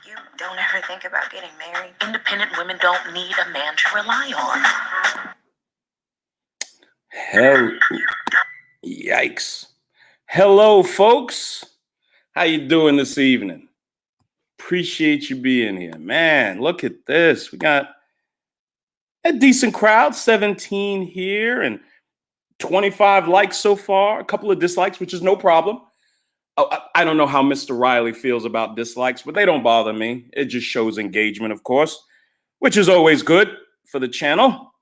You don't ever think about getting married. Independent women don't need a man to rely on. Hell, yikes. Hello, folks. How you doing this evening? Appreciate you being here. Man, look at this. We got a decent crowd, 17 here and 25 likes so far, a couple of dislikes, which is no problem. I don't know how Mr. Riley feels about dislikes, but they don't bother me. It just shows engagement, of course, which is always good for the channel.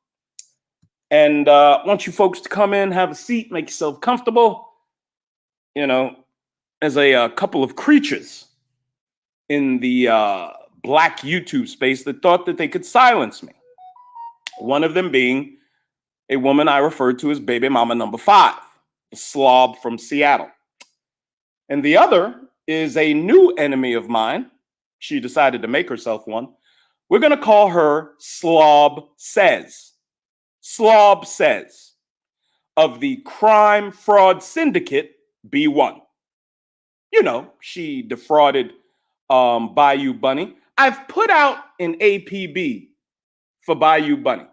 And I want you folks to come in, have a seat, make yourself comfortable. You know, as a couple of creatures in the black YouTube space that thought that they could silence me. One of them being a woman I referred to as baby mama number 5, the slob from Seattle. And the other is a new enemy of mine. She decided to make herself one. We're going to call her Slob Says. Slob Says of the crime fraud syndicate B1. You know, she defrauded Bayou Bunny. I've put out an APB for Bayou Bunny.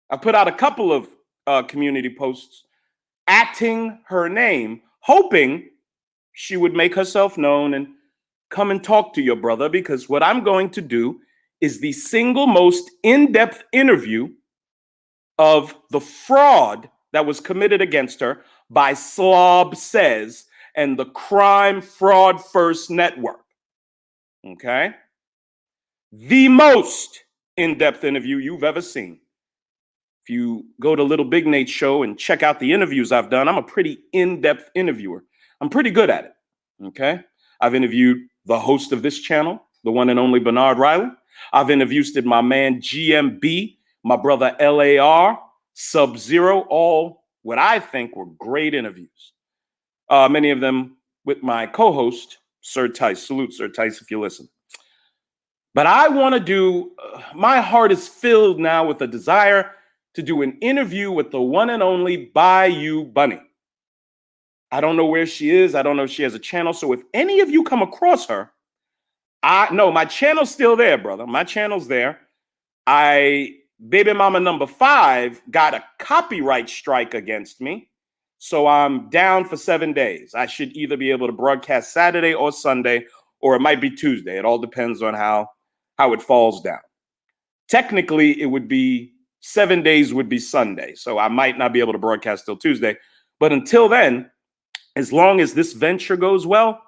I've put out a couple of community posts atting her name, hoping she would make herself known and come and talk to your brother, because what I'm going to do is the single most in-depth interview of the fraud that was committed against her by Slob Says and the Crime Fraud First Network. Okay? The most in-depth interview you've ever seen. If you go to Lilbignate's show and check out the interviews I've done, I'm a pretty in-depth interviewer. I'm pretty good at it, okay? I've interviewed the host of this channel, the one and only Bernard Riley. I've interviewed my man GMB, my brother LAR, Sub-Zero, all what I think were great interviews. Many of them with my co-host, Sir Tice. Salute, Sir Tice, if you listen. But I want to do, my heart is filled now with a desire to do an interview with the one and only Bayou Bunny. I don't know where she is. I don't know if she has a channel. So if any of you come across her, no, my channel's still there, brother. My channel's there. Baby mama number 5 got a copyright strike against me. So I'm down for 7 days. I should either be able to broadcast Saturday or Sunday, or it might be Tuesday. It all depends on how it falls down. Technically, it would be 7 days would be Sunday. So I might not be able to broadcast till Tuesday. But until then, as long as this venture goes well,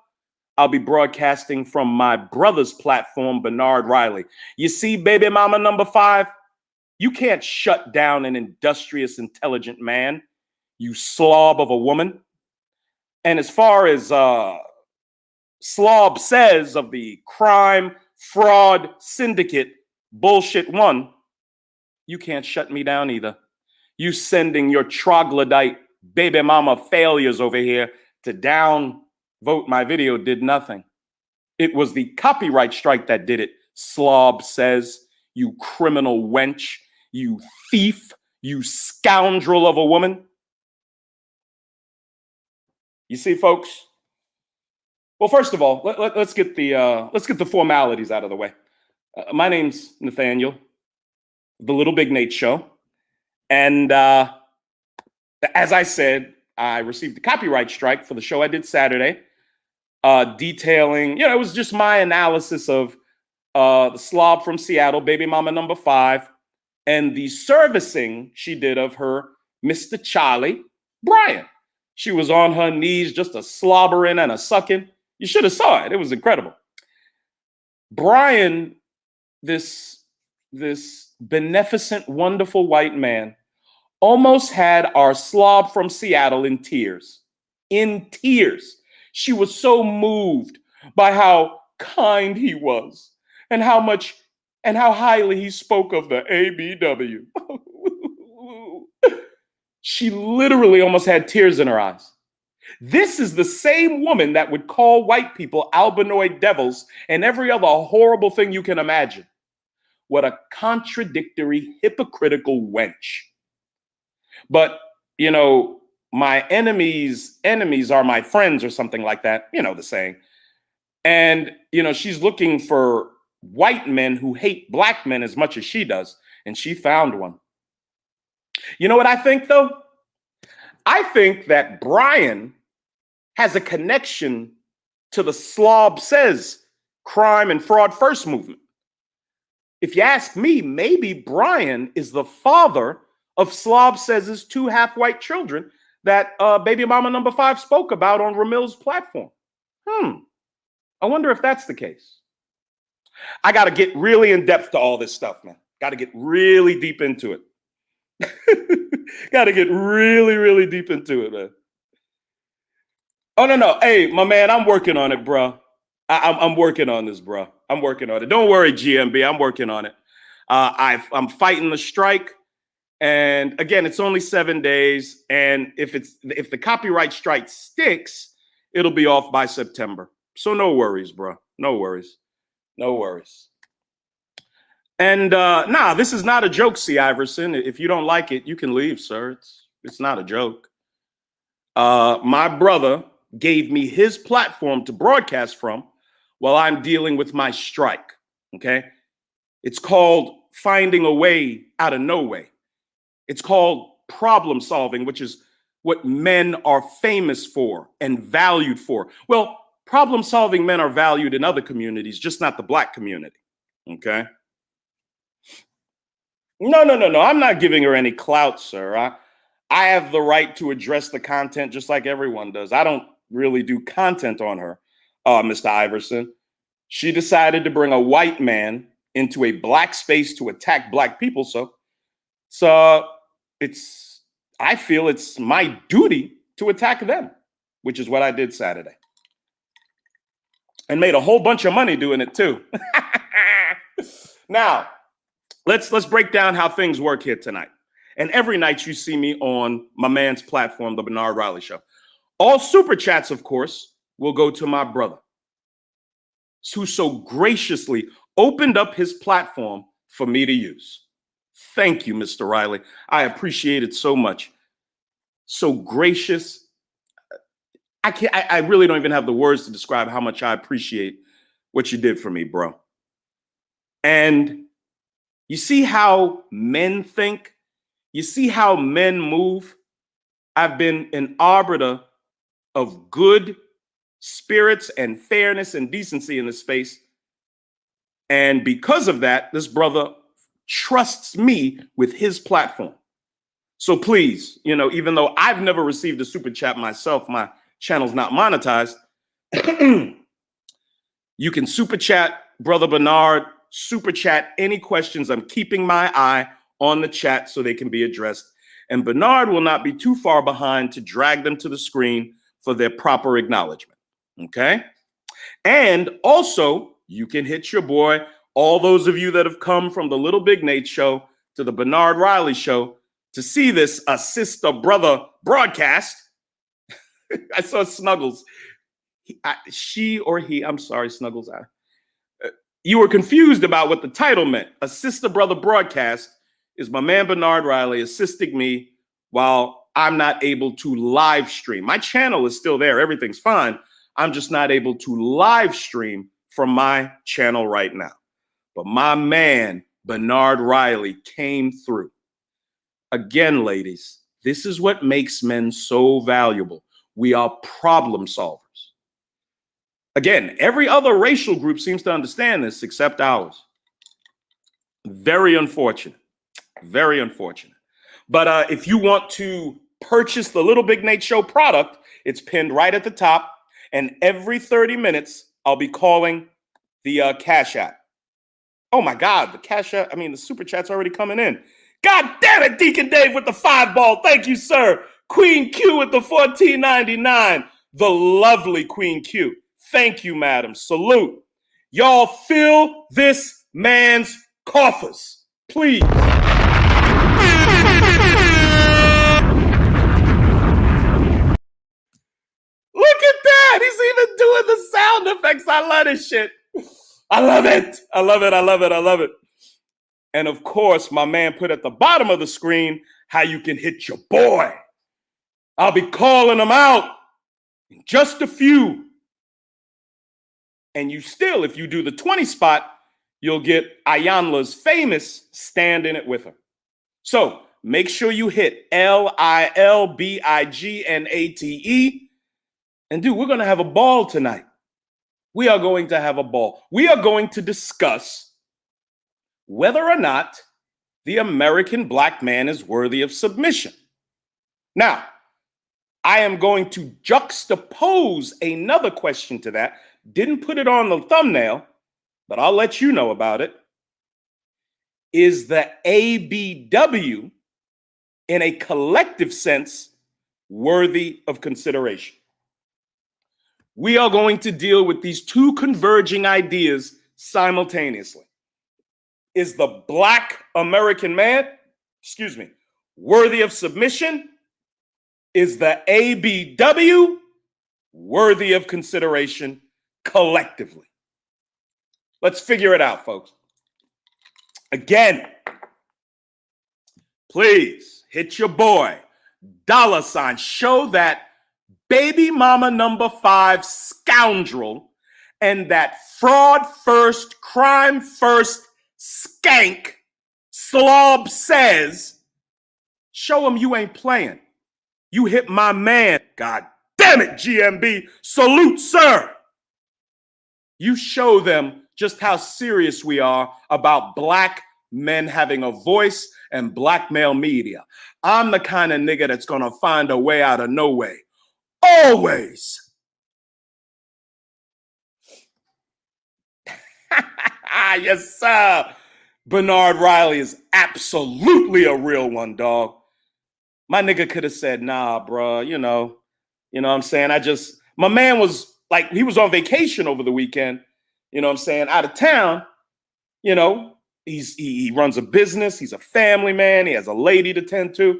I'll be broadcasting from my brother's platform, Bernard Riley. You see, baby mama number 5, you can't shut down an industrious, intelligent man, you slob of a woman. And as far as Slob Says of the crime fraud syndicate bullshit one, you can't shut me down either. You sending your troglodyte baby mama failures over here to downvote my video did nothing. It was the copyright strike that did it. Slob Says, you criminal wench, you thief, you scoundrel of a woman. You see, folks? Well, first of all, let's get the formalities out of the way. My name's Nathaniel, the Lilbignate Show, and as I said, I received a copyright strike for the show I did Saturday, detailing, it was just my analysis of the slob from Seattle, baby mama number 5, and the servicing she did of her Mr. Charlie, Brian. She was on her knees, just a slobbering and a sucking. You should have saw it. It was incredible. Brian, this beneficent, wonderful white man, almost had our slob from Seattle in tears. In tears. She was so moved by how kind he was and how highly he spoke of the ABW. She literally almost had tears in her eyes. This is the same woman that would call white people albinoid devils and every other horrible thing you can imagine. What a contradictory, hypocritical wench. But, my enemies' enemies are my friends or something like that. The saying. And, she's looking for white men who hate black men as much as she does, and she found one. You know what I think, though? I think that Brian has a connection to the Slob Says crime and fraud first movement. If you ask me, maybe Brian is the father of Slob Says' two half-white children that baby mama number 5 spoke about on Ramil's platform. I wonder if that's the case. I got to get really in depth to all this stuff, man. Got to get really deep into it. Got to get really, really deep into it, man. Oh, no. Hey, my man, I'm working on it, bro. I'm working on this, bro. I'm working on it. Don't worry, GMB. I'm working on it. I'm fighting the strike. And again, it's only 7 days. And if the copyright strike sticks, it'll be off by September. So no worries, bro. No worries. No worries. And this is not a joke, C. Iverson. If you don't like it, you can leave, sir. It's not a joke. My brother gave me his platform to broadcast from while I'm dealing with my strike. Okay. It's called finding a way out of no way. It's called problem solving, which is what men are famous for and valued for. Well, problem solving men are valued in other communities, just not the black community. Okay. No. I'm not giving her any clout, sir. I have the right to address the content just like everyone does. I don't really do content on her, Mr. Iverson. She decided to bring a white man into a black space to attack black people. So I feel it's my duty to attack them, which is what I did Saturday. And made a whole bunch of money doing it too. Now, let's break down how things work here tonight. And every night you see me on my man's platform, The Bernard Riley Show. All super chats, of course, will go to my brother, who so graciously opened up his platform for me to use. Thank you, Mr. Riley. I appreciate it so much. So gracious. I really don't even have the words to describe how much I appreciate what you did for me, bro. And you see how men think? You see how men move? I've been an arbiter of good spirits and fairness and decency in this space. And because of that, this brother trusts me with his platform. So please, even though I've never received a super chat myself, my channel's not monetized, you can super chat Brother Bernard, super chat any questions. I'm keeping my eye on the chat so they can be addressed. And Bernard will not be too far behind to drag them to the screen for their proper acknowledgement. Okay? And also, you can hit your boy, all those of you that have come from the Lilbignate show to the Bernard Riley show to see this a sister brother broadcast. I saw Snuggles. She or he, I'm sorry, Snuggles. You were confused about what the title meant. A sister brother broadcast is my man Bernard Riley assisting me while I'm not able to live stream. My channel is still there. Everything's fine. I'm just not able to live stream from my channel right now. But my man Bernard Riley came through. Again, ladies, this is what makes men so valuable. We are problem solvers. Again, every other racial group seems to understand this except ours. Very unfortunate. Very unfortunate. But if you want to purchase the Lilbignate Show product, it's pinned right at the top. And every 30 minutes, I'll be calling the Cash App. Oh my God, the Cash App, the super chat's already coming in. God damn it, Deacon Dave with the 5 ball. Thank you, sir. Queen Q with the $14.99. The lovely Queen Q. Thank you, madam. Salute. Y'all fill this man's coffers, please. Look at that. He's even doing the sound effects. I love this shit. I love it. I love it. I love it. I love it. And of course, my man put at the bottom of the screen how you can hit your boy. I'll be calling them out in just a few. And you still, if you do the 20 spot, you'll get Ayanla's famous Stand in It with her. So make sure you hit Lilbignate. And dude, we're going to have a ball tonight. We are going to have a ball. We are going to discuss whether or not the American black man is worthy of submission. Now, I am going to juxtapose another question to that. Didn't put it on the thumbnail, but I'll let you know about it. Is the ABW, in a collective sense, worthy of consideration? We are going to deal with these two converging ideas simultaneously. Is the black American man, worthy of submission? Is the ABW worthy of consideration collectively? Let's figure it out, folks. Again, please hit your boy, $, show that baby mama number 5 scoundrel and that fraud first, crime first skank slob says, show him you ain't playing. You hit my man. God damn it, GMB. Salute, sir. You show them just how serious we are about black men having a voice and black male media. I'm the kind of nigga that's going to find a way out of no way. Always. Yes, sir. Bernard Riley is absolutely a real one, dog. My nigga could have said, nah, bro, you know what I'm saying? My man was like, he was on vacation over the weekend, you know what I'm saying, out of town, you know, he runs a business, he's a family man, he has a lady to tend to.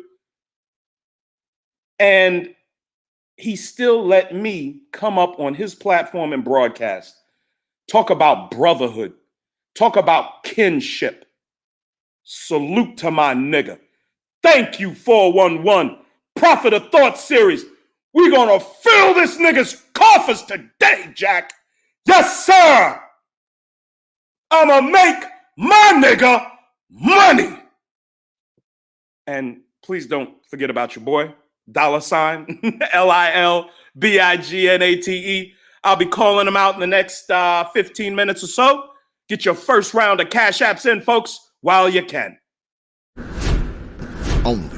And he still let me come up on his platform and broadcast, talk about brotherhood, talk about kinship. Salute to my nigga. Thank you, 411. Prophet of Thought series. We're going to fill this nigga's coffers today, Jack. Yes, sir. I'm going to make my nigga money. And please don't forget about your boy, $, Lilbignate. I'll be calling him out in the next 15 minutes or so. Get your first round of Cash Apps in, folks, while you can. Only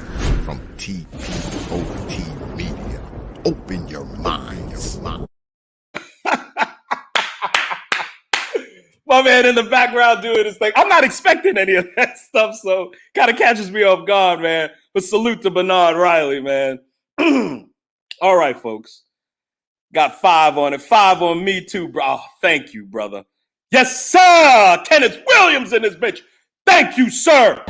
from TPOT Media. Open your minds. My man in the background doing his thing. I'm not expecting any of that stuff, so kind of catches me off guard, man. But salute to Bernard Riley, man. All right, folks. Got 5 on it. 5 on me too, bro. Oh, thank you, brother. Yes, sir. Kenneth Williams in this bitch. Thank you, sir.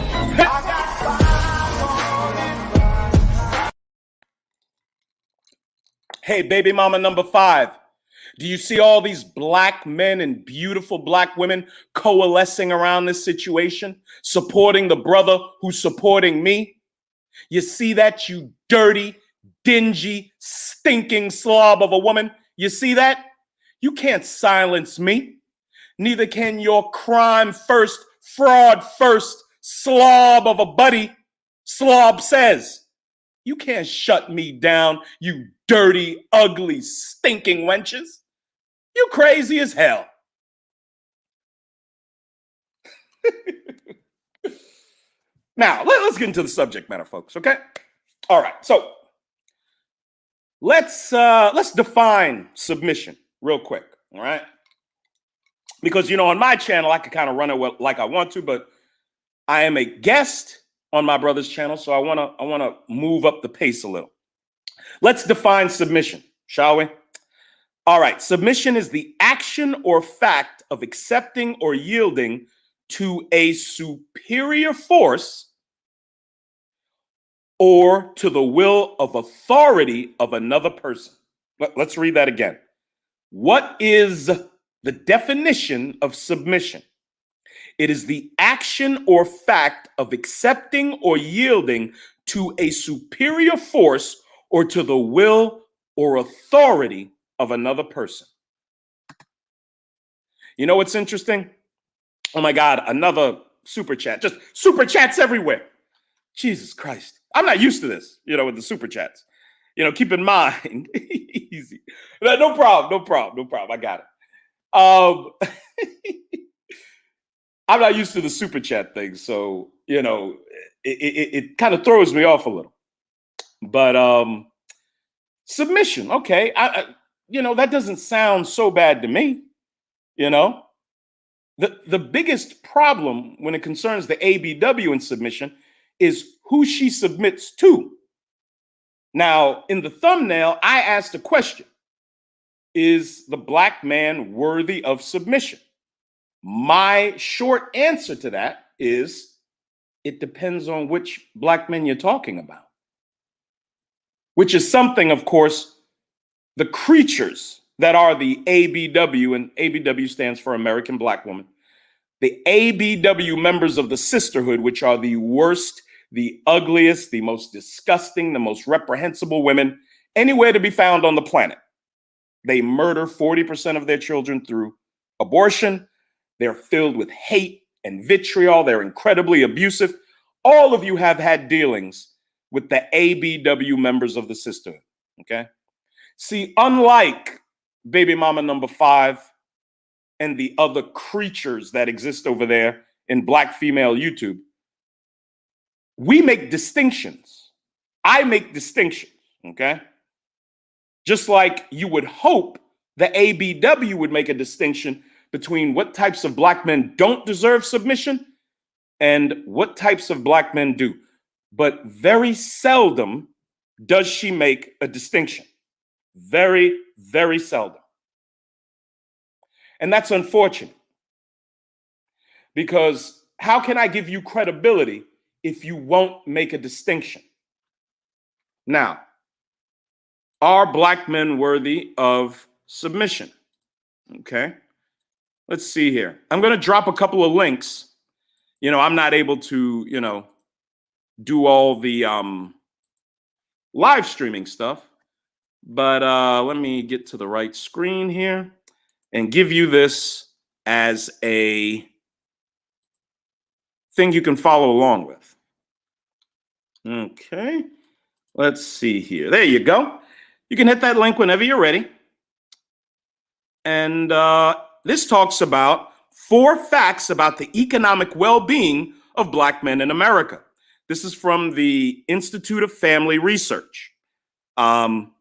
Hey, baby mama number 5. Do you see all these black men and beautiful black women coalescing around this situation, supporting the brother who's supporting me? You see that, you dirty, dingy, stinking slob of a woman? You see that? You can't silence me. Neither can your crime first, fraud first, slob of a buddy. Slob says, you can't shut me down, you dirty, ugly, stinking wenches. You crazy as hell. Now, let's get into the subject matter, folks, okay? All right, so let's define submission real quick, all right? Because, you know, on my channel, I can kind of run it like I want to, but I am a guest on my brother's channel, so I want to move up the pace a little. Let's define submission, shall we? All right, submission is the action or fact of accepting or yielding to a superior force or to the will of authority of another person. Let's read that again. What is the definition of submission? It is the action or fact of accepting or yielding to a superior force or to the will or authority of another person. You know what's interesting? Oh my God, another super chat. Just super chats everywhere. Jesus Christ. I'm not used to this, with the super chats. Keep in mind, easy. No problem. I got it. I'm not used to the super chat thing, so it kind of throws me off a little. But submission, okay. That doesn't sound so bad to me. The biggest problem when it concerns the ABW in submission is who she submits to. Now, in the thumbnail, I asked a question. Is the Black man worthy of submission? My short answer to that is it depends on which Black men you're talking about. Which is something, of course, the creatures that are the ABW, and ABW stands for American Black Woman, the ABW members of the sisterhood, which are the worst, the ugliest, the most disgusting, the most reprehensible women anywhere to be found on the planet. They murder 40% of their children through abortion. They're filled with hate and vitriol. They're incredibly abusive. All of you have had dealings with the ABW members of the sisterhood, okay? See, unlike baby mama number 5 and the other creatures that exist over there in Black female YouTube, we make distinctions. I make distinctions, okay? Just like you would hope the ABW would make a distinction between what types of Black men don't deserve submission and what types of Black men do. But very seldom does she make a distinction. Very, very seldom. And that's unfortunate. Because how can I give you credibility if you won't make a distinction? Now, are Black men worthy of submission? Okay. Let's see here. I'm going to drop a couple of links. I'm not able to, do all the live streaming stuff, but let me get to the right screen here and give you this as a thing you can follow along with. Okay. Let's see here. There you go. You can hit that link whenever you're ready. And this talks about 4 facts about the economic well-being of Black men in America. This is from the Institute of Family Research. Feel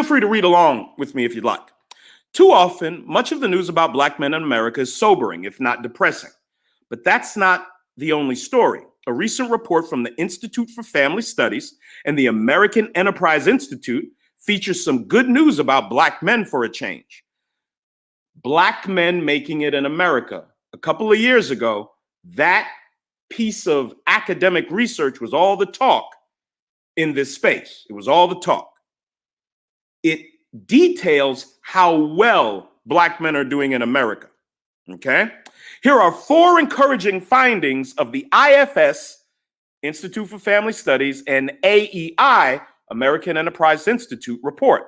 free to read along with me if you'd like. Too often, much of the news about Black men in America is sobering, if not depressing. But that's not the only story. A recent report from the Institute for Family Studies and the American Enterprise Institute features some good news about Black men for a change. Black men making it in America. A couple of years ago, that piece of academic research was all the talk in this space. It was all the talk. It details how well Black men are doing in America. Okay? Here are 4 encouraging findings of the IFS, Institute for Family Studies, and AEI, American Enterprise Institute report.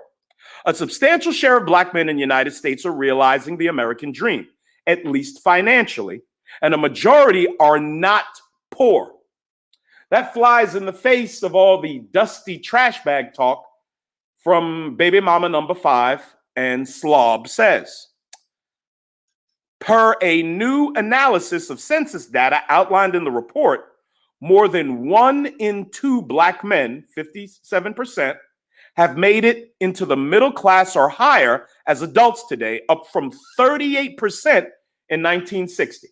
A substantial share of Black men in the United States are realizing the American dream, at least financially, and a majority are not poor. That flies in the face of all the dusty trash bag talk from baby mama number 5 and Slob Says. Per a new analysis of census data outlined in the report, more than 1 in 2 Black men, 57%, have made it into the middle class or higher as adults today, up from 38% in 1960.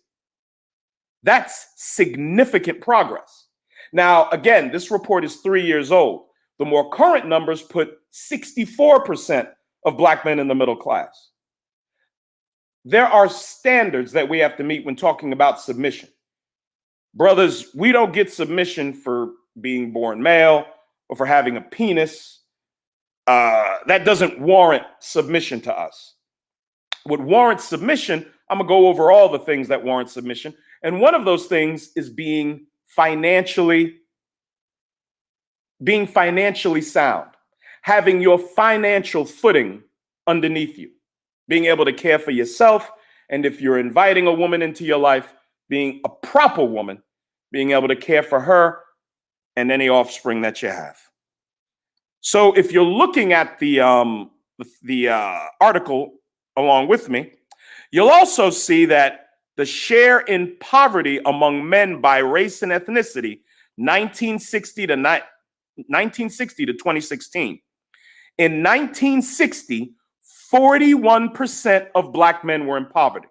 That's significant progress. Now, again, this report is 3 years old. The more current numbers put 64% of Black men in the middle class. There are standards that we have to meet when talking about submission. Brothers, we don't get submission for being born male or for having a penis. That doesn't warrant submission to us. What warrants submission, I'm going to go over all the things that warrant submission. And one of those things is being financially sound, having your financial footing underneath you, being able to care for yourself And if you're inviting a woman into your life, being a proper woman, being able to care for her and any offspring that you have. So if you're looking at the article along with me, you'll also see that the share in poverty among men by race and ethnicity, 1960 to 2016. In 1960, 41% of Black men were in poverty.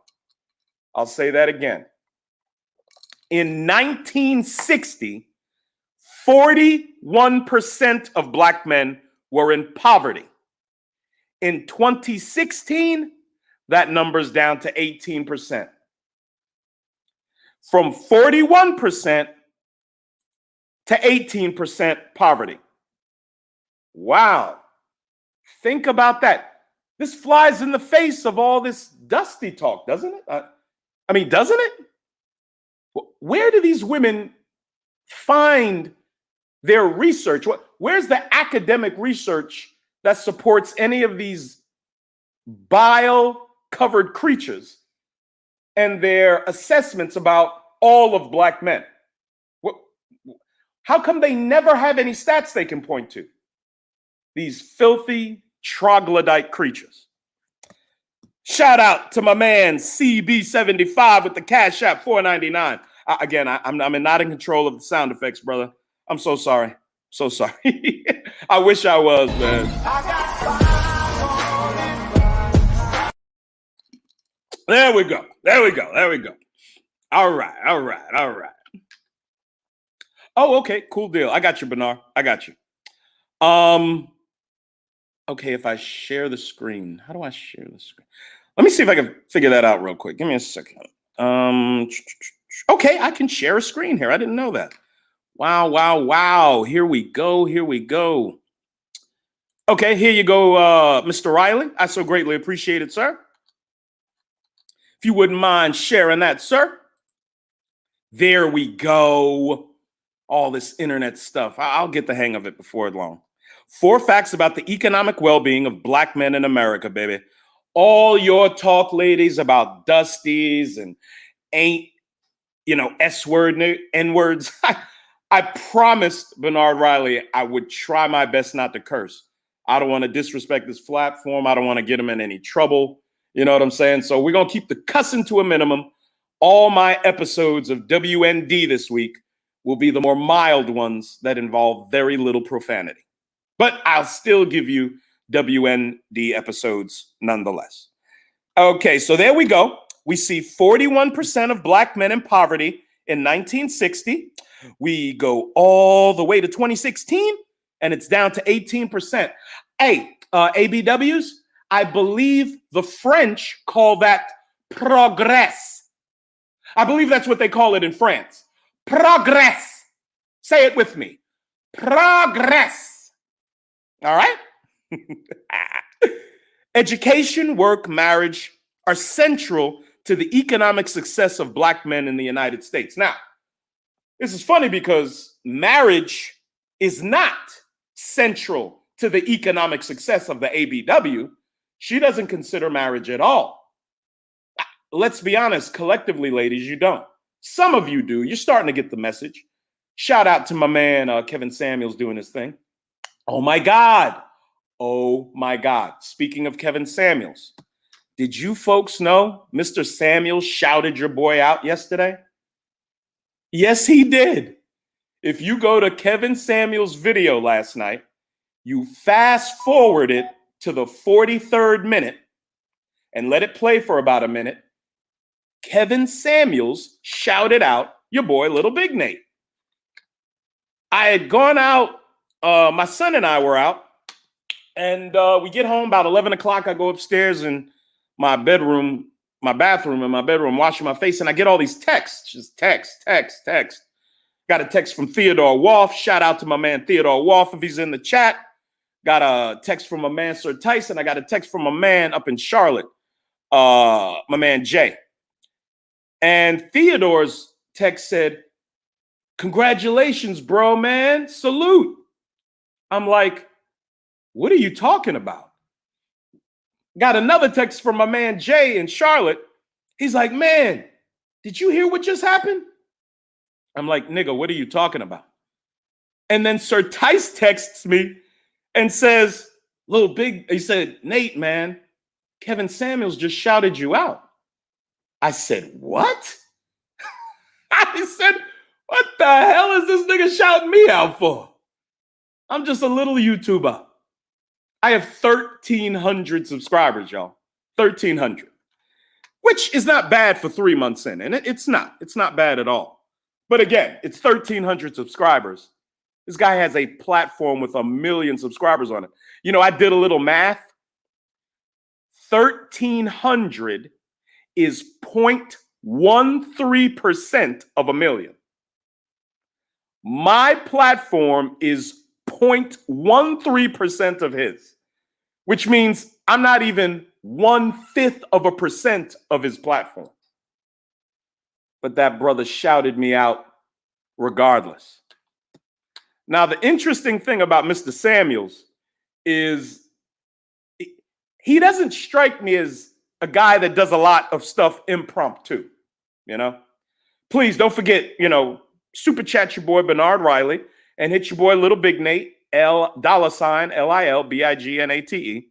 I'll say that again. In 1960, 41% of Black men were in poverty. In 2016, that number's down to 18%. From 41% to 18% poverty. Wow. Think about that. This flies in the face of all this dusty talk, doesn't it? Doesn't it? Where do these women find their research? Where's the academic research that supports any of these bile-covered creatures and their assessments about all of Black men? How come they never have any stats they can point to? These filthy troglodyte creatures. Shout out to my man CB75 with the Cash App $4.99. Again, I'm not in control of the sound effects, brother. I'm so sorry. So sorry. I wish I was, man. There we go. All right. Oh, okay. Cool deal. I got you, Bernard. I got you. Okay, if I share the screen, how do I share the screen? Let me see if I can figure that out real quick. Give me a second. Okay, I can share a screen here. I didn't know that. Wow. Here we go. Okay, here you go, Mr. Riley. I so greatly appreciate it, sir. If you wouldn't mind sharing that, sir. There we go. All this internet stuff. I'll get the hang of it before long. 4 facts about the economic well-being of Black men in America, baby. All your talk, ladies, about dusties and ain't, S-word, N-words. I promised Bernard Riley I would try my best not to curse. I don't want to disrespect this platform. I don't want to get him in any trouble. You know what I'm saying? So we're going to keep the cussing to a minimum. All my episodes of WND this week will be the more mild ones that involve very little profanity. But I'll still give you WND episodes nonetheless. Okay, so there we go. We see 41% of Black men in poverty in 1960. We go all the way to 2016, and it's down to 18%. Hey, ABWs, I believe the French call that progress. I believe that's what they call it in France. Progress. Say it with me. Progress. All right? Education, work, marriage are central to the economic success of Black men in the United States. Now, this is funny because marriage is not central to the economic success of the ABW. She doesn't consider marriage at all. Let's be honest, collectively, ladies, you don't. Some of you do. You're starting to get the message. Shout out to my man, Kevin Samuels, doing his thing. Oh my God. Speaking of Kevin Samuels, did you folks know Mr. Samuels shouted your boy out yesterday? Yes, he did. If you go to Kevin Samuels' video last night, you fast forward it to the 43rd minute and let it play for about a minute. Kevin Samuels shouted out your boy, Lilbignate. I had gone out, my son and I were out, and we get home about 11 o'clock. I go upstairs in my bathroom, washing my face, and I get all these texts, just text. Got a text from Theodore Wolf. Shout out to my man Theodore Wolf if he's in the chat. Got a text from my man Sir Tyson. I got a text from a man up in Charlotte, my man Jay. And Theodore's text said, "Congratulations, bro, man. Salute." I'm like, what are you talking about? Got another text from my man Jay in Charlotte. He's like, man, did you hear what just happened? I'm like, nigga, what are you talking about? And then Sir Tice texts me and says, he said, Nate, man, Kevin Samuels just shouted you out. I said, what? I said, what the hell is this nigga shouting me out for? I'm just a little YouTuber. I have 1,300 subscribers, y'all. 1,300, which is not bad for 3 months in. And it's not bad at all. But again, it's 1,300 subscribers. This guy has a platform with 1 million subscribers on it. You know, I did a little math. 1,300 is 0.13% of 1 million. My platform is 0.13% of his, which means I'm not even 1/5% of his platform. But that brother shouted me out regardless. Now, the interesting thing about Mr. Samuels is he doesn't strike me as a guy that does a lot of stuff impromptu, you know? Please don't forget, super chat your boy Bernard Riley and hit your boy Lilbignate, $Lilbignate.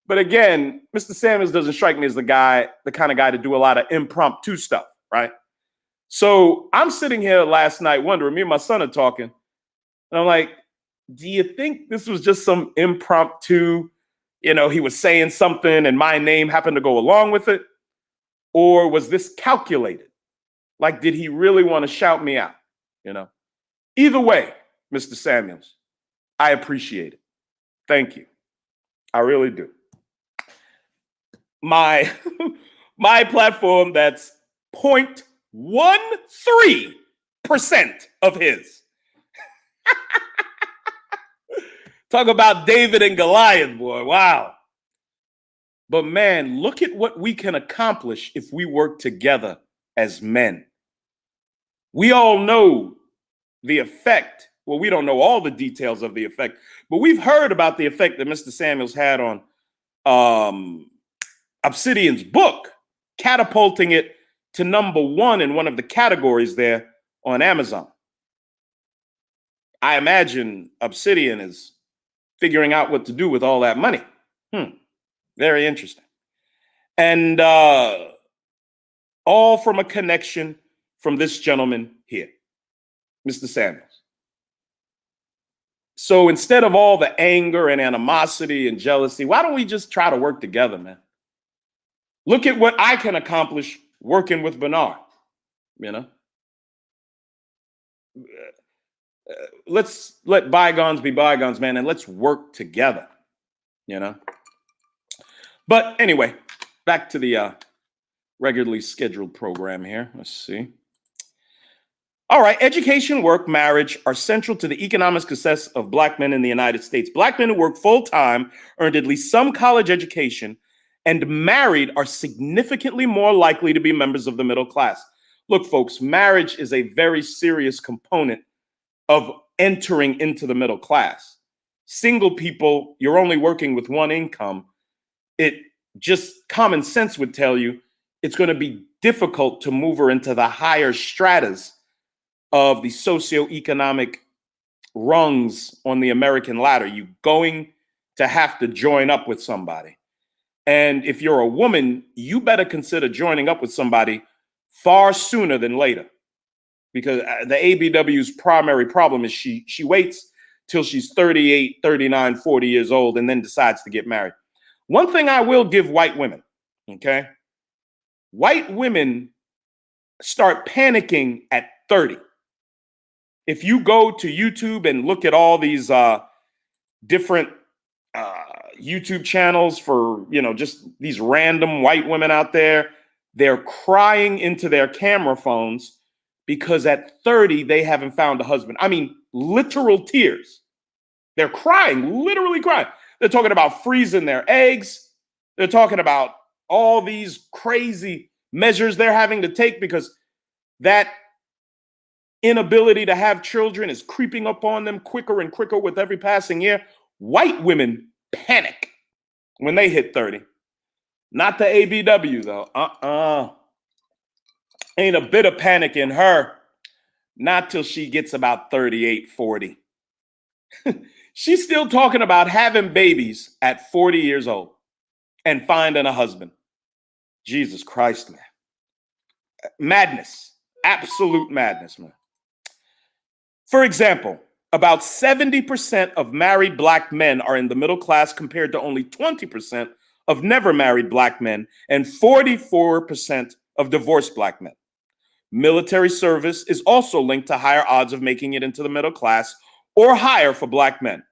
But again, Mr. Samuels doesn't strike me as the kind of guy to do a lot of impromptu stuff, right? So I'm sitting here last night wondering, me and my son are talking, and I'm like, do you think this was just some impromptu, he was saying something and my name happened to go along with it? Or was this calculated? Like, did he really want to shout me out? Either way, Mr. Samuels, I appreciate it. Thank you. I really do. My platform, that's 0.13% of his. Talk about David and Goliath, boy. Wow. But man, look at what we can accomplish if we work together as men. We all know the effect. Well, we don't know all the details of the effect, but we've heard about the effect that Mr. Samuels had on Obsidian's book, catapulting it to #1 in one of the categories there on Amazon. I imagine Obsidian is figuring out what to do with all that money. Very interesting. And all from a connection from this gentleman here, Mr. Samuels. So instead of all the anger and animosity and jealousy, why don't we just try to work together, man? Look at what I can accomplish working with Bernard, Let's let bygones be bygones, man, and let's work together, But anyway, back to the regularly scheduled program here. Let's see. All right, education, work, marriage are central to the economic success of Black men in the United States. Black men who work full-time, earned at least some college education, and married are significantly more likely to be members of the middle class. Look, folks, marriage is a very serious component of entering into the middle class. Single people, you're only working with one income. It just common sense would tell you it's going to be difficult to move her into the higher stratas of the socioeconomic rungs on the American ladder. You're going to have to join up with somebody. And if you're a woman, you better consider joining up with somebody far sooner than later. Because the ABW's primary problem is she waits till she's 38, 39, 40 years old and then decides to get married. One thing I will give white women, okay? White women start panicking at 30. If you go to YouTube and look at all these different YouTube channels for, just these random white women out there, they're crying into their camera phones because at 30, they haven't found a husband. I mean, literal tears. They're crying, literally crying. They're talking about freezing their eggs. They're talking about all these crazy measures they're having to take because that inability to have children is creeping up on them quicker and quicker with every passing year. White women panic when they hit 30. Not the ABW, though. Ain't a bit of panic in her, not till she gets about 38, 40. She's still talking about having babies at 40 years old and finding a husband. Jesus Christ, man. Madness. Absolute madness, man. For example, about 70% of married black men are in the middle class compared to only 20% of never married black men and 44% of divorced black men. Military service is also linked to higher odds of making it into the middle class or higher for black men.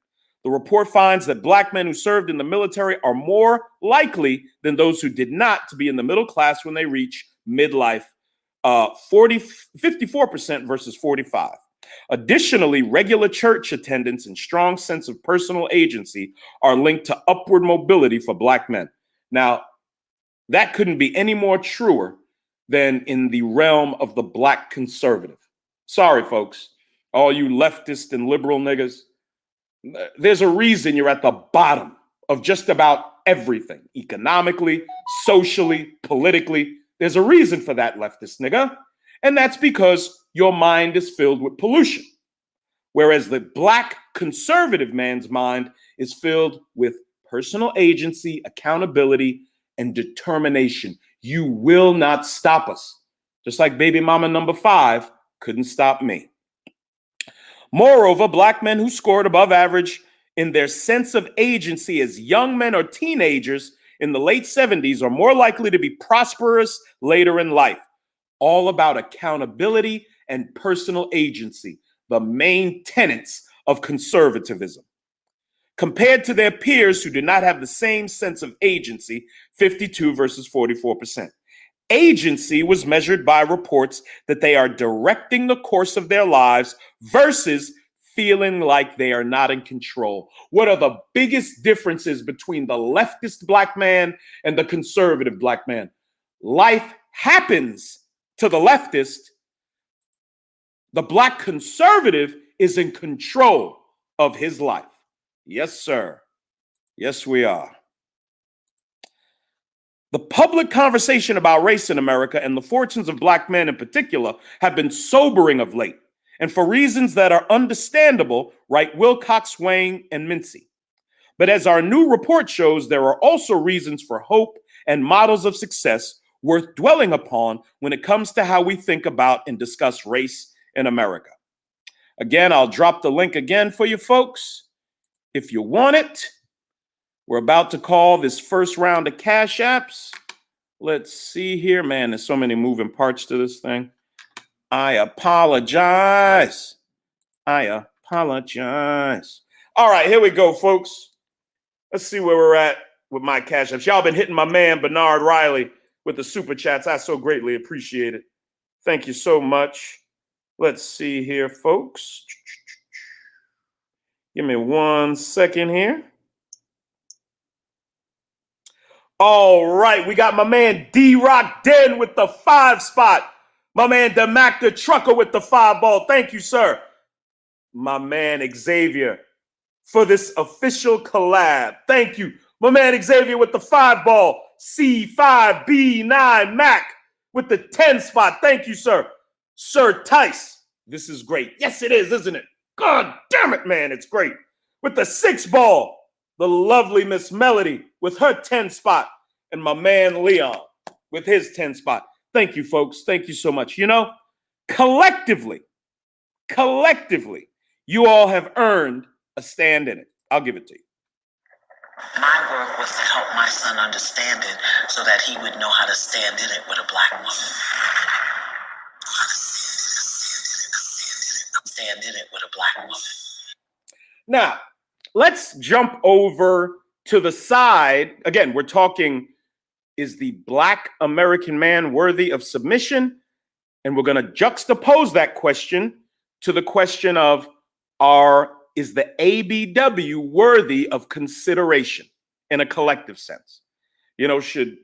The report finds that black men who served in the military are more likely than those who did not to be in the middle class when they reach midlife, 54% versus 45%. Additionally, regular church attendance and strong sense of personal agency are linked to upward mobility for black men. Now, that couldn't be any more truer than in the realm of the black conservative. Sorry, folks, all you leftist and liberal niggas. There's a reason you're at the bottom of just about everything, economically, socially, politically. There's a reason for that, leftist nigga. And that's because your mind is filled with pollution. Whereas the black conservative man's mind is filled with personal agency, accountability, and determination. You will not stop us. Just like baby mama number 5 couldn't stop me. Moreover, black men who scored above average in their sense of agency as young men or teenagers in the late 70s are more likely to be prosperous later in life. All about accountability and personal agency, the main tenets of conservatism. Compared to their peers who do not have the same sense of agency, 52 versus 44%. Agency was measured by reports that they are directing the course of their lives versus feeling like they are not in control. What are the biggest differences between the leftist black man and the conservative black man? Life happens to the leftist. The black conservative is in control of his life. Yes, sir. Yes, we are. The public conversation about race in America and the fortunes of black men in particular have been sobering of late, and for reasons that are understandable, write Wilcox, Wayne, and Mincy. But as our new report shows, there are also reasons for hope and models of success worth dwelling upon when it comes to how we think about and discuss race in America. Again, I'll drop the link again for you folks if you want it. We're about to call this first round of Cash Apps. Let's see here. Man, there's so many moving parts to this thing. I apologize. I apologize. All right, here we go, folks. Let's see where we're at with my Cash Apps. Y'all been hitting my man, Bernard Riley, with the super chats. I so greatly appreciate it. Thank you so much. Let's see here, folks. Give me 1 second here. All right, we got my man D-Rock Den with the 5 spot. My man DeMac the Trucker with the 5 ball. Thank you, sir. My man Xavier for this official collab. Thank you. My man Xavier with the 5 ball. C5B9 Mac with the 10 spot. Thank you, sir. Sir Tice. This is great. Yes, it is, isn't it? God damn it, man. It's great. With the 6 ball. The lovely Miss Melody with her 10 spot, and my man Leon with his 10 spot. Thank you, folks. Thank you so much. You know, collectively, you all have earned a stand in it. I'll give it to you. My work was to help my son understand it so that he would know how to stand in it with a black woman. Stand in it with a black woman. Now, let's jump over to the side. Again, we're talking, is the black American man worthy of submission? And we're going to juxtapose that question to the question of, is the ABW worthy of consideration in a collective sense? You know, should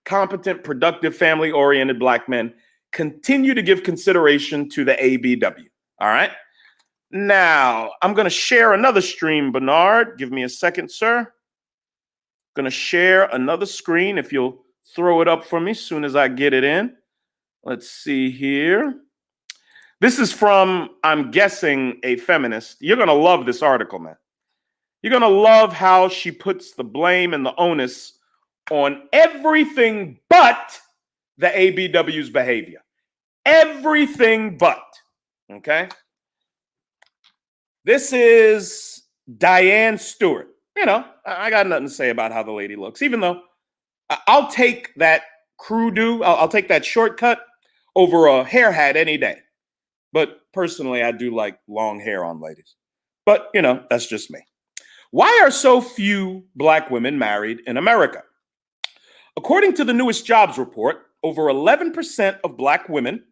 competent, productive, family-oriented black men continue to give consideration to the ABW? All right. Now, I'm going to share another stream, Bernard. Give me a second, sir. Going to share another screen if you'll throw it up for me as soon as I get it in. Let's see here. This is from, I'm guessing, a feminist. You're going to love this article, man. You're going to love how she puts the blame and the onus on everything but the ABW's behavior. Everything but. Okay? This is Diane Stewart. You know, I got nothing to say about how the lady looks, even though I'll take that crew do, I'll take that shortcut over a hair hat any day. But personally, I do like long hair on ladies. But, you know, that's just me. Why are so few Black women married in America? According to the newest jobs report, over 11% of Black women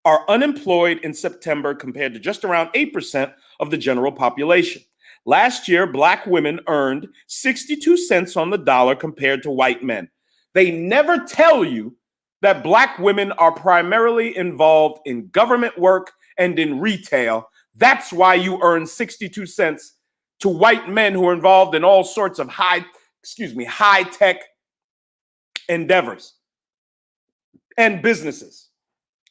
are unemployed in September compared to just around 8% of the general population. Last year, Black women earned 62 cents on the dollar compared to white men. They never tell you that Black women are primarily involved in government work and in retail. That's why you earn 62 cents to white men who are involved in all sorts of high-tech endeavors and businesses.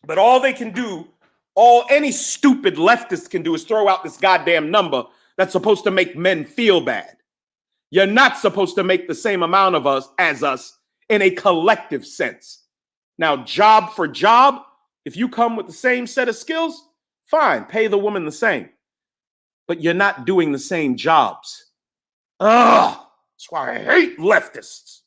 But all they can do, all any stupid leftist can do is throw out this goddamn number that's supposed to make men feel bad. You're not supposed to make the same amount of us as us in a collective sense. Now, job for job, if you come with the same set of skills, fine, pay the woman the same. But you're not doing the same jobs. Ugh, that's why I hate leftists.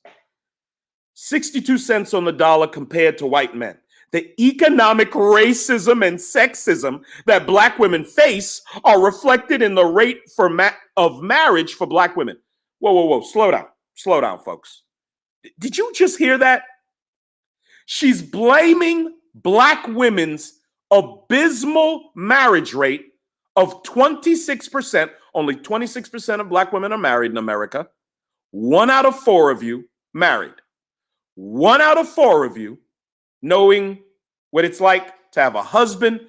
62 cents on the dollar compared to white men. The economic racism and sexism that Black women face are reflected in the rate of marriage for Black women. Whoa, slow down, folks. Did you just hear that? She's blaming Black women's abysmal marriage rate of 26%. Only 26% of Black women are married in America. 1 out of 4 of you married. 1 out of 4 of you knowing what it's like to have a husband,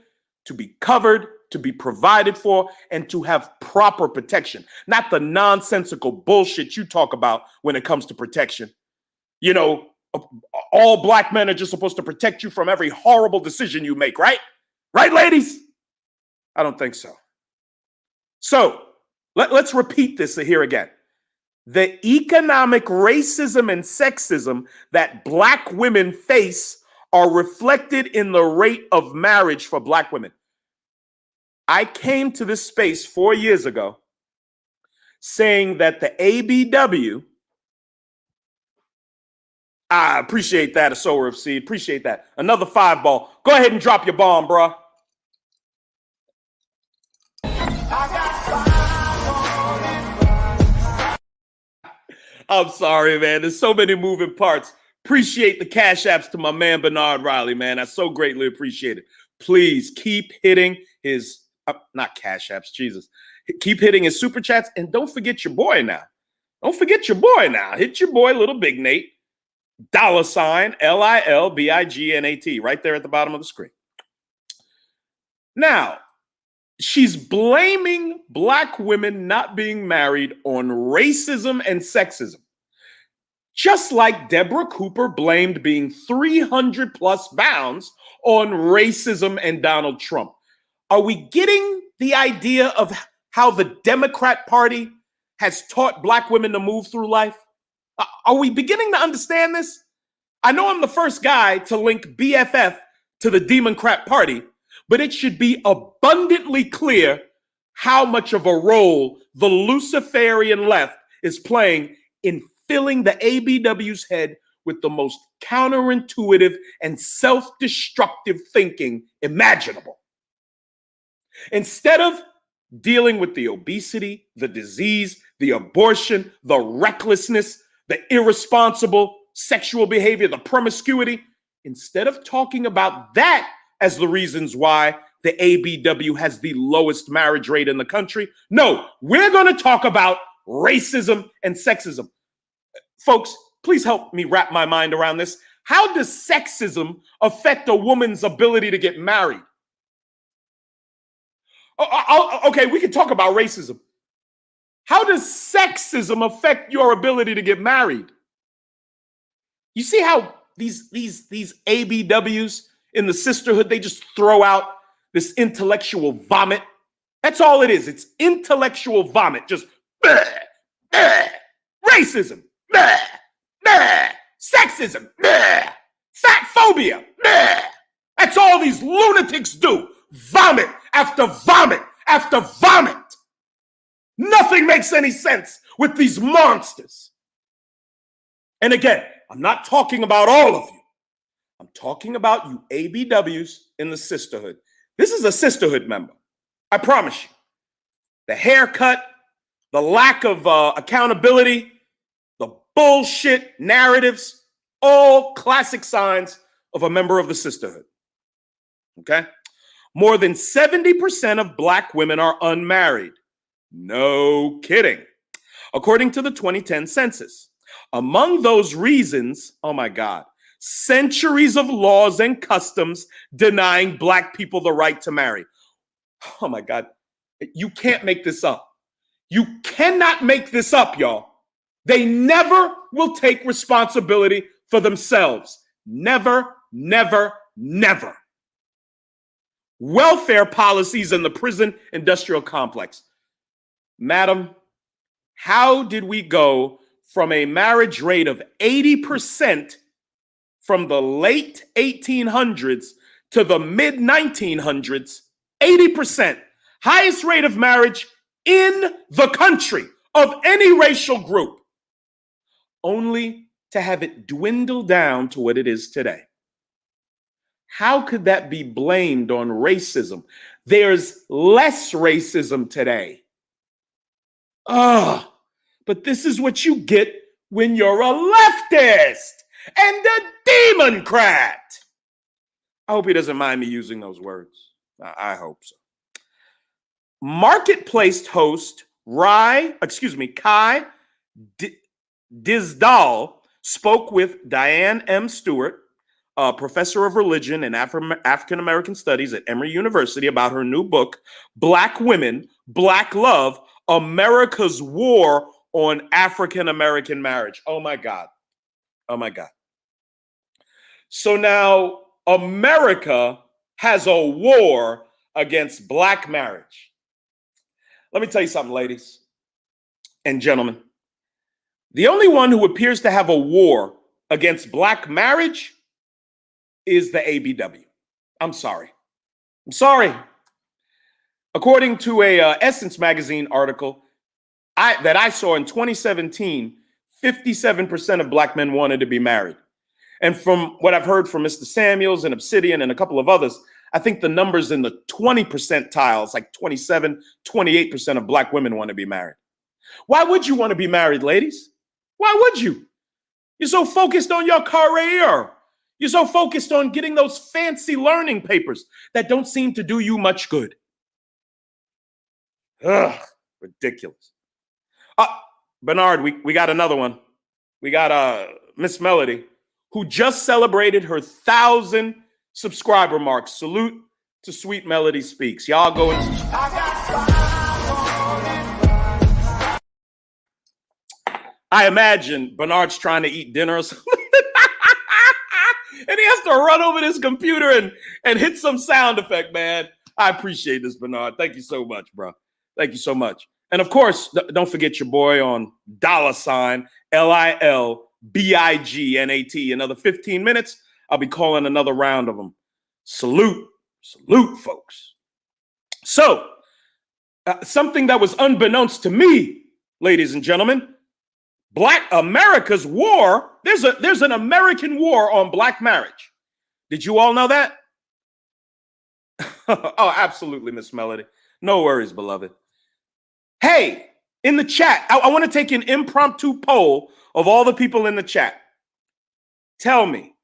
to be covered, to be provided for, and to have proper protection. Not the nonsensical bullshit you talk about when it comes to protection. You know, all Black men are just supposed to protect you from every horrible decision you make, right? Right, ladies? I don't think so. So let's repeat this here again. The economic racism and sexism that Black women face are reflected in the rate of marriage for Black women. I came to this space 4 years ago saying that the ABW, I appreciate that, a sower of seed. Appreciate that. Another 5 ball. Go ahead and drop your bomb, bro. I'm sorry, man. There's so many moving parts. Appreciate the cash apps to my man, Bernard Riley, man. I so greatly appreciate it. Please keep hitting his, not cash apps, Jesus. Keep hitting his super chats. And don't forget your boy now. Don't forget your boy now. Hit your boy, Lilbignate. $ Lilbignate right there at the bottom of the screen. Now, she's blaming Black women not being married on racism and sexism. Just like Deborah Cooper blamed being 300 plus pounds on racism and Donald Trump. Are we getting the idea of how the Democrat Party has taught Black women to move through life? Are we beginning to understand this? I know I'm the first guy to link BFF to the Democrat Party, but it should be abundantly clear how much of a role the Luciferian left is playing in filling the ABW's head with the most counterintuitive and self-destructive thinking imaginable. Instead of dealing with the obesity, the disease, the abortion, the recklessness, the irresponsible sexual behavior, the promiscuity, instead of talking about that as the reasons why the ABW has the lowest marriage rate in the country, no, we're going to talk about racism and sexism. Folks, please help me wrap my mind around this. How does sexism affect a woman's ability to get married? Okay, we can talk about racism. How does sexism affect your ability to get married? You see how these ABWs, in the sisterhood, they just throw out this intellectual vomit. That's all it is. It's intellectual vomit. Just bleh, bleh, racism, bleh, bleh, sexism, bleh, fat phobia. Bleh. That's all these lunatics do. Vomit after vomit after vomit. Nothing makes any sense with these monsters. And again, I'm not talking about all of you. I'm talking about you ABWs in the sisterhood. This is a sisterhood member. I promise you. The haircut, the lack of accountability, the bullshit narratives, all classic signs of a member of the sisterhood. Okay? More than 70% of Black women are unmarried. No kidding. According to the 2010 census. Among those reasons, oh my God, centuries of laws and customs denying Black people the right to marry. Oh my God, you can't make this up. You cannot make this up, y'all. They never will take responsibility for themselves. Never, never, never. Welfare policies in the prison industrial complex. Madam, how did we go from a marriage rate of 80% from the late 1800s to the mid 1900s? 80%, highest rate of marriage in the country of any racial group, only to have it dwindle down to what it is today. How could that be blamed on racism? There's less racism today. But this is what you get when you're a leftist and a democrat. I hope he doesn't mind me using those words. I hope so. Marketplace host Kai Dizdal spoke with Diane M. Stewart, a professor of religion and African American studies at Emory University, about her new book, Black Women, Black Love, America's War on African American Marriage. Oh my God. Oh my God. So now America has a war against Black marriage. Let me tell you something, ladies and gentlemen. The only one who appears to have a war against Black marriage is the ABW. I'm sorry. I'm sorry. According to a Essence magazine article that I saw in 2017, 57% of Black men wanted to be married. And from what I've heard from Mr. Samuels and Obsidian and a couple of others, I think the number's in the 20 percentiles, like 27, 28% of Black women want to be married. Why would you want to be married, ladies? Why would you? You're so focused on your career. You're so focused on getting those fancy learning papers that don't seem to do you much good. Ugh, ridiculous. Bernard, we got another one. We got Miss Melody, who just celebrated her 1,000 subscriber mark. Salute to Sweet Melody Speaks. Y'all go and I imagine Bernard's trying to eat dinner or something. And he has to run over this computer and hit some sound effect, man. I appreciate this, Bernard. Thank you so much, bro. Thank you so much. And of course, don't forget your boy on $LILBIGNAT. Another 15 minutes, I'll be calling another round of them. Salute, folks. So, something that was unbeknownst to me, ladies and gentlemen, Black America's war, there's an American war on Black marriage. Did you all know that? Oh, absolutely, Miss Melody. No worries, beloved. Hey, in the chat, I want to take an impromptu poll of all the people in the chat. Tell me,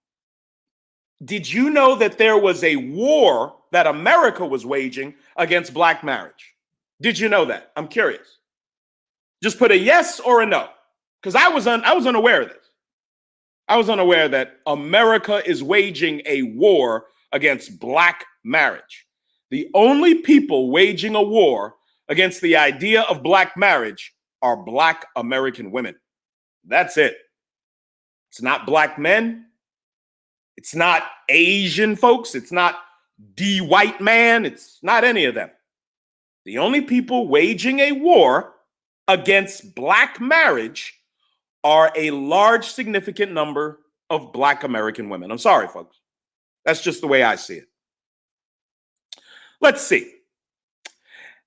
did you know that there was a war that America was waging against Black marriage? Did you know that? I'm curious. Just put a yes or a no, because I was unaware of this. I was unaware that America is waging a war against Black marriage. The only people waging a war against the idea of Black marriage are Black American women. That's it. It's not Black men. It's not Asian folks. It's not the white man. It's not any of them. The only people waging a war against black marriage are a large, significant number of black American women. I'm sorry, folks. That's just the way I see it. Let's see.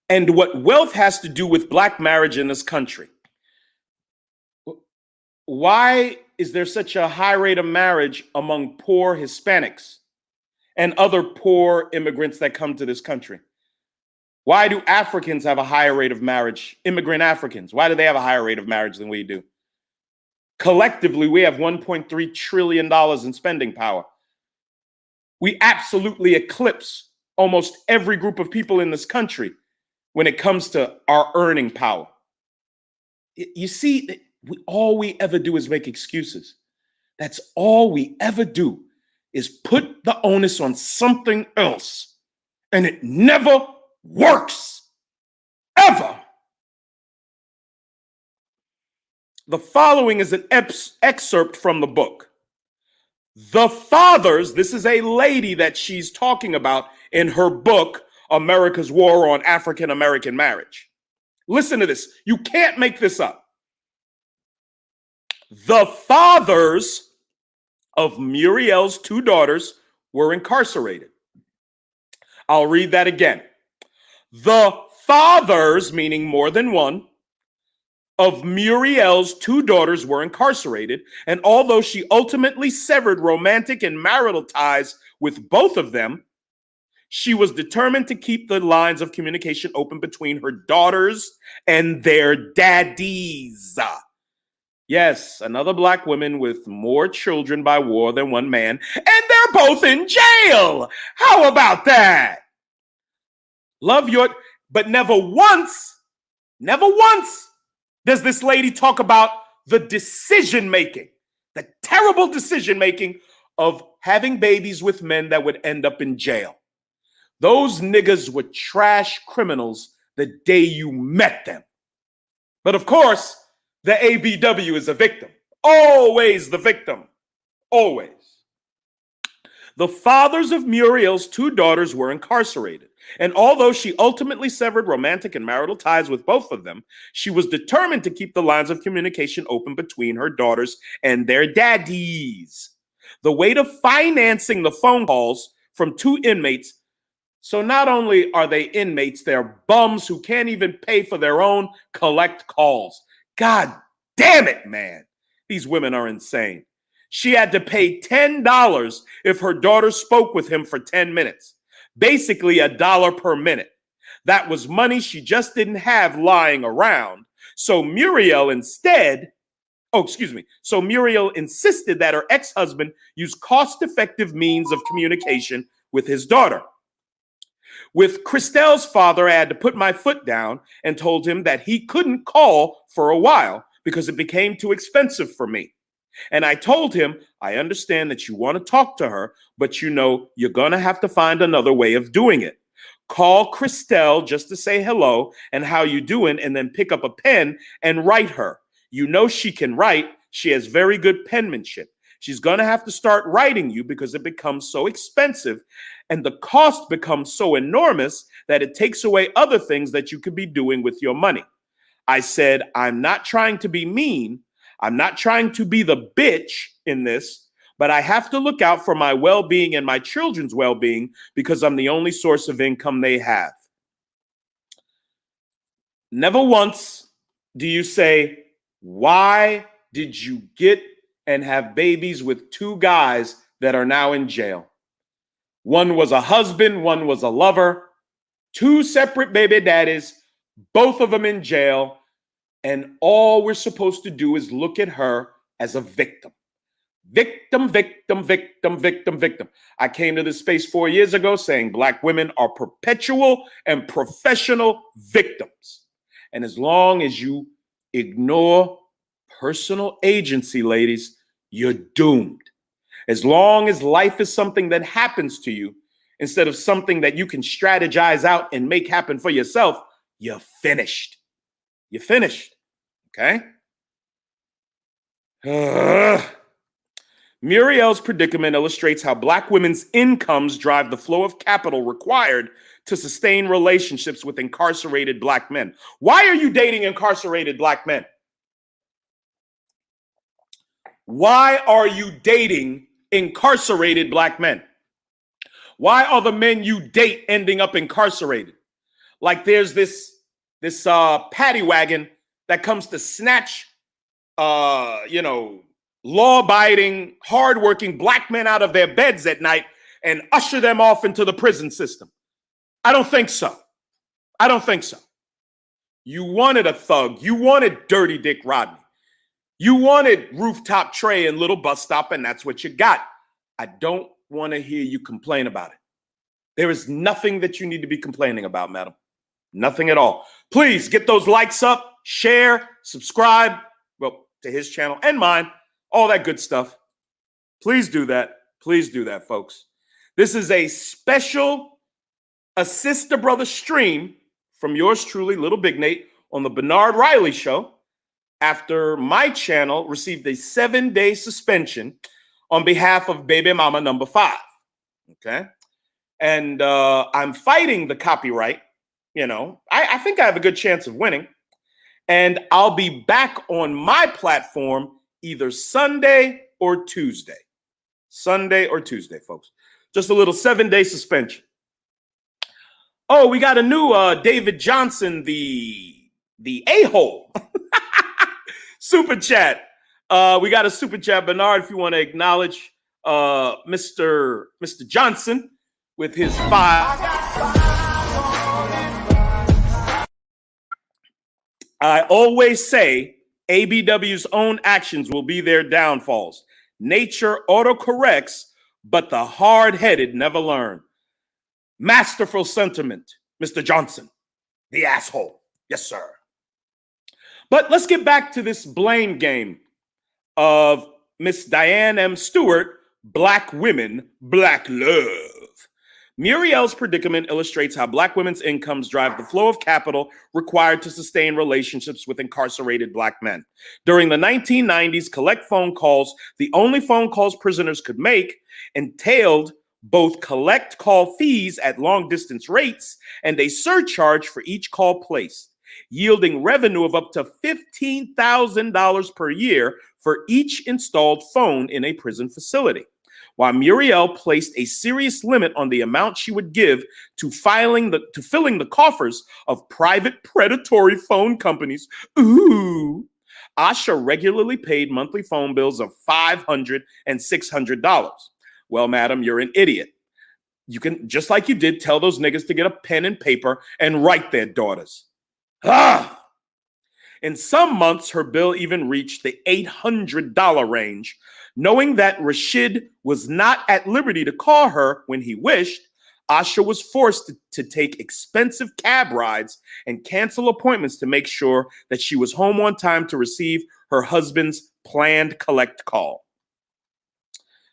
And what wealth has to do with black marriage in this country. Why is there such a high rate of marriage among poor Hispanics and other poor immigrants that come to this country? Why do Africans have a higher rate of marriage? Immigrant Africans, why do they have a higher rate of marriage than we do? Collectively, we have $1.3 trillion in spending power. We absolutely eclipse almost every group of people in this country when it comes to our earning power. You see, all we ever do is make excuses. That's all we ever do is put the onus on something else. And it never works. Ever. The following is an excerpt from the book. The Fathers, this is a lady that she's talking about in her book, America's War on African American Marriage. Listen to this. You can't make this up. The fathers of Muriel's 2 daughters were incarcerated. I'll read that again. The fathers, meaning more than one, of Muriel's 2 daughters were incarcerated, and although she ultimately severed romantic and marital ties with both of them, she was determined to keep the lines of communication open between her daughters and their daddies. Yes, another black woman with more children by war than one man, and they're both in jail. How about that? But never once does this lady talk about the decision-making, the terrible decision-making of having babies with men that would end up in jail. Those niggas were trash criminals the day you met them. But of course, the ABW is a victim. Always the victim. Always. The fathers of Muriel's 2 daughters were incarcerated, and although she ultimately severed romantic and marital ties with both of them, she was determined to keep the lines of communication open between her daughters and their daddies. The way to financing the phone calls from 2 inmates. So not only are they inmates, they're bums who can't even pay for their own collect calls. God damn it, man. These women are insane. She had to pay $10 if her daughter spoke with him for 10 minutes. Basically $1 per minute. That was money she just didn't have lying around. So Muriel insisted that her ex-husband use cost-effective means of communication with his daughter. With Christelle's father, I had to put my foot down and told him that he couldn't call for a while because it became too expensive for me. And I told him, I understand that you want to talk to her, but you know, you're going to have to find another way of doing it. Call Christelle just to say hello and how you doing, and then pick up a pen and write her. You know she can write. She has very good penmanship. She's going to have to start writing you because it becomes so expensive and the cost becomes so enormous that it takes away other things that you could be doing with your money. I said, I'm not trying to be mean. I'm not trying to be the bitch in this, but I have to look out for my well-being and my children's well-being because I'm the only source of income they have. Never once do you say, why did you get and have babies with 2 guys that are now in jail? One was a husband, one was a lover, 2 separate baby daddies, both of them in jail. And all we're supposed to do is look at her as a victim. Victim, victim, victim, victim, victim. I came to this space 4 years ago saying black women are perpetual and professional victims. And as long as you ignore personal agency, ladies, you're doomed. As long as life is something that happens to you instead of something that you can strategize out and make happen for yourself, you're finished. You're finished. Okay? Muriel's predicament illustrates how Black women's incomes drive the flow of capital required to sustain relationships with incarcerated Black men. Why are you dating incarcerated Black men? Why are you dating incarcerated Black men? Why are the men you date ending up incarcerated? Like there's this paddy wagon that comes to snatch, law-abiding, hardworking Black men out of their beds at night and usher them off into the prison system. I don't think so. I don't think so. You wanted a thug. You wanted Dirty Dick Rodney. You wanted Rooftop Trey and Little Bus Stop, and that's what you got. I don't want to hear you complain about it. There is nothing that you need to be complaining about, madam. Nothing at all. Please get those likes up, share, subscribe, well, to his channel and mine, all that good stuff. Please do that. Please do that, folks. This is a special Assist a Brother stream from yours truly, Lilbignate, on the Bernard Riley Show after my channel received a 7-day suspension on behalf of baby mama number 5. Okay. And I'm fighting the copyright. I think I have a good chance of winning. And I'll be back on my platform either Sunday or Tuesday. Sunday or Tuesday, folks. Just a little 7-day suspension. Oh, we got a new David Johnson, the a-hole. Super chat. We got a super chat, Bernard, if you want to acknowledge Mr. Johnson with his 5. I always say ABW's own actions will be their downfalls. Nature autocorrects, but the hard-headed never learn. Masterful sentiment, Mr. Johnson, the asshole. Yes, sir. But let's get back to this blame game of Miss Diane M. Stewart, Black women, Black love. Muriel's predicament illustrates how Black women's incomes drive the flow of capital required to sustain relationships with incarcerated Black men. During the 1990s, collect phone calls, the only phone calls prisoners could make, entailed both collect call fees at long distance rates and a surcharge for each call placed, yielding revenue of up to $15,000 per year for each installed phone in a prison facility. While Muriel placed a serious limit on the amount she would give to filling the coffers of private predatory phone companies, Asha regularly paid monthly phone bills of $500 and $600. Well, madam, you're an idiot. You can, just like you did, tell those niggas to get a pen and paper and write their daughters. In some months, her bill even reached the $800 range. Knowing that Rashid was not at liberty to call her when he wished, Asha was forced to take expensive cab rides and cancel appointments to make sure that she was home on time to receive her husband's planned collect call.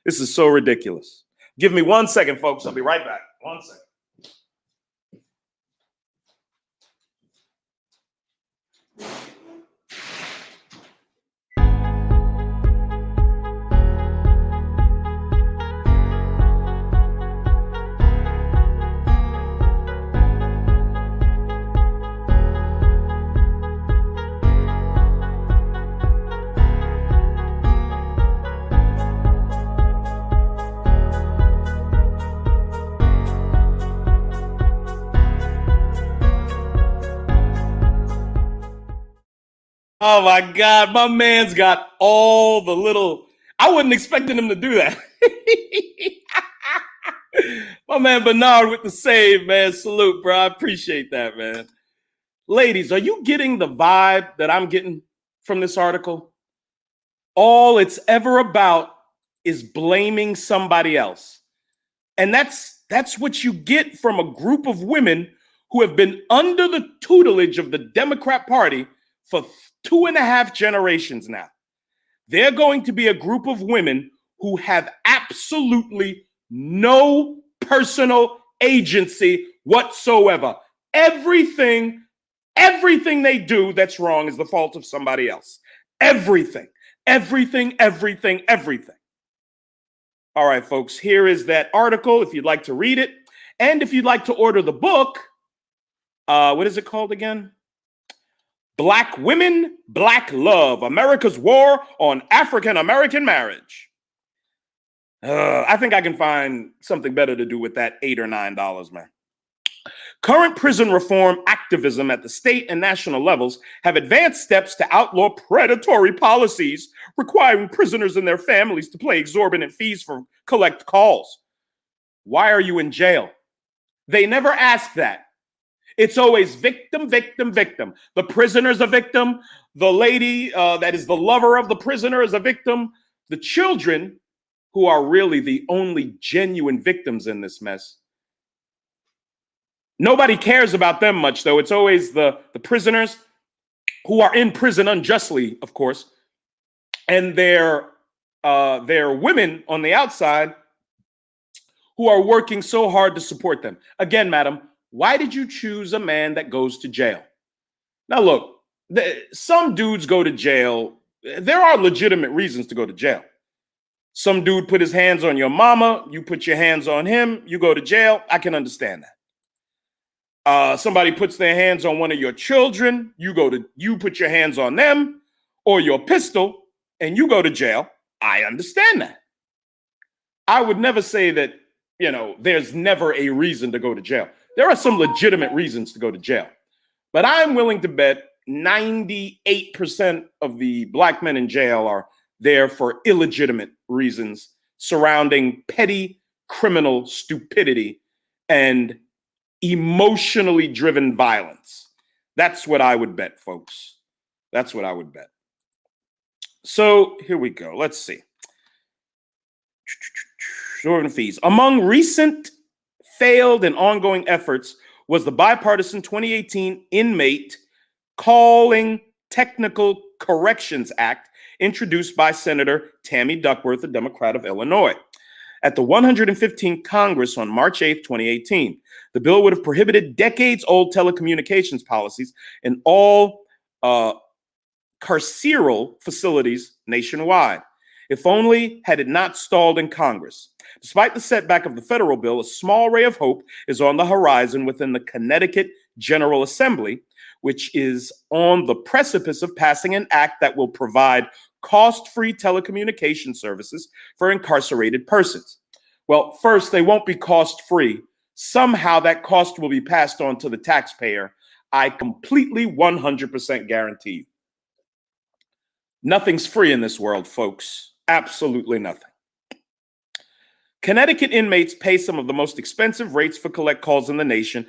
This is so ridiculous. Give me 1 second, folks. I'll be right back. 1 second. Oh my God, my man's got all the little, I wasn't expecting him to do that. My man Bernard with the save, man. Salute, bro. I appreciate that, man. Ladies, are you getting the vibe that I'm getting from this article? All it's ever about is blaming somebody else. And that's what you get from a group of women who have been under the tutelage of the Democrat Party for 2.5 generations now. They're going to be a group of women who have absolutely no personal agency whatsoever. Everything they do that's wrong is the fault of somebody else. Everything. All right, folks, here is that article if you'd like to read it. And if you'd like to order the book, what is it called again? Black Women, Black Love, America's War on African American Marriage. I think I can find something better to do with that $8 or $9, man. Current prison reform activism at the state and national levels have advanced steps to outlaw predatory policies requiring prisoners and their families to pay exorbitant fees for collect calls. Why are you in jail? They never ask that. It's always victim, victim, victim. The prisoner's a victim. The lady that is the lover of the prisoner is a victim. The children, who are really the only genuine victims in this mess, nobody cares about them much, though. It's always the prisoners who are in prison unjustly, of course, and their women on the outside who are working so hard to support them. Again, madam, why did you choose a man that goes to jail? Now, look, some dudes go to jail. There are legitimate reasons to go to jail. Some dude put his hands on your mama, you put your hands on him, you go to jail. I can understand that. Somebody puts their hands on one of your children, you put your hands on them or your pistol and you go to jail. I understand that. I would never say that, there's never a reason to go to jail. There are some legitimate reasons to go to jail, but I'm willing to bet 98% of the black men in jail are there for illegitimate reasons surrounding petty criminal stupidity and emotionally driven violence. That's what I would bet, folks. That's what I would bet. So here we go. Let's see. Fees. Among recent failed and ongoing efforts was the bipartisan 2018 Inmate Calling Technical Corrections Act, introduced by Senator Tammy Duckworth, a Democrat of Illinois. At the 115th Congress on March 8, 2018, the bill would have prohibited decades-old telecommunications policies in all carceral facilities nationwide. If only had it not stalled in Congress. Despite the setback of the federal bill, a small ray of hope is on the horizon within the Connecticut General Assembly, which is on the precipice of passing an act that will provide cost-free telecommunication services for incarcerated persons. Well, first, they won't be cost-free. Somehow that cost will be passed on to the taxpayer. I completely 100% guarantee you. Nothing's free in this world, folks. Absolutely nothing. Connecticut inmates pay some of the most expensive rates for collect calls in the nation,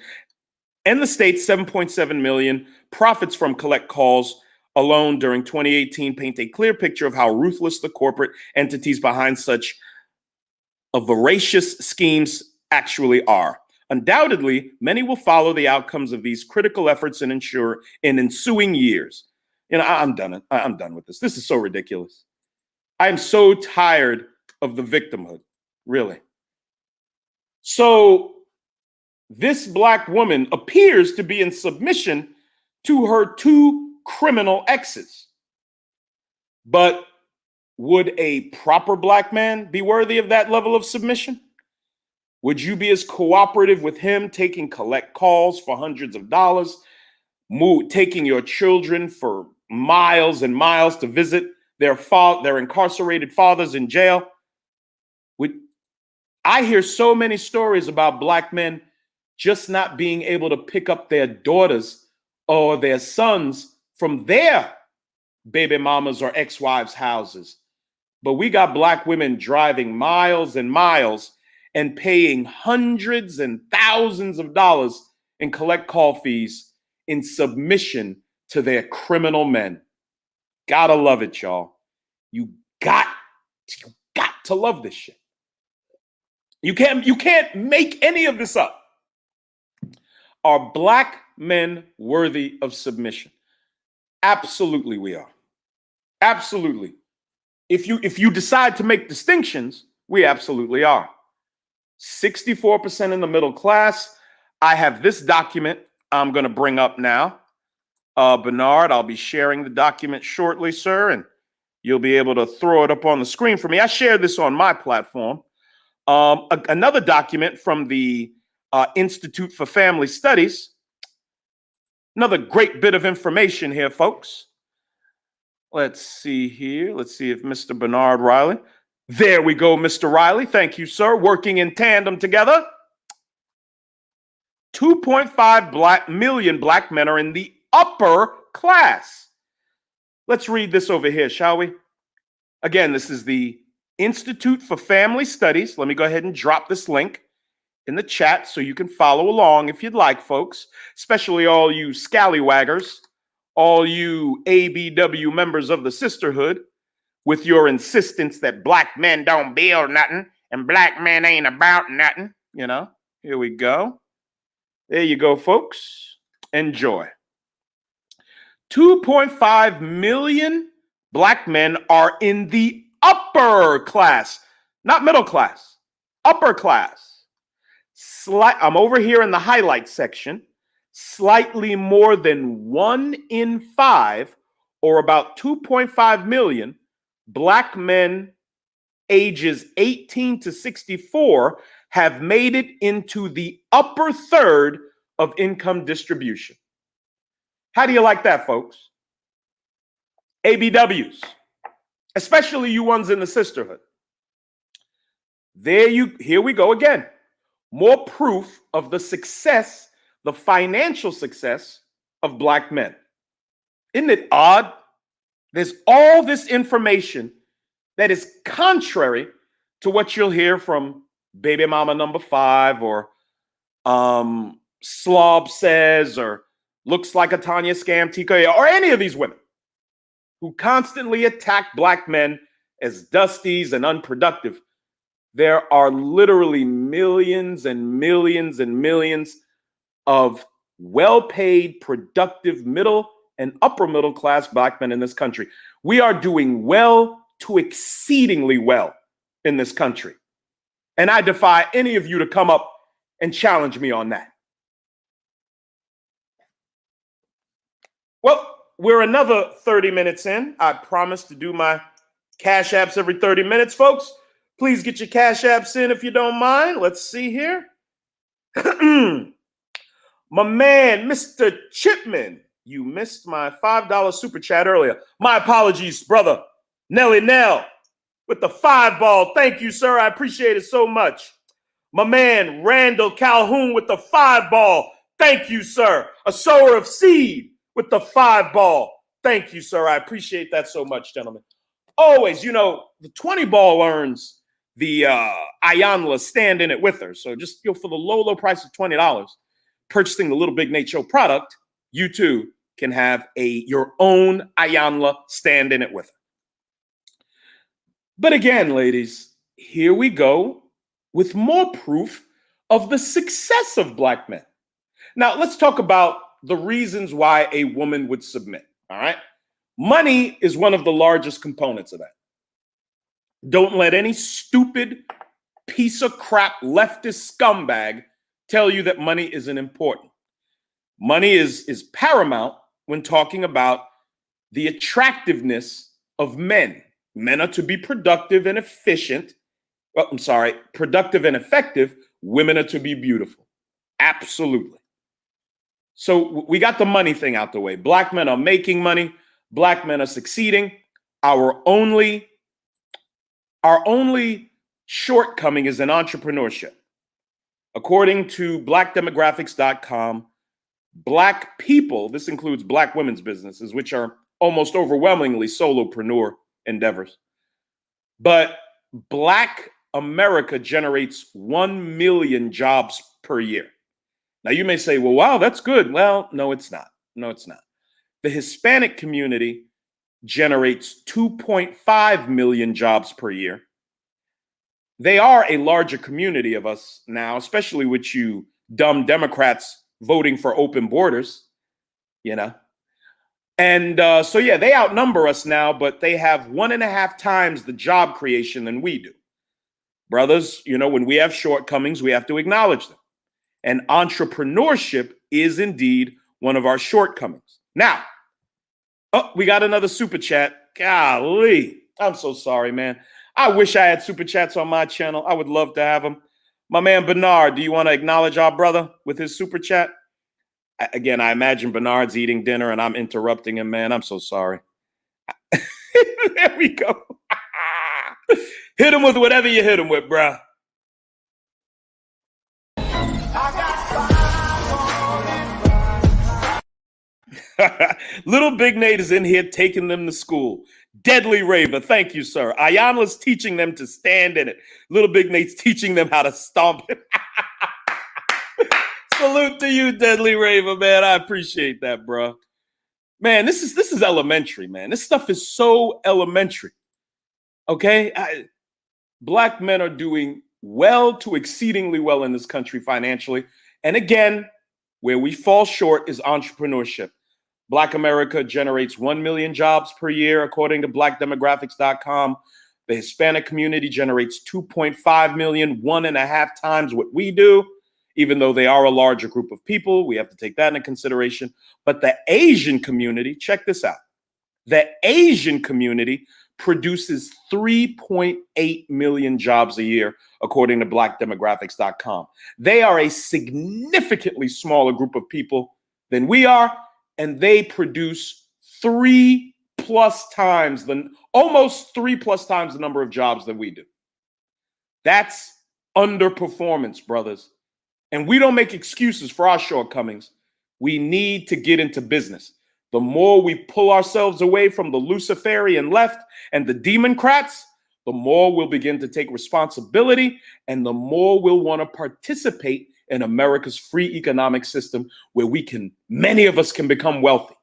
and the state's $7.7 million profits from collect calls alone during 2018 paint a clear picture of how ruthless the corporate entities behind such voracious schemes actually are. Undoubtedly, many will follow the outcomes of these critical efforts and ensure in ensuing years. I'm done. I'm done with this. This is so ridiculous. I'm so tired of the victimhood, really. So this black woman appears to be in submission to her two criminal exes. But would a proper black man be worthy of that level of submission? Would you be as cooperative with him taking collect calls for hundreds of dollars, taking your children for miles and miles to visit their incarcerated fathers in jail? I hear so many stories about black men just not being able to pick up their daughters or their sons from their baby mamas or ex-wives' houses. But we got black women driving miles and miles and paying hundreds and thousands of dollars in collect call fees in submission to their criminal men. Gotta love it, y'all. You got to love this shit. You can't make any of this up. Are black men worthy of submission? Absolutely we are. Absolutely. If you decide to make distinctions, we absolutely are. 64% in the middle class. I have this document I'm going to bring up now. Bernard, I'll be sharing the document shortly, sir, and you'll be able to throw it up on the screen for me. I shared this on my platform. Another document from the Institute for Family Studies. Another great bit of information here, folks. Let's see here. Let's see if Mr. Bernard Riley. There we go, Mr. Riley. Thank you, sir. Working in tandem together. 2.5 million black men are in the upper class. Let's read this over here, shall we? Again, this is the Institute for Family Studies. Let me go ahead and drop this link in the chat so you can follow along if you'd like, folks, especially all you scallywaggers, all you ABW members of the sisterhood, with your insistence that black men don't build nothing and black men ain't about nothing. You know, here we go. There you go, folks. Enjoy. 2.5 million black men are in the upper class, not middle class, upper class. I'm over here in the highlight section. Slightly more than 1 in 5, or about 2.5 million, black men ages 18 to 64 have made it into the upper third of income distribution. How do you like that, folks? ABWs, especially you ones in the sisterhood. Here we go again. More proof of the success, the financial success of black men. Isn't it odd? There's all this information that is contrary to what you'll hear from baby mama number 5 or Slob Says or Looks Like a Tanya Scam Tika or any of these women who constantly attack black men as dusties and unproductive. There are literally millions and millions and millions of well-paid, productive middle and upper middle class black men in this country. We are doing well to exceedingly well in this country. And I defy any of you to come up and challenge me on that. Well, we're another 30 minutes in. I promise to do my Cash Apps every 30 minutes, folks. Please get your Cash Apps in if you don't mind. Let's see here. My man, Mr. Chipman, you missed my $5 super chat earlier. My apologies, brother. Nelly Nell with the 5 ball. Thank you, sir. I appreciate it so much. My man, Randall Calhoun with the 5 ball. Thank you, sir. A sower of seed with the 5 ball. Thank you, sir. I appreciate that so much, gentlemen. Always, you know, the 20 ball earns the Ayanla stand in it with her. So just for the low price of $20, purchasing the Lilbignate Show product, you too can have your own Ayanla stand in it with her. But again, ladies, here we go with more proof of the success of black men. Now, let's talk about the reasons why a woman would submit, all right? Money is one of the largest components of that. Don't let any stupid piece of crap leftist scumbag tell you that money isn't important. Money is paramount when talking about the attractiveness of men. Men are to be productive and efficient. Well, I'm sorry, productive and effective. Women are to be beautiful. Absolutely. So we got the money thing out the way. Black men are making money. Black men are succeeding. Our only shortcoming is in entrepreneurship. According to blackdemographics.com, black people, this includes black women's businesses, which are almost overwhelmingly solopreneur endeavors. But black America generates 1 million jobs per year. Now you may say, well, wow, that's good. Well, no, it's not. No, it's not. The Hispanic community generates 2.5 million jobs per year. They are a larger community of us now, especially with you dumb Democrats voting for open borders, you know. And so, yeah, they outnumber us now, but they have 1.5 times the job creation than we do. Brothers, you know, when we have shortcomings, we have to acknowledge them. And entrepreneurship is indeed one of our shortcomings. Now, oh, we got another super chat. Golly, I'm so sorry, man. I wish I had super chats on my channel. I would love to have them. My man Bernard, do you want to acknowledge our brother with his super chat? Again, I imagine Bernard's eating dinner and I'm interrupting him, man. I'm so sorry. There we go. Hit him with whatever you hit him with, bruh. Lilbignate is in here taking them to school. Deadly Raver, thank you, sir. Ayanla's teaching them to stand in it. Lilbignate's teaching them how to stomp it. Salute to you, Deadly Raver, man. I appreciate that, bro. Man, this is elementary, man. This stuff is so elementary. Okay? Black men are doing well to exceedingly well in this country financially. And again, where we fall short is entrepreneurship. Black America generates 1 million jobs per year, according to blackdemographics.com. The Hispanic community generates 2.5 million, 1.5 times what we do. Even though they are a larger group of people, we have to take that into consideration. But the Asian community, check this out. The Asian community produces 3.8 million jobs a year, according to blackdemographics.com. They are a significantly smaller group of people than we are, and they produce almost 3+ times the number of jobs that we do. That's underperformance, brothers. And we don't make excuses for our shortcomings. We need to get into business. The more we pull ourselves away from the Luciferian left and the Democrats, the more we'll begin to take responsibility and the more we'll want to participate in America's free economic system where many of us can become wealthy.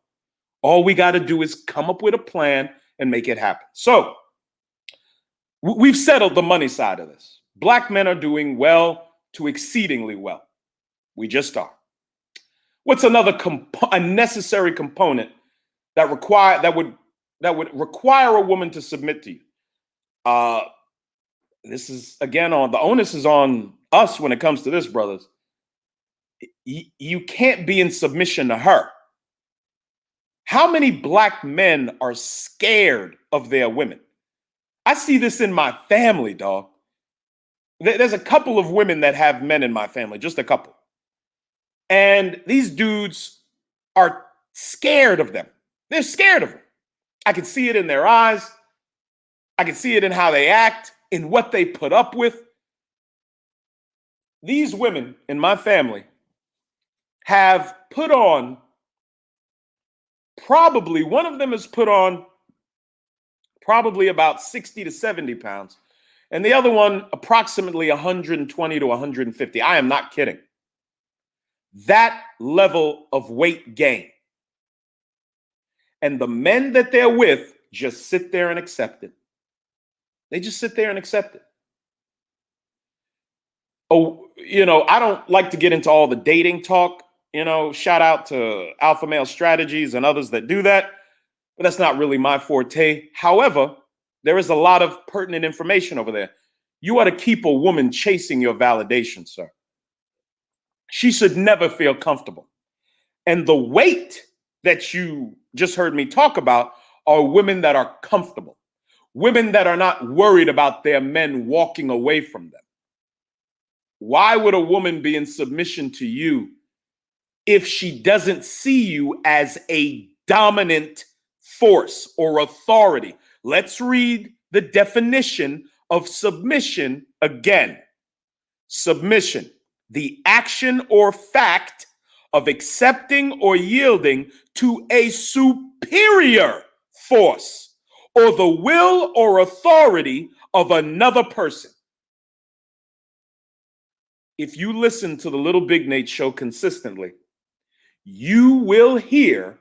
All we got to do is come up with a plan and make it happen. So we've settled the money side of this. Black men are doing well to exceedingly well. We just are. What's another necessary component that would require a woman to submit to you? This is again the onus is on us when it comes to this, brothers. You can't be in submission to her. How many black men are scared of their women? I see this in my family, dog. There's a couple of women that have men in my family, just a couple. And these dudes are scared of them. They're scared of them. I can see it in their eyes. I can see it in how they act, in what they put up with. These women in my family have put on, one of them has put on probably about 60 to 70 pounds. And the other one, approximately 120 to 150. I am not kidding. That level of weight gain. And the men that they're with just sit there and accept it. They just sit there and accept it. Oh, I don't like to get into all the dating talk. Shout out to Alpha Male Strategies and others that do that. But that's not really my forte. However, there is a lot of pertinent information over there. You ought to keep a woman chasing your validation, sir. She should never feel comfortable. And the weight that you just heard me talk about are women that are comfortable, women that are not worried about their men walking away from them. Why would a woman be in submission to you if she doesn't see you as a dominant force or authority? Let's read the definition of submission again. Submission, the action or fact of accepting or yielding to a superior force or the will or authority of another person. If you listen to the Lilbignate show consistently, you will hear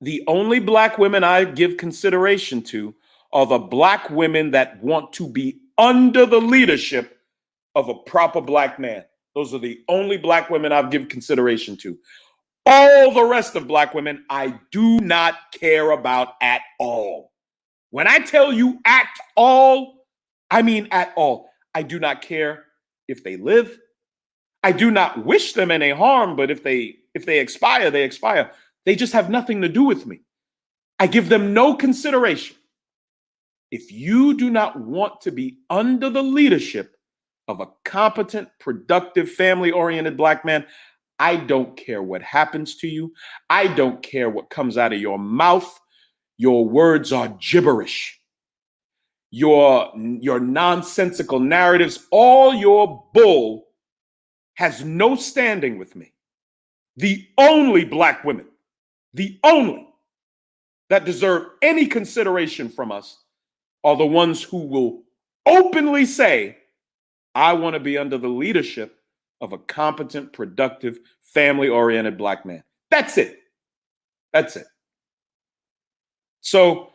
the only black women I give consideration to are the black women that want to be under the leadership of a proper black man. Those are the only black women I've given consideration to. All the rest of black women, I do not care about at all. When I tell you at all, I mean at all. I do not care if they live. I do not wish them any harm, but if they expire, they expire. They just have nothing to do with me. I give them no consideration. If you do not want to be under the leadership of a competent, productive, family-oriented Black man, I don't care what happens to you. I don't care what comes out of your mouth. Your words are gibberish. Your nonsensical narratives, all your bull has no standing with me. The only Black women, the only that deserve any consideration from us are the ones who will openly say, I want to be under the leadership of a competent, productive, family-oriented Black man. That's it. That's it. So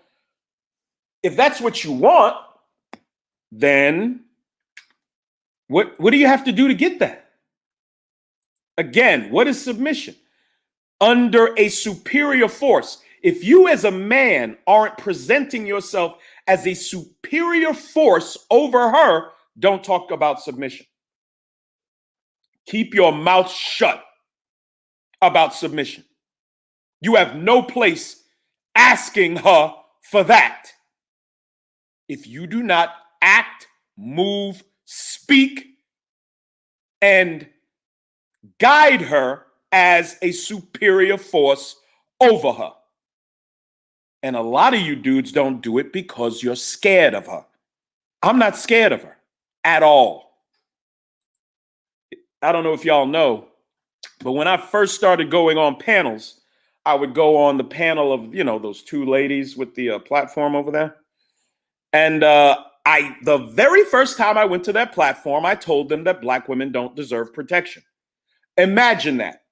if that's what you want, then what do you have to do to get that? Again, what is submission? Under a superior force. If you as a man aren't presenting yourself as a superior force over her, don't talk about submission. Keep your mouth shut about submission. You have no place asking her for that. If you do not act, move, speak, and guide her as a superior force over her. And a lot of you dudes don't do it because you're scared of her. I'm not scared of her at all. I don't know if y'all know, but when I first started going on panels, I would go on the panel of, those two ladies with the platform over there. And the very first time I went to that platform, I told them that Black women don't deserve protection. Imagine that.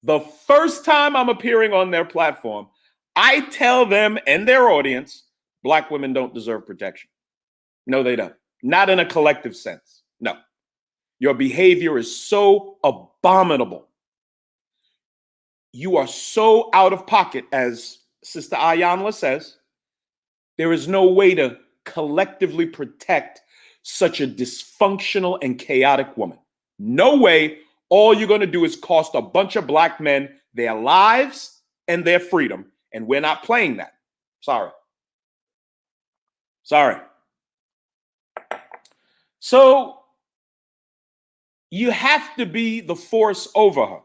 The first time I'm appearing on their platform, I tell them and their audience, Black women don't deserve protection. No, they don't. Not in a collective sense. No. Your behavior is so abominable. You are so out of pocket, as Sister Ayanla says. There is no way to collectively protect such a dysfunctional and chaotic woman. No way. All you're going to do is cost a bunch of Black men their lives and their freedom. And we're not playing that. Sorry. So you have to be the force over her.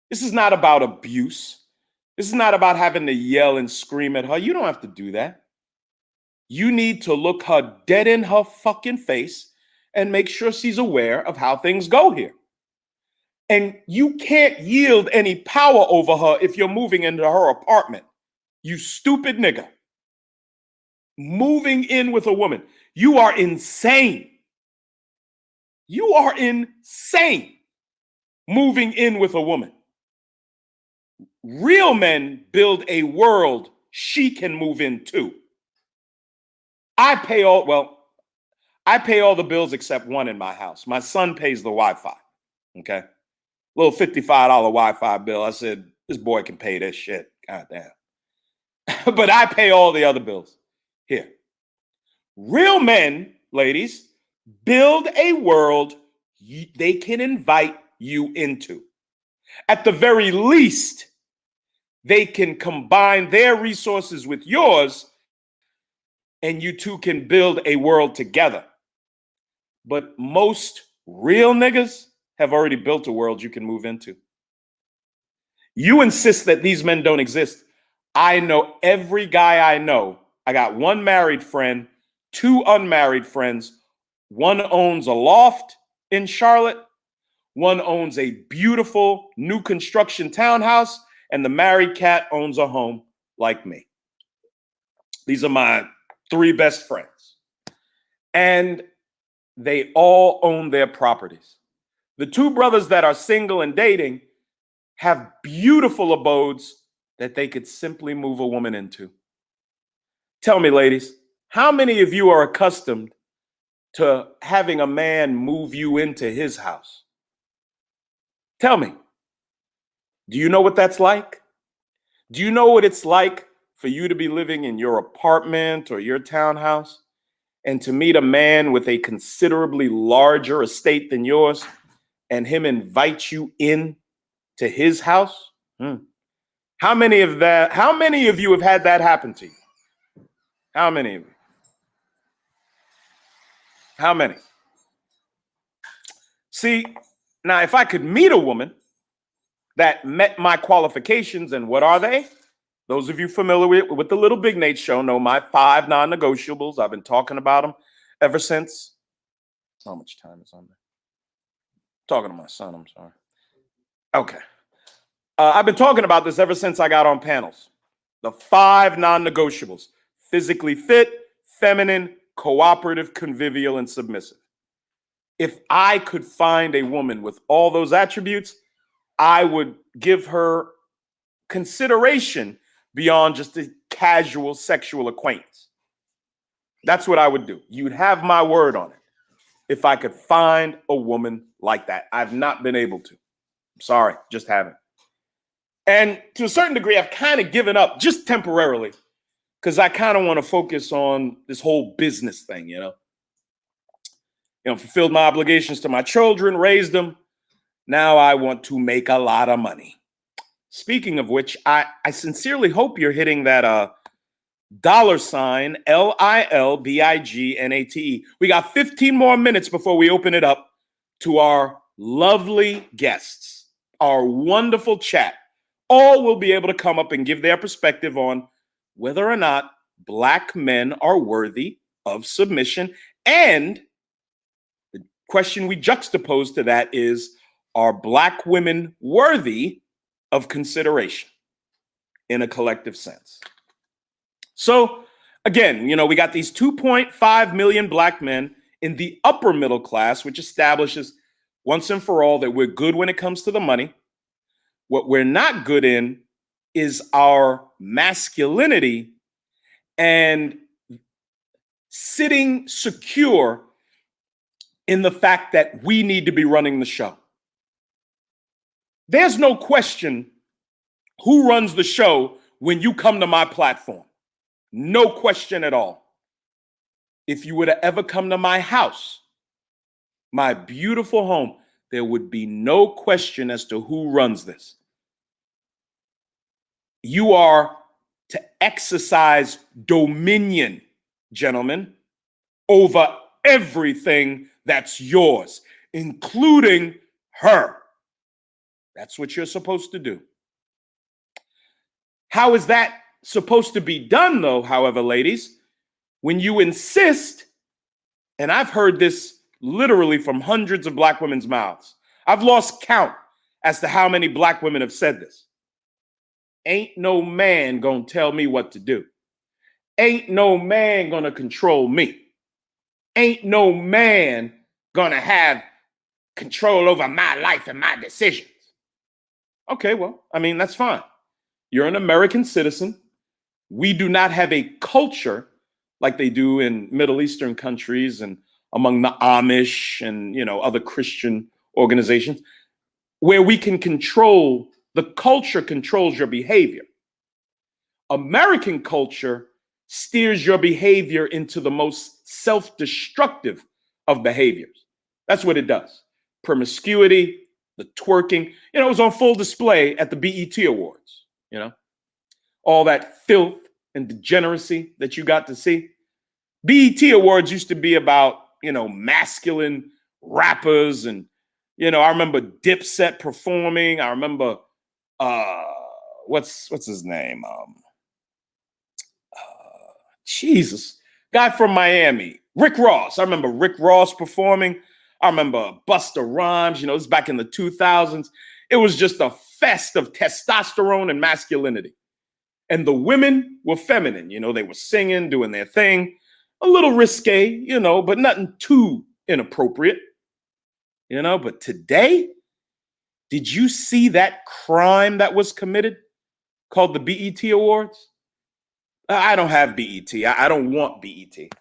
This is not about abuse. This is not about having to yell and scream at her. You don't have to do that. You need to look her dead in her fucking face and make sure she's aware of how things go here. And you can't yield any power over her if you're moving into her apartment. You stupid nigga. Moving in with a woman. You are insane. You are insane moving in with a woman. Real men build a world she can move into. I pay all the bills except one in my house. My son pays the Wi-Fi. Okay. Little $55 Wi-Fi bill. I said, this boy can pay this shit. God damn. But I pay all the other bills. Here. Real men, ladies, build a world they can invite you into. At the very least, they can combine their resources with yours, and you two can build a world together. But most real niggas have already built a world you can move into. You insist that these men don't exist. I know every guy I know. I got one married friend, two unmarried friends. One owns a loft in Charlotte. One owns a beautiful new construction townhouse. And the married cat owns a home like me. These are my three best friends. And they all own their properties. The two brothers that are single and dating have beautiful abodes that they could simply move a woman into. Tell me, ladies, how many of you are accustomed to having a man move you into his house? Tell me, do you know what that's like? Do you know what it's like for you to be living in your apartment or your townhouse and to meet a man with a considerably larger estate than yours and him invite you in to his house? How many of you have had that happen to you? How many of you? How many? See, now if I could meet a woman that met my qualifications, and what are they? Those of you familiar with the Lilbignate show know my 5 non-negotiables. I've been talking about them ever since. How much time is on there? Talking to my son, I'm sorry. Okay. I've been talking about this ever since I got on panels. The 5 non-negotiables: physically fit, feminine, cooperative, convivial, and submissive. If I could find a woman with all those attributes, I would give her consideration beyond just a casual sexual acquaintance. That's what I would do. You'd have my word on it. If I could find a woman like that, I've not been able to. I'm sorry, just haven't. And to a certain degree, I've kind of given up just temporarily because I kind of want to focus on this whole business thing, fulfilled my obligations to my children, raised them. Now I want to make a lot of money. Speaking of which, I sincerely hope you're hitting that $LILBIGNATE. We got 15 more minutes before we open it up to our lovely guests, our wonderful chat. All will be able to come up and give their perspective on whether or not Black men are worthy of submission. And the question we juxtapose to that is, are Black women worthy of consideration in a collective sense? So again, we got these 2.5 million Black men in the upper middle class, which establishes once and for all that we're good when it comes to the money. What we're not good in is our masculinity and sitting secure in the fact that we need to be running the show. There's no question who runs the show when you come to my platform. No question at all. If you were to ever come to my house, my beautiful home, there would be no question as to who runs this. You are to exercise dominion, gentlemen, over everything that's yours, including her. That's what you're supposed to do. How is that supposed to be done, though, however, ladies? When you insist, and I've heard this literally from hundreds of Black women's mouths. I've lost count as to how many Black women have said this. Ain't no man gonna tell me what to do. Ain't no man gonna control me. Ain't no man gonna have control over my life and my decisions. Okay, well, that's fine. You're an American citizen. We do not have a culture like they do in Middle Eastern countries and among the Amish and other Christian organizations, where we can control, the culture controls your behavior. American culture steers your behavior into the most self-destructive of behaviors. That's what it does. Promiscuity, the twerking, it was on full display at the BET Awards, all that filth and degeneracy that you got to see. BET Awards used to be about, masculine rappers. And, I remember Dipset performing. I remember, what's his name? Jesus, guy from Miami, Rick Ross. I remember Rick Ross performing. I remember Busta Rhymes, it was back in the 2000s. It was just a fest of testosterone and masculinity. And the women were feminine, they were singing, doing their thing, a little risque, but nothing too inappropriate, But today, did you see that crime that was committed called the BET Awards? I don't have BET. I don't want BET.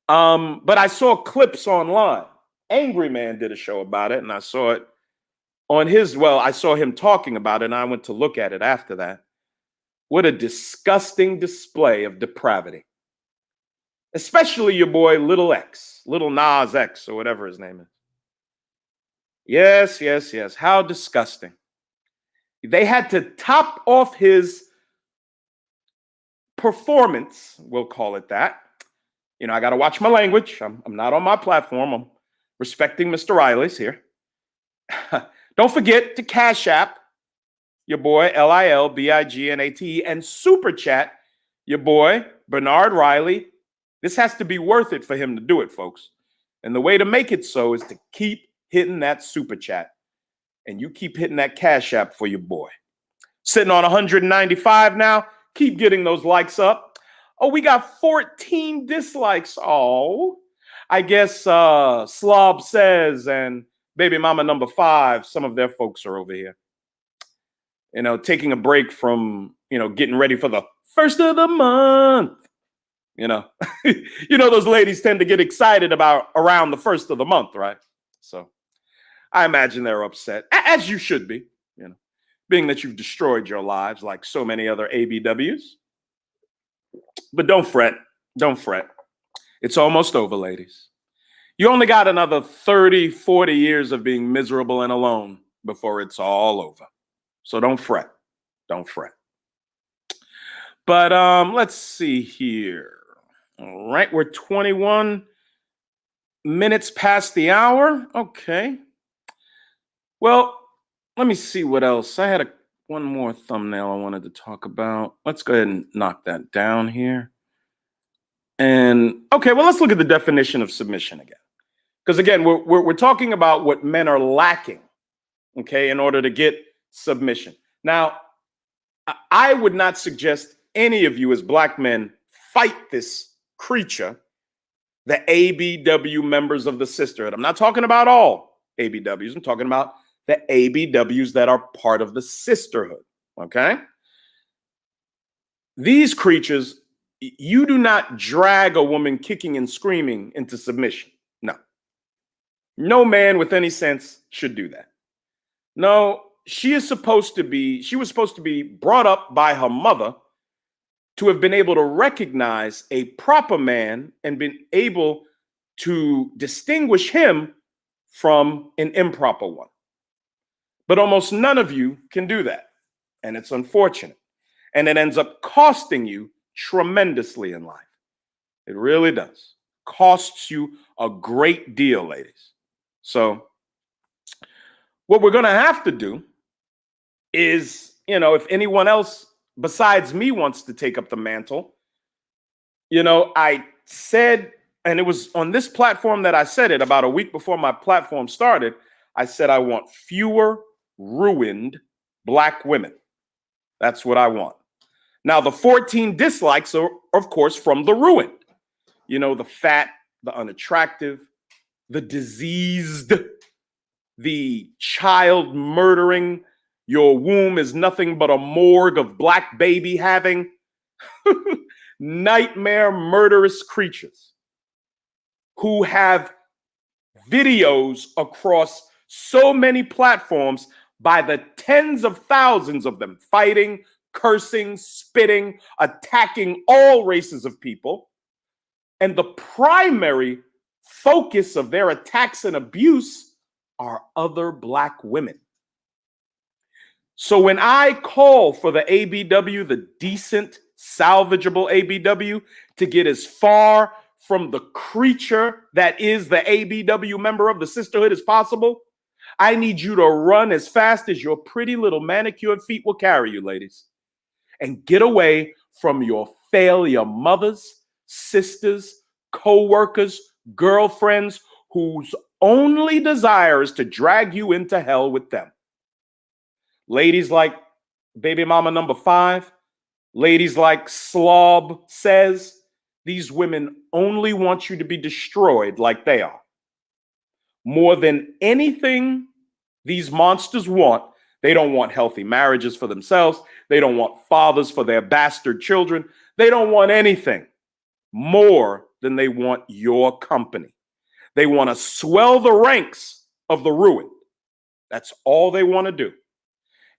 But I saw clips online. Angry Man did a show about it, and I saw it on I saw him talking about it, and I went to look at it after that. What a disgusting display of depravity. Especially your boy, Little Nas X, or whatever his name is. Yes. How disgusting. They had to top off his performance, we'll call it that, I got to watch my language. I'm not on my platform. I'm respecting Mr. Riley's here. Don't forget to Cash App your boy Lilbignate and Super Chat your boy Bernard Riley. This has to be worth it for him to do it, folks. And the way to make it so is to keep hitting that Super Chat. And you keep hitting that Cash App for your boy. Sitting on 195 now. Keep getting those likes up. Oh, we got 14 dislikes. Oh, I guess Slob Says and Baby Mama number 5, some of their folks are over here. Taking a break from, getting ready for the first of the month. Those ladies tend to get excited about around the first of the month, right? So I imagine they're upset, as you should be, being that you've destroyed your lives like so many other ABWs. But don't fret. Don't fret. It's almost over, ladies. You only got another 30, 40 years of being miserable and alone before it's all over. So don't fret. Don't fret. But let's see here. All right, we're 21 minutes past the hour. Okay. Well, let me see what else. I had one more thumbnail I wanted to talk about. Let's go ahead and knock that down here. And okay, well, let's look at the definition of submission again. Because again, we're talking about what men are lacking, okay, in order to get submission. Now, I would not suggest any of you as black men fight this creature, the ABW members of the sisterhood. I'm not talking about all ABWs. I'm talking about the ABWs that are part of the sisterhood, okay? These creatures, you do not drag a woman kicking and screaming into submission. No. No man with any sense should do that. No, she was supposed to be brought up by her mother to have been able to recognize a proper man and been able to distinguish him from an improper one. But almost none of you can do that. And it's unfortunate. And it ends up costing you tremendously in life. It really does. Costs you a great deal, ladies. So what we're going to have to do is, if anyone else besides me wants to take up the mantle, I said, and it was on this platform that I said it about a week before my platform started, I said I want fewer ruined black women. That's what I want. Now, the 14 dislikes are, of course, from the ruined. The fat, the unattractive, the diseased, the child murdering, your womb is nothing but a morgue of black baby having, nightmare murderous creatures who have videos across so many platforms by the tens of thousands of them fighting, cursing, spitting, attacking all races of people. And the primary focus of their attacks and abuse are other black women. So when I call for the ABW, the decent, salvageable ABW, to get as far from the creature that is the ABW member of the sisterhood as possible, I need you to run as fast as your pretty little manicured feet will carry you, ladies, and get away from your failure mothers, sisters, co-workers, girlfriends, whose only desire is to drag you into hell with them. Ladies like Baby Mama number 5, ladies like Slob Says, these women only want you to be destroyed like they are. More than anything these monsters want, they don't want healthy marriages for themselves. They don't want fathers for their bastard children. They don't want anything more than they want your company. They want to swell the ranks of the ruined. That's all they want to do.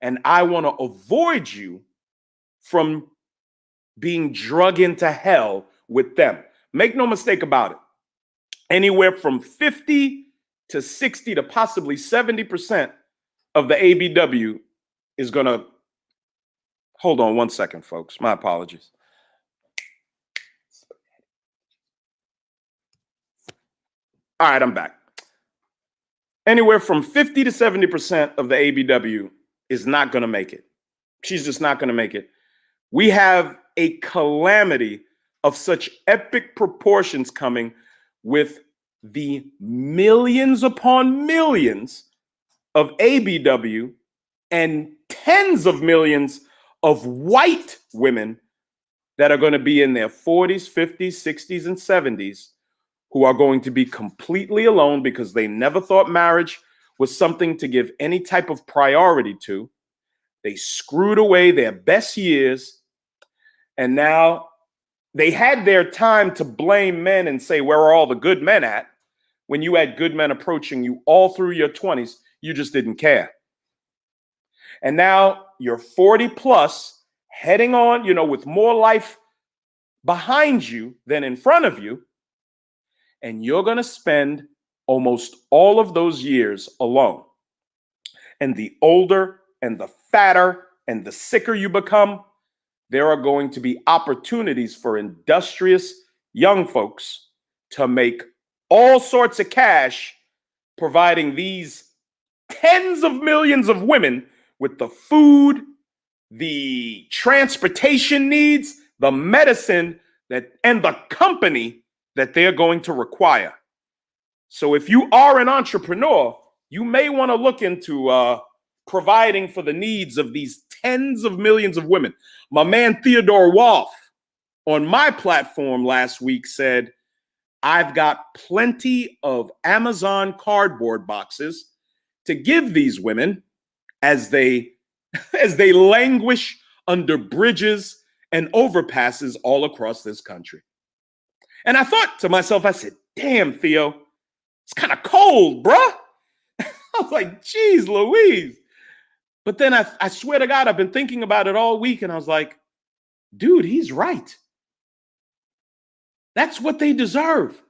And I want to avoid you from being drug into hell with them. Make no mistake about it. Anywhere from 50 to 60 to possibly 70% of the ABW is going to, hold on one second, folks. My apologies. All right, I'm back. Anywhere from 50 to 70% of the ABW is not going to make it. She's just not going to make it. We have a calamity of such epic proportions coming with the millions upon millions of ABW and tens of millions of white women that are going to be in their 40s, 50s, 60s, and 70s who are going to be completely alone because they never thought marriage was something to give any type of priority to. They screwed away their best years, and now they had their time to blame men and say, where are all the good men at? When you had good men approaching you all through your 20s, you just didn't care. And now you're 40 plus, heading on, with more life behind you than in front of you. And you're going to spend almost all of those years alone. And the older and the fatter and the sicker you become, there are going to be opportunities for industrious young folks to make all sorts of cash, providing these tens of millions of women with the food, the transportation needs, the medicine, and the company that they're going to require. So if you are an entrepreneur, you may want to look into providing for the needs of these tens of millions of women. My man Theodore Wolff on my platform last week said, I've got plenty of Amazon cardboard boxes to give these women as they languish under bridges and overpasses all across this country. And I thought to myself, I said, damn, Theo, it's kind of cold, bruh. I was like, geez, Louise. But then I swear to God, I've been thinking about it all week, and I was like, dude, he's right. That's what they deserve.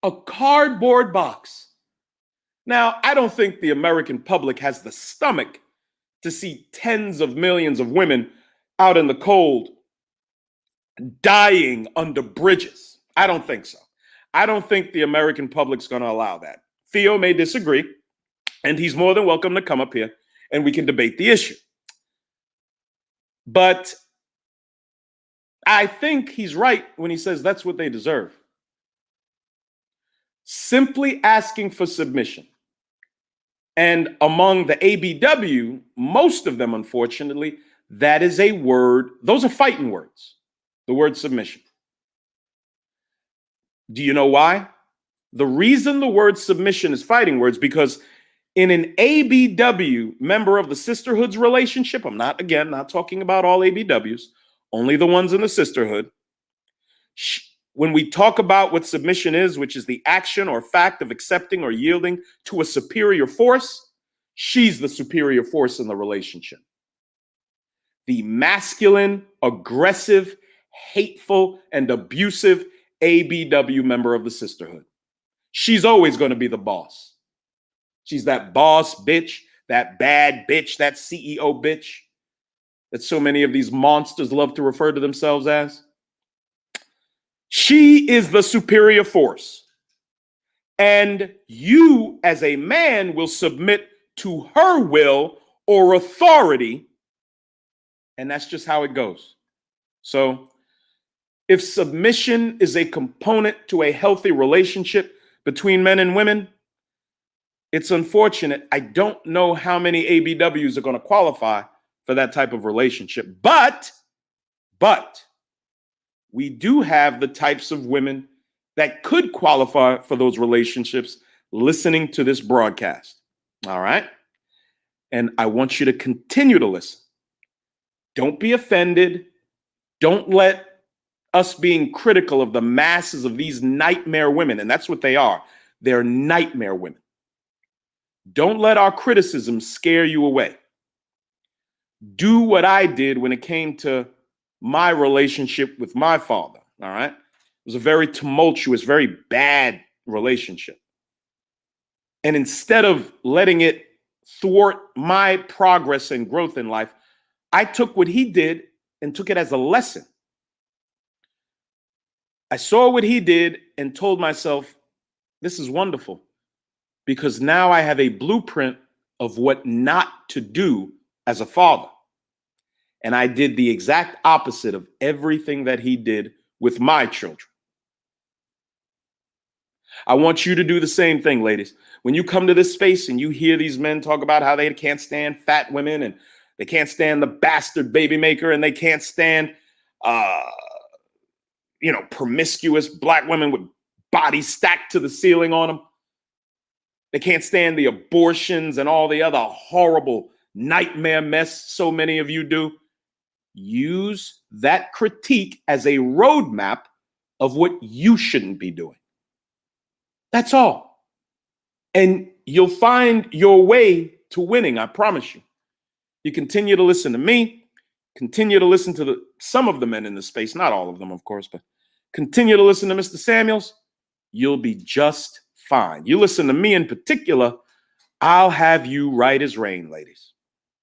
A cardboard box. Now, I don't think the American public has the stomach to see tens of millions of women out in the cold dying under bridges. I don't think so. I don't think the American public's going to allow that. Theo may disagree, and he's more than welcome to come up here and we can debate the issue. But I think he's right when he says that's what they deserve. Simply asking for submission. And among the ABW, most of them, unfortunately, that is a word. Those are fighting words. The word submission. Do you know why? The reason the word submission is fighting words, because in an ABW member of the sisterhood's relationship, I'm not talking about all ABWs, only the ones in the sisterhood. When we talk about what submission is, which is the action or fact of accepting or yielding to a superior force, she's the superior force in the relationship. The masculine, aggressive, hateful, and abusive ABW member of the sisterhood. She's always going to be the boss. She's that boss bitch, that bad bitch, that CEO bitch that so many of these monsters love to refer to themselves as. She is the superior force. And you, as a man, will submit to her will or authority. And that's just how it goes. So if submission is a component to a healthy relationship between men and women, it's unfortunate. I don't know how many ABWs are going to qualify for that type of relationship. But we do have the types of women that could qualify for those relationships listening to this broadcast. All right? And I want you to continue to listen. Don't be offended. Don't let us being critical of the masses of these nightmare women, and that's what they are. They're nightmare women. Don't let our criticism scare you away. Do what I did when it came to my relationship with my father, all right? It was a very tumultuous, very bad relationship. And instead of letting it thwart my progress and growth in life, I took what he did and took it as a lesson. I saw what he did and told myself, This is wonderful because now I have a blueprint of what not to do as a father. And I did the exact opposite of everything that he did with my children. I want you to do the same thing, ladies. When you come to this space and you hear these men talk about how they can't stand fat women and they can't stand the bastard baby maker and they can't stand, promiscuous black women with bodies stacked to the ceiling on them. They can't stand the abortions and all the other horrible nightmare mess so many of you do. Use that critique as a roadmap of what you shouldn't be doing. That's all. And you'll find your way to winning, I promise you. You continue to listen to me, continue to listen to some of the men in the space, not all of them, of course, but continue to listen to Mr. Samuels. You'll be just fine. You listen to me in particular, I'll have you right as rain, ladies.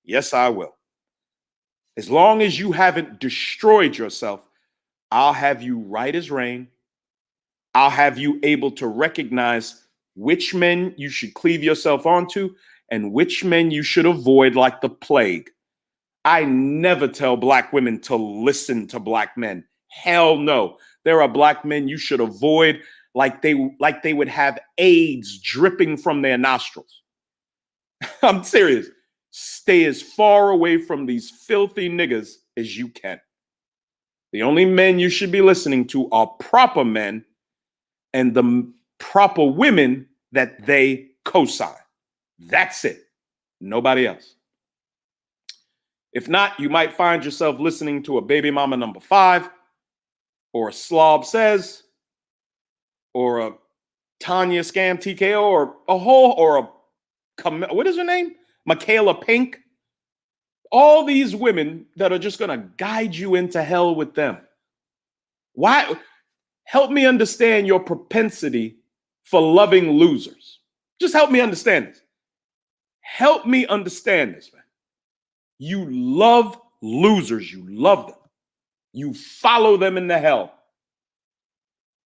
Yes, I will. As long as you haven't destroyed yourself, I'll have you right as rain. I'll have you able to recognize which men you should cleave yourself onto and which men you should avoid like the plague. I never tell black women to listen to black men. Hell no. There are black men you should avoid like they would have AIDS dripping from their nostrils. I'm serious. Stay as far away from these filthy niggas as you can. The only men you should be listening to are proper men and the proper women that they co-sign. That's it. Nobody else. If not, you might find yourself listening to a baby mama number 5 or a slob says or a Tanya Scam TKO what is her name? Michaela Pink. All these women that are just going to guide you into hell with them. Why? Help me understand your propensity for loving losers. Just help me understand this. Help me understand this, man. You love losers. You love them. You follow them into hell.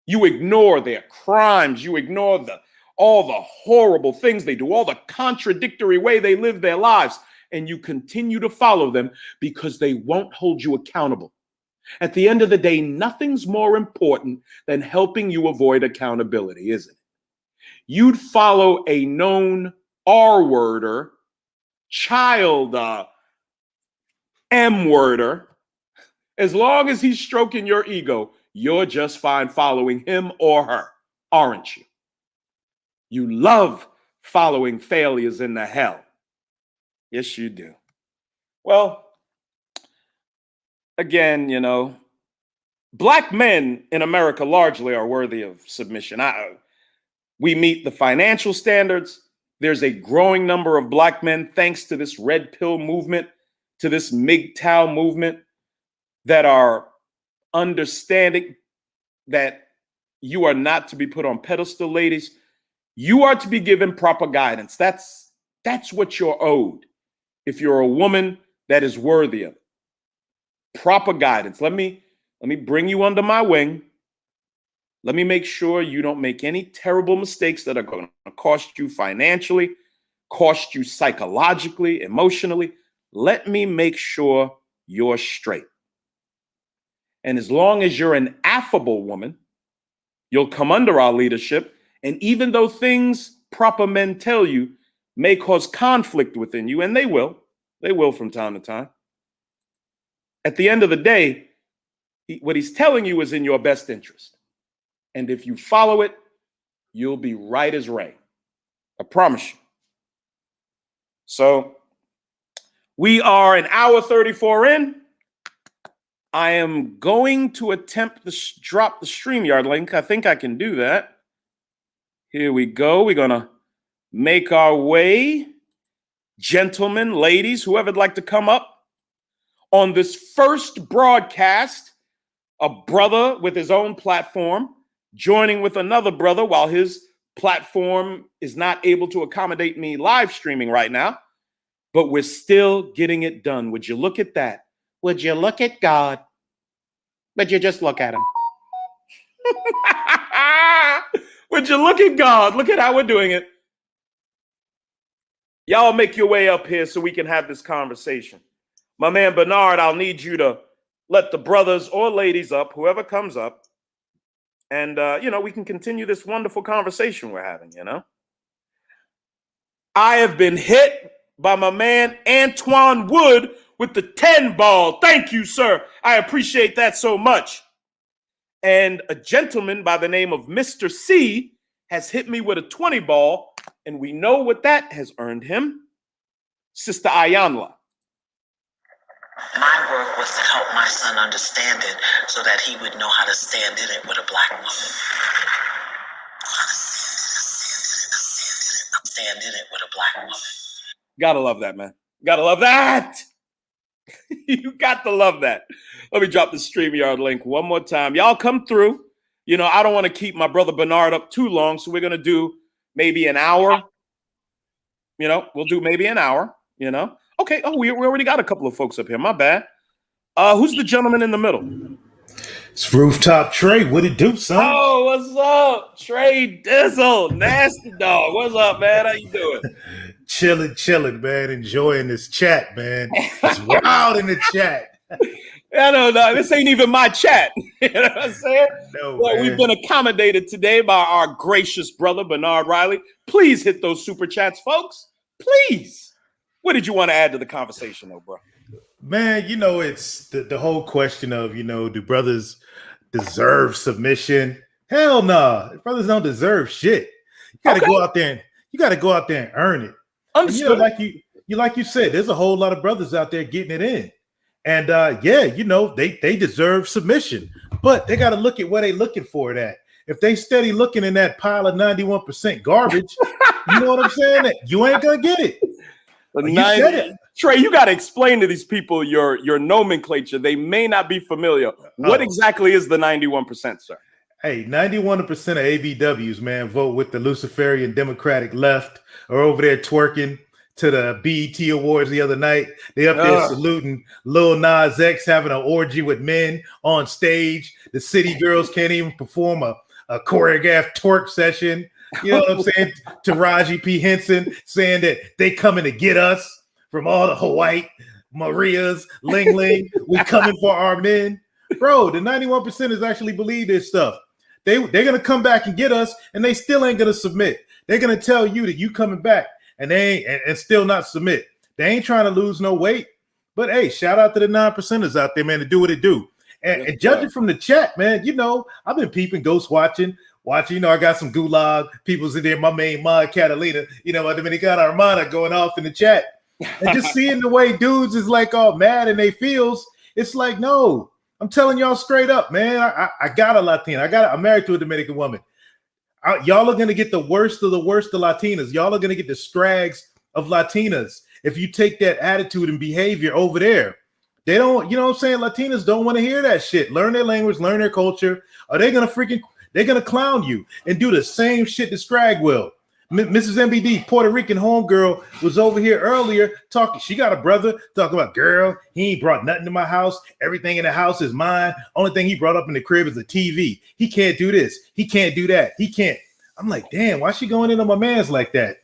You ignore their crimes. You ignore all the horrible things they do, all the contradictory way they live their lives. And you continue to follow them because they won't hold you accountable. At the end of the day, nothing's more important than helping you avoid accountability, isn't it? You'd follow a known R-worder, child M-worder. As long as he's stroking your ego, you're just fine following him or her, aren't you? You love following failures into hell. Yes, you do. Well, again, black men in America largely are worthy of submission. We meet the financial standards. There's a growing number of black men, thanks to this red pill movement, to this MGTOW movement, that are understanding that you are not to be put on pedestal, ladies. You are to be given proper guidance. That's what you're owed if you're a woman that is worthy of it. Proper guidance. Let me bring you under my wing. Let me make sure you don't make any terrible mistakes that are going to cost you financially, cost you psychologically, emotionally. Let me make sure you're straight. And as long as you're an affable woman, you'll come under our leadership. And even though things proper men tell you may cause conflict within you, and they will from time to time, at the end of the day, what he's telling you is in your best interest. And if you follow it, you'll be right as rain. I promise you. So we are an hour 34 in. I am going to attempt to drop the StreamYard link. I think I can do that. Here we go. We're going to make our way. Gentlemen, ladies, whoever'd like to come up on this first broadcast, a brother with his own platform, joining with another brother while his platform is not able to accommodate me live streaming right now, but we're still getting it done. Would you look at that? Would you look at God? Would you just look at him? Would you look at God? Look at how we're doing it. Y'all make your way up here so we can have this conversation. My man Bernard, I'll need you to let the brothers or ladies up, whoever comes up, and we can continue this wonderful conversation we're having. I have been hit by my man Antoine Wood with the 10 ball. Thank you, sir. I appreciate that so much. And a gentleman by the name of Mr. C has hit me with a 20 ball, and we know what that has earned him. Sister Ayanla. My work was to help my son understand it so that he would know how to stand in it with a black woman. Stand in it with a black woman. Gotta love that, man. Gotta love that. You got to love that. Let me drop the StreamYard link one more time. Y'all come through. I don't want to keep my brother Bernard up too long, so we're going to do maybe an hour. We'll do maybe an hour, Okay. Oh, we already got a couple of folks up here. My bad. Who's the gentleman in the middle? It's Rooftop Trey. What it do, son? Oh, what's up? Trey Dizzle. Nasty dog. What's up, man? How you doing? Chilling, man. Enjoying this chat, man. It's wild in the chat. I don't know. This ain't even my chat. You know what I'm saying? No, well, we've been accommodated today by our gracious brother, Bernard Riley. Please hit those super chats, folks. Please. What did you want to add to the conversation, though, bro? Man, it's the whole question of, do brothers deserve submission? Hell nah. Brothers don't deserve shit. You gotta go out there and earn it. Understood. And, like you said, there's a whole lot of brothers out there getting it in. And they deserve submission, but they got to look at where they looking for it at. If they steady looking in that pile of 91% garbage, you know what I'm saying? That you ain't gonna get it. Trey, you got to explain to these people your nomenclature. They may not be familiar. What exactly is the 91%, sir? Hey, 91% of ABWs, man, vote with the Luciferian Democratic left, or over there twerking to the BET Awards the other night. They up there saluting Lil Nas X having an orgy with men on stage. The city girls can't even perform a choreographed twerk session. You know what I'm saying? Taraji P. Henson saying that they coming to get us from all the Hawaii Marias, Ling Ling. We coming for our men. Bro, the 91% is actually believe this stuff. They're going to come back and get us, and they still ain't going to submit. They're going to tell you that you coming back. And they ain't and still not submit. They ain't trying to lose no weight. But hey, shout out to the 9%ers out there, man, to do what it do. And judging from the chat, man, I've been peeping, ghost watching. I got some gulag people's in there. My main mod, Catalina, my Dominicana Armada going off in the chat. And just seeing the way dudes is like all mad and they feels, it's like, no, I'm telling y'all straight up, man. I got a Latina. I'm married to a Dominican woman. Y'all are going to get the worst of Latinas. Y'all are going to get the strags of Latinas if you take that attitude and behavior over there. They don't, you know what I'm saying? Latinas don't want to hear that shit. Learn their language, learn their culture. Or they're going to clown you and do the same shit that Scrag will. Mrs. MBD, Puerto Rican homegirl, was over here earlier talking. She got a brother talking about, girl, he ain't brought nothing to my house. Everything in the house is mine. Only thing he brought up in the crib is a TV. He can't do this. He can't do that. He can't. I'm like, damn, why she going in on my mans like that?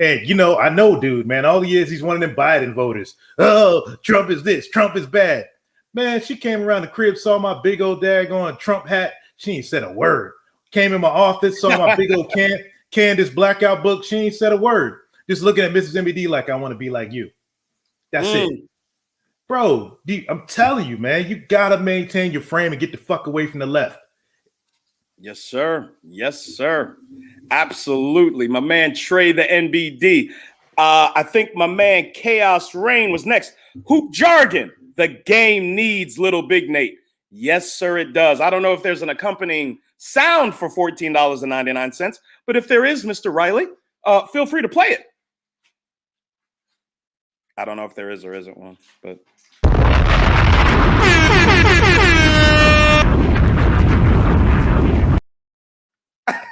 And, I know, dude, man, all the years he's one of them Biden voters. Oh, Trump is this. Trump is bad. Man, she came around the crib, saw my big old daggone Trump hat. She ain't said a word. Came in my office, saw my big old Candace blackout book. She ain't said a word. Just looking at Mrs. MBD like, I want to be like you. That's it. Bro, I'm telling you, man, you got to maintain your frame and get the fuck away from the left. Yes, sir. Yes, sir. Absolutely. My man, Trey, the NBD. I think my man, Chaos Rain, was next. Hoop Jargon. The game needs Lilbignate. Yes, sir, it does. I don't know if there's an accompanying sound for $14.99, but if there is, Mr. Riley, feel free to play it. I don't know if there is or isn't one, but...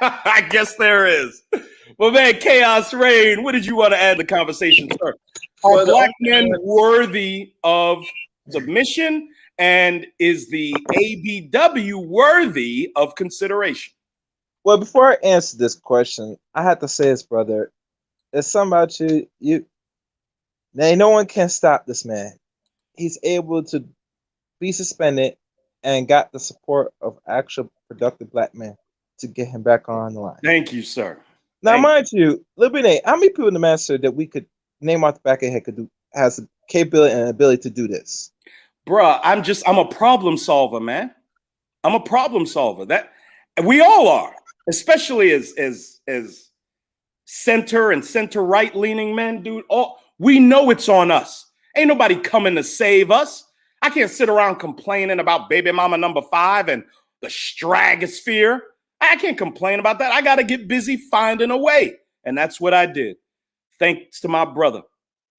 I guess there is. Well, man, Chaos Rain, what did you want to add to the conversation, sir? Are black men worthy of submission? And is the ABW worthy of consideration? Well, before I answer this question, I have to say this, brother. It's something about you. Now, no one can stop this man. He's able to be suspended and got the support of actual productive black men to get him back on the line. Thank you, sir. Now, Thank mind you, Lilbignate, how many people in the master that we could name off the back of the head could do has the capability and ability to do this? Bruh, I'm a problem solver, man. I'm a problem solver. That we all are, especially as center and center right leaning men, dude. All we know it's on us. Ain't nobody coming to save us. I can't sit around complaining about baby mama number 5 and the stratosphere. I can't complain about that. I got to get busy finding a way. And that's what I did. Thanks to my brother.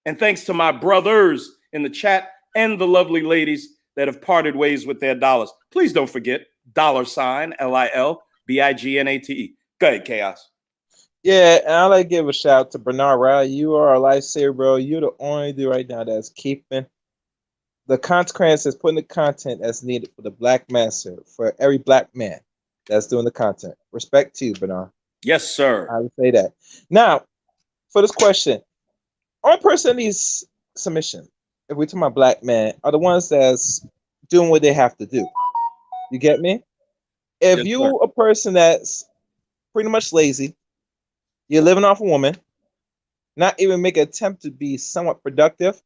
And thanks to my brothers in the chat and the lovely ladies that have parted ways with their dollars. Please don't forget $, Lilbignate. Go ahead, Chaos. Yeah, and I'd like to give a shout out to Bernard Riley. You are a lifesaver, bro. You're the only dude right now that's keeping the consequences, putting the content that's needed for the black master, for every black man that's doing the content. Respect to you, Bernard. Yes, sir. I would say that. Now, for this question, only person that needs submission, if we're talking about black men, are the ones that's doing what they have to do. You get me? If Yes, you sir. a person that's pretty much lazy, you're living off a woman, not even make an attempt to be somewhat productive,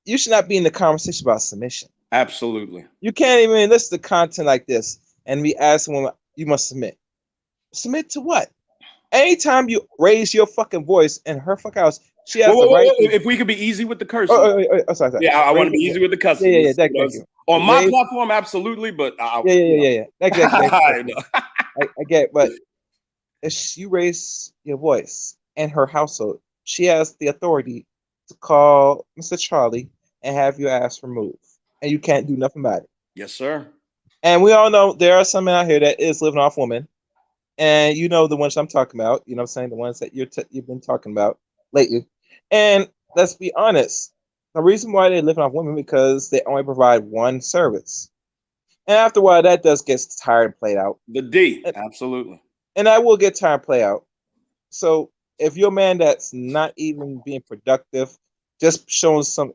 you should not be in the conversation about submission. Absolutely. You can't even listen to content like this and be asking women, you must submit. Submit to what? Anytime you raise your fucking voice in her fucking house, she has the right. If we could be easy with the cursing. Sorry. Yeah, I want to be easy with the cussing. Yeah. Thank you. On my platform, absolutely, but Yeah. Thank you. I get it, but if you raise your voice in her household, she has the authority to call Mr. Charlie and have your ass removed, and you can't do nothing about it. Yes, sir. And we all know there are some men out here that is living off women, and you know the ones I'm talking about. You know what I'm saying? The ones that you've been talking about lately. And let's be honest, the reason why they're living off women because they only provide one service. And after a while, that does get tired and played out. The D, absolutely. And that will get tired and play out. So if you're a man that's not even being productive, just showing some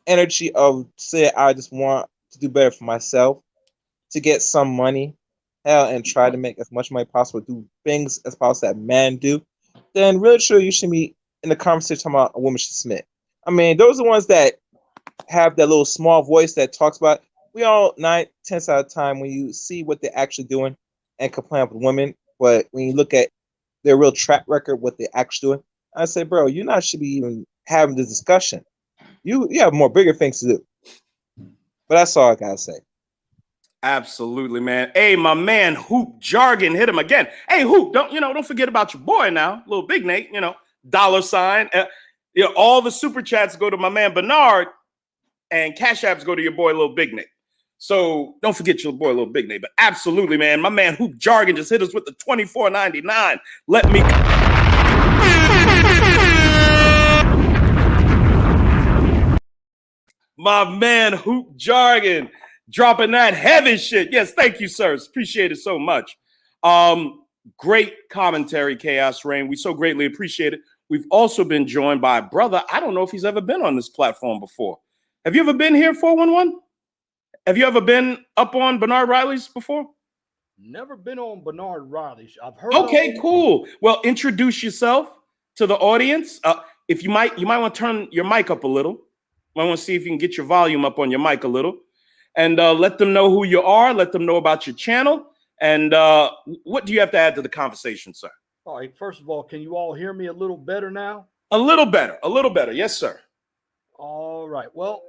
energy of say, I just want to do better for myself, to get some money, hell, and try to make as much money possible, do things as possible that men do, then really sure you should be in the conversation about a woman should submit. I mean, those are the ones that have that little small voice that talks about. We all 9/10 out of time when you see what they're actually doing and complain with women, but when you look at their real track record, what they're actually doing, I say, bro, you not should be even having this discussion. You have more bigger things to do. But that's all I gotta say. Absolutely, man. Hey, my man, Hoop Jargon, hit him again. Hey, Hoop, don't forget about your boy now, Lilbignate. $. All the super chats go to my man Bernard, and Cash Apps go to your boy Lilbignate. So don't forget your boy Lilbignate. But absolutely, man, my man Hoop Jargon just hit us with the $24.99. Let me. My man Hoop Jargon dropping that heavy shit. Yes, thank you, sirs. Appreciate it so much. Great commentary, Chaos Reign. We so greatly appreciate it. We've also been joined by a brother. I don't know if he's ever been on this platform before. Have you ever been here, 411? Have you ever been up on Bernard Riley's before? Never been on Bernard Riley's. I've heard. Okay, cool. Well, introduce yourself to the audience. If you might want to turn your mic up a little. I want to see if you can get your volume up on your mic a little, and let them know who you are. Let them know about your channel, and what do you have to add to the conversation, sir? All right. First of all, can you all hear me a little better now? A little better. A little better. Yes, sir. All right. Well,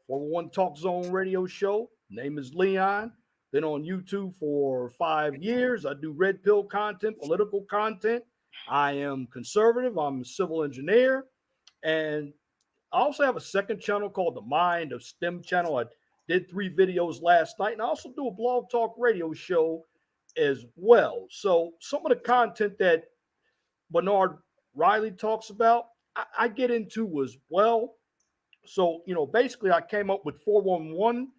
401 Talk Zone radio show. Name is Leon. Been on YouTube for 5 years. I do red pill content, political content. I am conservative. I'm a civil engineer. And I also have a second channel called the Mind of STEM channel. I did 3 videos last night. And I also do a blog talk radio show as well. So some of the content that Bernard Riley talks about, I get into as well. So, basically I came up with 411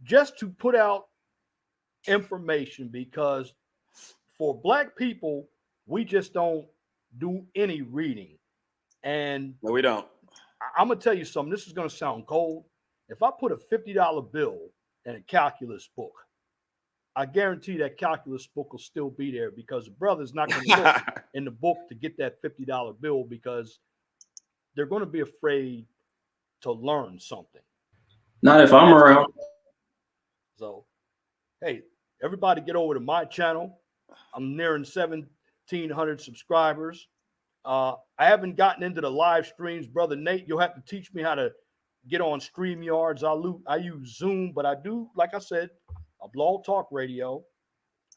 just to put out information, because for Black people, we just don't do any reading. And No, we don't. I'm going to tell you something. This is going to sound cold. If I put a $50 bill in a calculus book, I guarantee that calculus book will still be there, because the brother's not going to look in the book to get that $50 bill, because they're going to be afraid to learn something. Not if I'm around. So, hey, everybody get over to my channel. I'm nearing 1,700 subscribers. I haven't gotten into the live streams. Brother Nate, you'll have to teach me how to get on StreamYards. I use Zoom, but I do, like I said, a blog talk radio,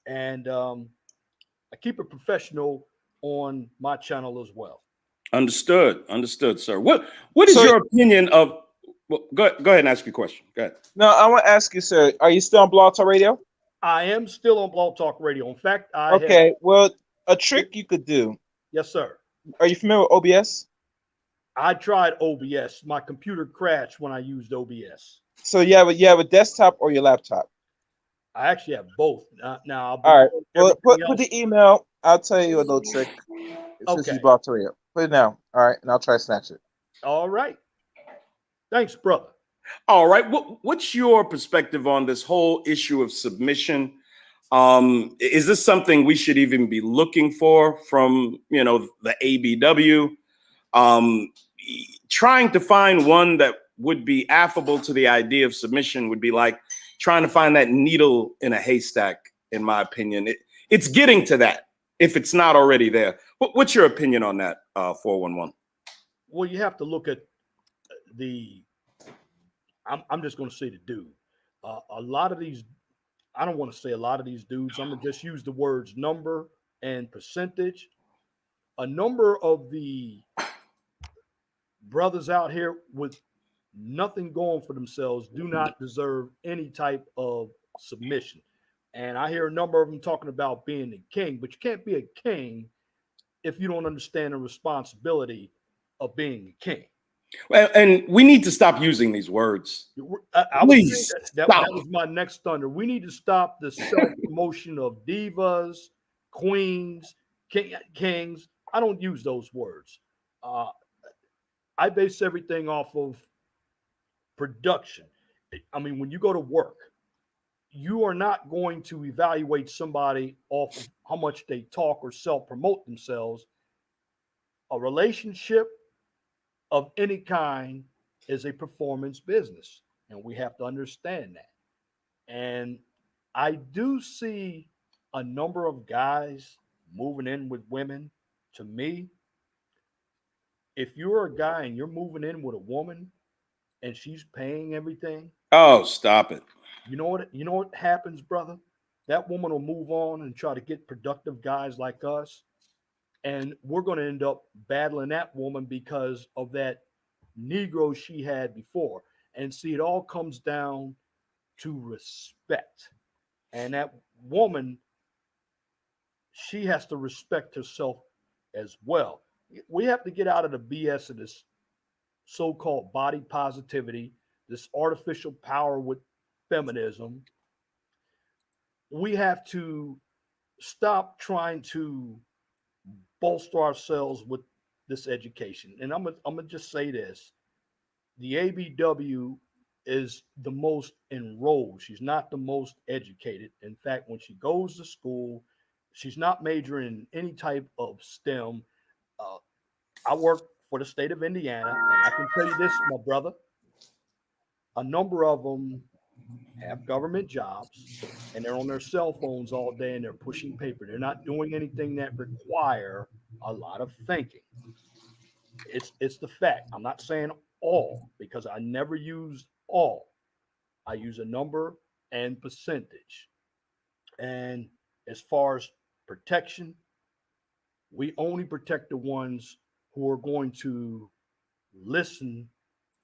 and I keep it professional on my channel as well. Understood, sir. What is your opinion of? Well, go ahead and ask your question. Go ahead. No, I want to ask you, sir. Are you still on Blog Talk Radio? I am still on Blog Talk Radio. In fact, Well, a trick you could do. Yes, sir. Are you familiar with OBS? I tried OBS. My computer crashed when I used OBS. So you have a desktop or your laptop? I actually have both. Now, all right. Well, put the email. I'll tell you a little trick. Since you Blog Talk Radio. Put it now. All right, and I'll try to snatch it. All right. Thanks, brother. All right. What's your perspective on this whole issue of submission? Is this something we should even be looking for from, the ABW? Trying to find one that would be affable to the idea of submission would be like trying to find that needle in a haystack, in my opinion. It's getting to that, if it's not already there. What's your opinion on that, 411? Well, you have to look at I'm just going to say the dude. A lot of these, I don't want to say a lot of these dudes. I'm going to just use the words number and percentage. A number of the brothers out here with nothing going for themselves do not deserve any type of submission. And I hear a number of them talking about being a king, but you can't be a king if you don't understand the responsibility of being a king. Well, and we need to stop using these words. Please, that was my next thunder. We need to stop the self-promotion of divas, queens, kings. I don't use those words. I base everything off of production. I mean, when you go to work, you are not going to evaluate somebody off of how much they talk or self-promote themselves. A relationship of any kind is a performance business, and we have to understand that. And I do see a number of guys moving in with women. To me, if you're a guy and you're moving in with a woman and she's paying everything, oh, stop it. You know what happens, brother? That woman will move on and try to get productive guys like us. And we're going to end up battling that woman because of that Negro she had before. And see, it all comes down to respect. And that woman, she has to respect herself as well. We have to get out of the BS of this so-called body positivity, this artificial power with feminism. We have to stop trying to bolster ourselves with this education. And I'm gonna just say this. The ABW is the most enrolled. She's not the most educated. In fact, when she goes to school, she's not majoring in any type of STEM. I work for the state of Indiana, and I can tell you this, my brother, a number of them have government jobs and they're on their cell phones all day and they're pushing paper. They're not doing anything that require a lot of thinking. It's the fact. I'm not saying all, because I never use all. I use a number and percentage. And as far as protection, we only protect the ones who are going to listen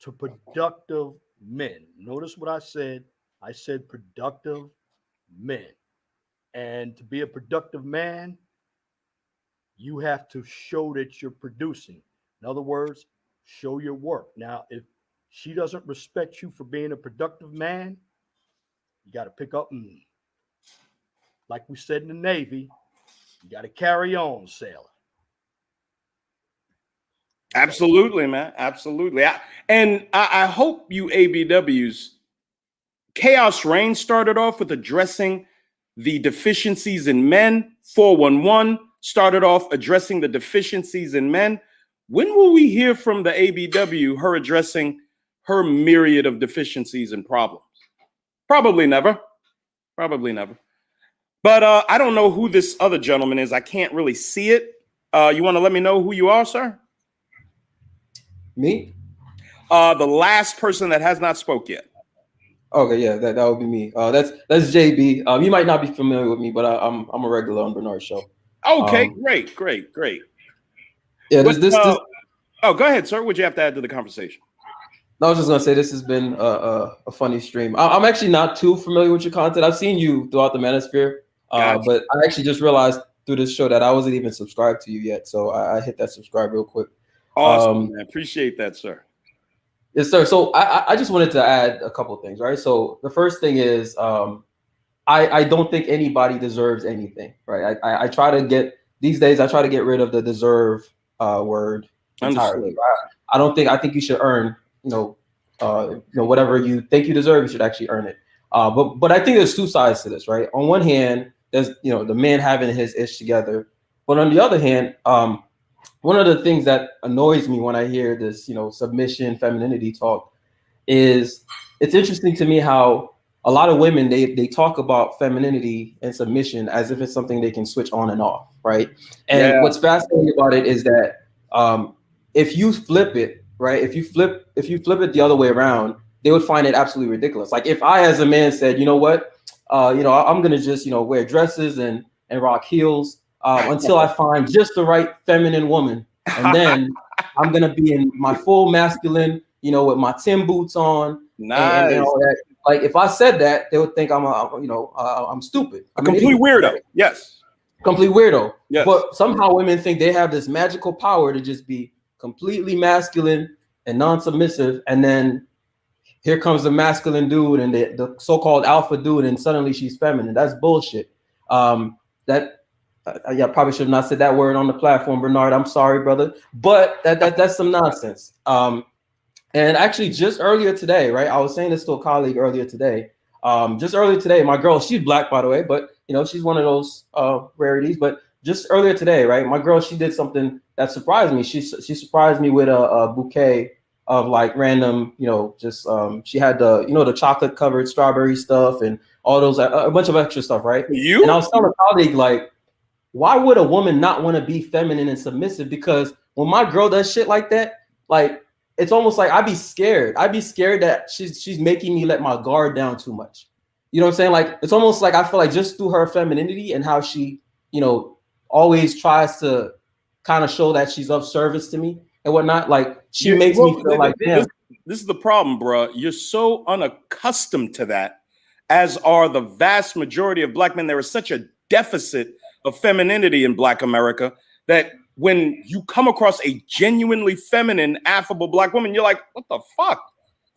to productive men. Notice what I said. I said productive men. And to be a productive man, you have to show that you're producing. In other words, show your work. Now, if she doesn't respect you for being a productive man, you got to pick up and like we said in the Navy, you got to carry on, sailor. Absolutely, man. Absolutely. I hope you ABWs, Chaos Reign started off with addressing the deficiencies in men. 411 started off addressing the deficiencies in men. When will we hear from the ABW, her addressing her myriad of deficiencies and problems? Probably never. Probably never. But I don't know who this other gentleman is. I can't really see it. You want to let me know who you are, sir? Me? The last person that has not spoke yet. Okay, yeah, that would be me. That's JB. You might not be familiar with me, but I'm a regular on Bernard's show. Okay, great. Yeah, What, this. Oh, go ahead, sir. What'd you have to add to the conversation? No, I was just gonna say this has been a funny stream. I'm actually not too familiar with your content. I've seen you throughout the Manosphere, Gotcha. but I actually just realized through this show that I wasn't even subscribed to you yet. So I hit that subscribe real quick. Awesome, man. Appreciate that, sir. Yes, sir. So I just wanted to add a couple of things, right? So the first thing is I don't think anybody deserves anything, right? I try to get these days. I try to get rid of the deserve word entirely. I think you should earn, whatever you think you deserve, you should actually earn it. But I think there's two sides to this, right? On one hand, there's the man having his ish together, but on the other hand, one of the things that annoys me when I hear this, submission, femininity talk is it's interesting to me how a lot of women, they talk about femininity and submission as if it's something they can switch on and off, right? And what's fascinating about it is that if you flip it, right? If you flip it the other way around, they would find it absolutely ridiculous. Like if I, as a man, said, you know what, I'm gonna just wear dresses and rock heels until I find just the right feminine woman, and then I'm gonna be in my full masculine, with my Tim boots on, and all that. Like if I said that, they would think I'm stupid. I'm a complete weirdo. Right? Yes, complete weirdo. Yes. But somehow women think they have this magical power to just be completely masculine and non-submissive, and then here comes the masculine dude and the so-called alpha dude, and suddenly she's feminine. That's bullshit. I probably should have not said that word on the platform, Bernard. I'm sorry, brother, but that's some nonsense. And actually, just earlier today, right? I was saying this to a colleague earlier today. Just earlier today, my girl, she's black, by the way, but she's one of those rarities. But just earlier today, right? My girl, she did something that surprised me. She surprised me with a bouquet of like random, she had the chocolate covered strawberry stuff and all those a bunch of extra stuff, right? And I was telling a colleague, like, why would a woman not want to be feminine and submissive? Because when my girl does shit like that, like it's almost like I'd be scared. I'd be scared that she's making me let my guard down too much. You know what I'm saying? Like it's almost like I feel like just through her femininity and how she, always tries to kind of show that she's of service to me and whatnot. Like she makes me feel like, damn. This is the problem, bro. You're so unaccustomed to that, as are the vast majority of black men. There is such a deficit of femininity in Black America that when you come across a genuinely feminine, affable black woman, you're like, what the fuck?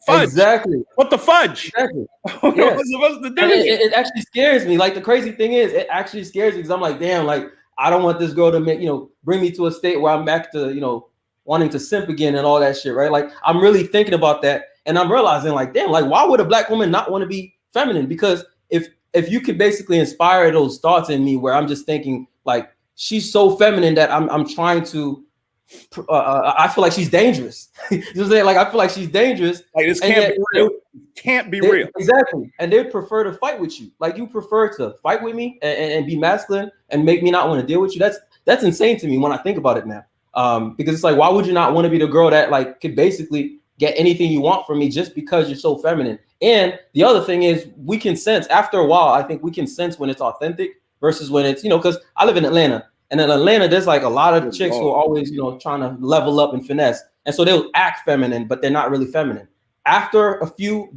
Fudge. Exactly. What the fudge? Exactly. What's supposed to do? It actually scares me. Like the crazy thing is, it actually scares me because I'm like, damn, like I don't want this girl to bring me to a state where I'm back to, wanting to simp again and all that shit, right? Like I'm really thinking about that, and I'm realizing, like, damn, like why would a black woman not want to be feminine? Because if you could basically inspire those thoughts in me, where I'm just thinking like she's so feminine that I'm trying to, I feel like she's dangerous. You know what I'm saying? Like I feel like she's dangerous. Like this can't be real. Can't be real. Exactly. And they prefer to fight with you. Like you prefer to fight with me and be masculine and make me not want to deal with you. That's insane to me when I think about it now. Because it's like, why would you not want to be the girl that like could basically get anything you want from me just because you're so feminine? And the other thing is, we can sense after a while. I think we can sense when it's authentic versus when it's because I live in Atlanta, and in Atlanta there's like a lot of chicks who are always trying to level up and finesse, and so they'll act feminine, but they're not really feminine. After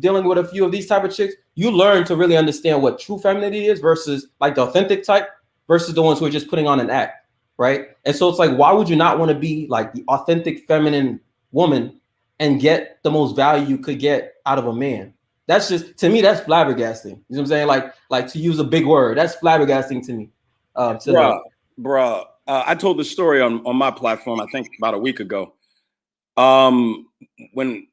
dealing with a few of these type of chicks, you learn to really understand what true femininity is versus like the authentic type versus the ones who are just putting on an act. Right. And so it's like, why would you not want to be like the authentic feminine woman and get the most value you could get out of a man? That's just, to me, that's flabbergasting. You know what I'm saying? Like to use a big word, that's flabbergasting to me. Bruh. I told the story on my platform, I think about a week ago. When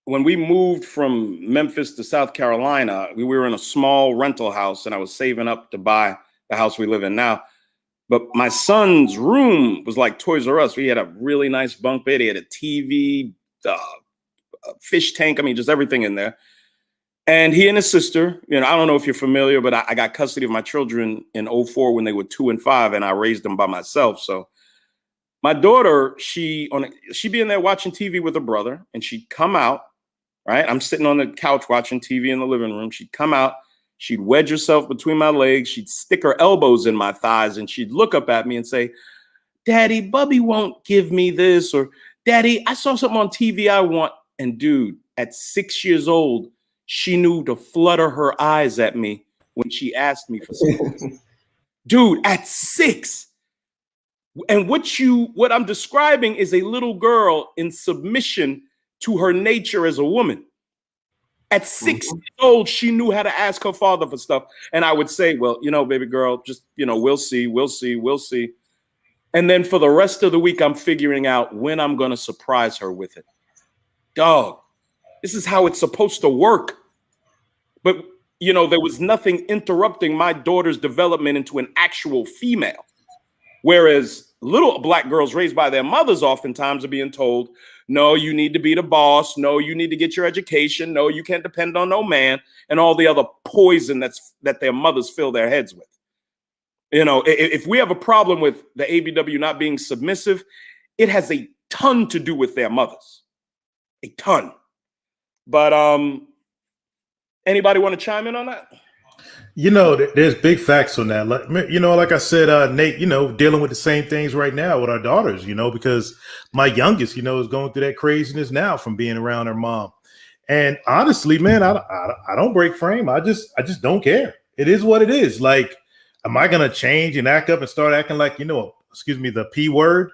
we moved from Memphis to South Carolina, we were in a small rental house, and I was saving up to buy the house we live in now. But my son's room was like Toys R Us. We had a really nice bunk bed. He had a TV, a fish tank. I mean, just everything in there. And he and his sister, I don't know if you're familiar, but I got custody of my children in 2004 when they were 2 and 5, and I raised them by myself. So my daughter, she'd be in there watching TV with her brother, and she'd come out, right? I'm sitting on the couch watching TV in the living room. She'd come out, she'd wedge herself between my legs, she'd stick her elbows in my thighs, and she'd look up at me and say, "Daddy, Bubby won't give me this," or "Daddy, I saw something on TV I want." And dude, at 6 years old, she knew to flutter her eyes at me when she asked me for something. Dude, at 6. And what I'm describing is a little girl in submission to her nature as a woman. At 6 years old, she knew how to ask her father for stuff. And I would say, "Well, baby girl, just, we'll see. And then for the rest of the week, I'm figuring out when I'm going to surprise her with it. Dog, this is how it's supposed to work. But, there was nothing interrupting my daughter's development into an actual female. Whereas little Black girls raised by their mothers oftentimes are being told, "No, you need to be the boss. No, you need to get your education. No, you can't depend on no man," and all the other poison that their mothers fill their heads with. If we have a problem with the ABW not being submissive, it has a ton to do with their mothers. A ton. But anybody want to chime in on that? There's big facts on that. Like I said, Nate, dealing with the same things right now with our daughters, because my youngest, is going through that craziness now from being around her mom. And honestly, man, I don't break frame. I just don't care. It is what it is. Like, am I going to change and act up and start acting like, the P word?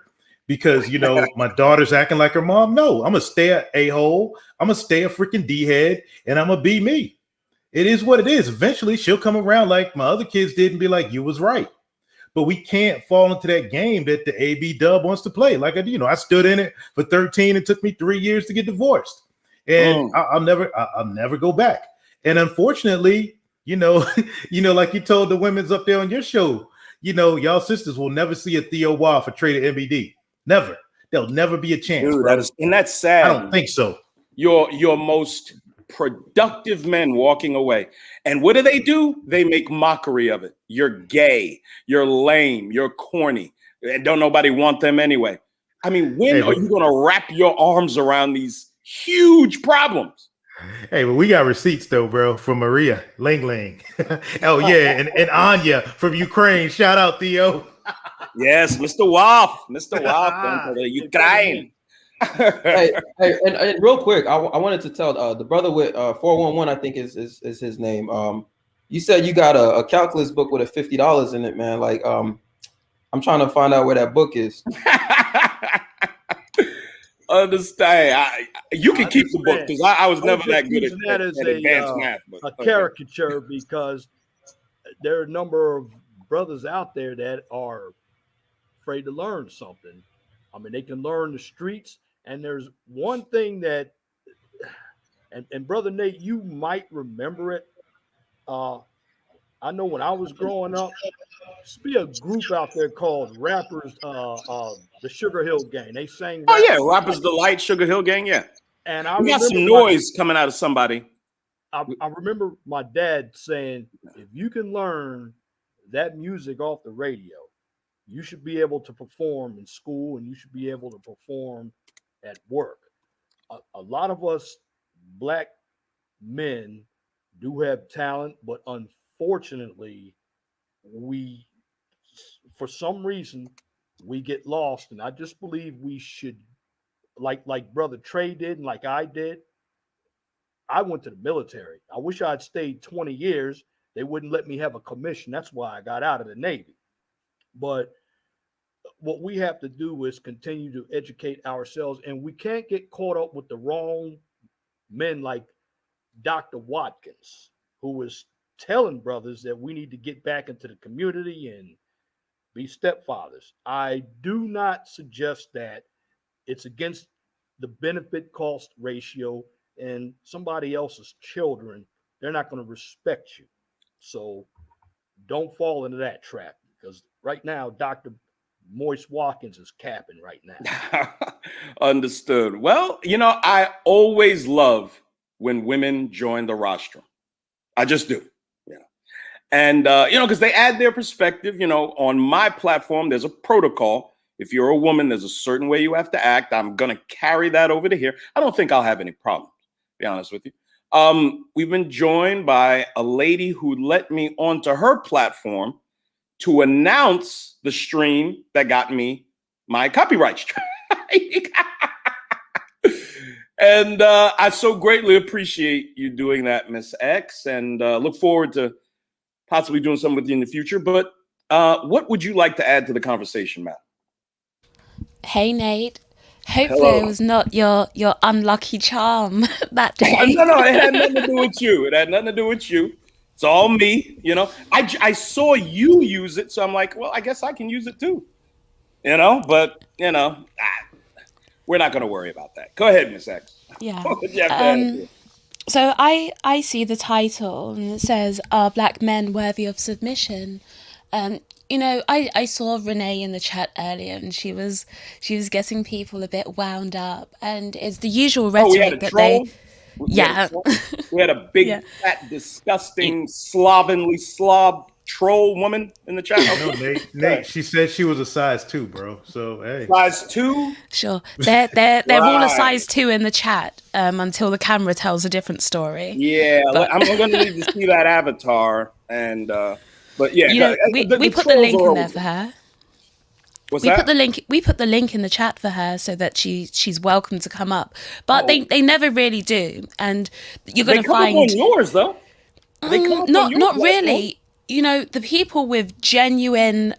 Because, my daughter's acting like her mom? No, I'm going to stay a a-hole. I'm going to stay a freaking D-head, and I'm going to be me. It is what it is. Eventually, she'll come around like my other kids did and be like, "You was right." But we can't fall into that game that the AB dub wants to play. Like, I stood in it for 13. It took me 3 years to get divorced. And I'll never go back. And unfortunately, like you told the women's up there on your show, y'all sisters will never see a Theo Wah for trade at MBD. Never. There'll never be a chance. Dude, bro. that's sad. I don't think so. Your most productive men walking away. And what do? They make mockery of it. You're gay. You're lame. You're corny. And don't nobody want them anyway. I mean, when are you going to wrap your arms around these huge problems? Hey, but we got receipts though, bro, from Maria Ling. Oh yeah, and Anya from Ukraine. Shout out, Theo. Yes, Mr. Waff, from the Ukraine. and real quick, I wanted to tell the brother with 411, I think is his name. You said you got a calculus book with a $50 in it, man. Like, I'm trying to find out where that book is. Understand? You can keep the book because I was never that good at advanced math. But a caricature because there are a number of brothers out there that are afraid to learn something. I mean, they can learn the streets. And there's one thing that, and Brother Nate, you might remember it. I know when I was growing up, used to be a group out there called Rappers, the Sugar Hill Gang. They sang. Oh yeah, Rappers Delight, Sugar Hill Gang, yeah. And I got some noise coming out of somebody. I remember my dad saying, "If you can learn that music off the radio, you should be able to perform in school, and you should be able to perform at work." A lot of us Black men do have talent, but unfortunately, we, for some reason, we get lost. And I just believe we should, like Brother Trey did, and like I did. I went to the military. I wish I'd stayed 20 years. They wouldn't let me have a commission. That's why I got out of the Navy. But what we have to do is continue to educate ourselves, and we can't get caught up with the wrong men like Dr. Watkins, who was telling brothers that we need to get back into the community and be stepfathers. I do not suggest that. It's against the benefit cost ratio, and somebody else's children, they're not going to respect you. So don't fall into that trap, because right now, Dr. Moist Watkins is capping right now. Understood. Well, I always love when women join the rostrum. I just do. And, because they add their perspective. On my platform, there's a protocol. If you're a woman, there's a certain way you have to act. I'm going to carry that over to here. I don't think I'll have any problem, to be honest with you. We've been joined by a lady who let me onto her platform to announce the stream that got me my copyright strike. And I so greatly appreciate you doing that, Miss X, and look forward to possibly doing something with you in the future. But what would you like to add to the conversation, Matt? Hey, Nate. Hopefully Hello. it was not your unlucky charm that day. No, it had nothing to do with you. It had nothing to do with you. It's all me, I saw you use it, so I'm like, well, I guess I can use it too, but, we're not going to worry about that. Go ahead, Miss X. Yeah. Yeah. So I see the title and it says, "Are Black Men Worthy of Submission?" I saw Renee in the chat earlier, and she was getting people a bit wound up, and it's the usual rhetoric that troll? Yeah. We had a big, fat, disgusting, slovenly slob troll woman in the chat. No, Nate, she said she was a size 2, bro. So, hey. Size 2? Sure. They're all a size 2 in the chat until the camera tells a different story. Yeah, I'm going to need to see that avatar. And, but yeah. We put the link in there for her. What's we that? put the link in the chat for her so that she's welcome to come up, but they never really do, and you're going to find up on yours though. Not really. The people with genuine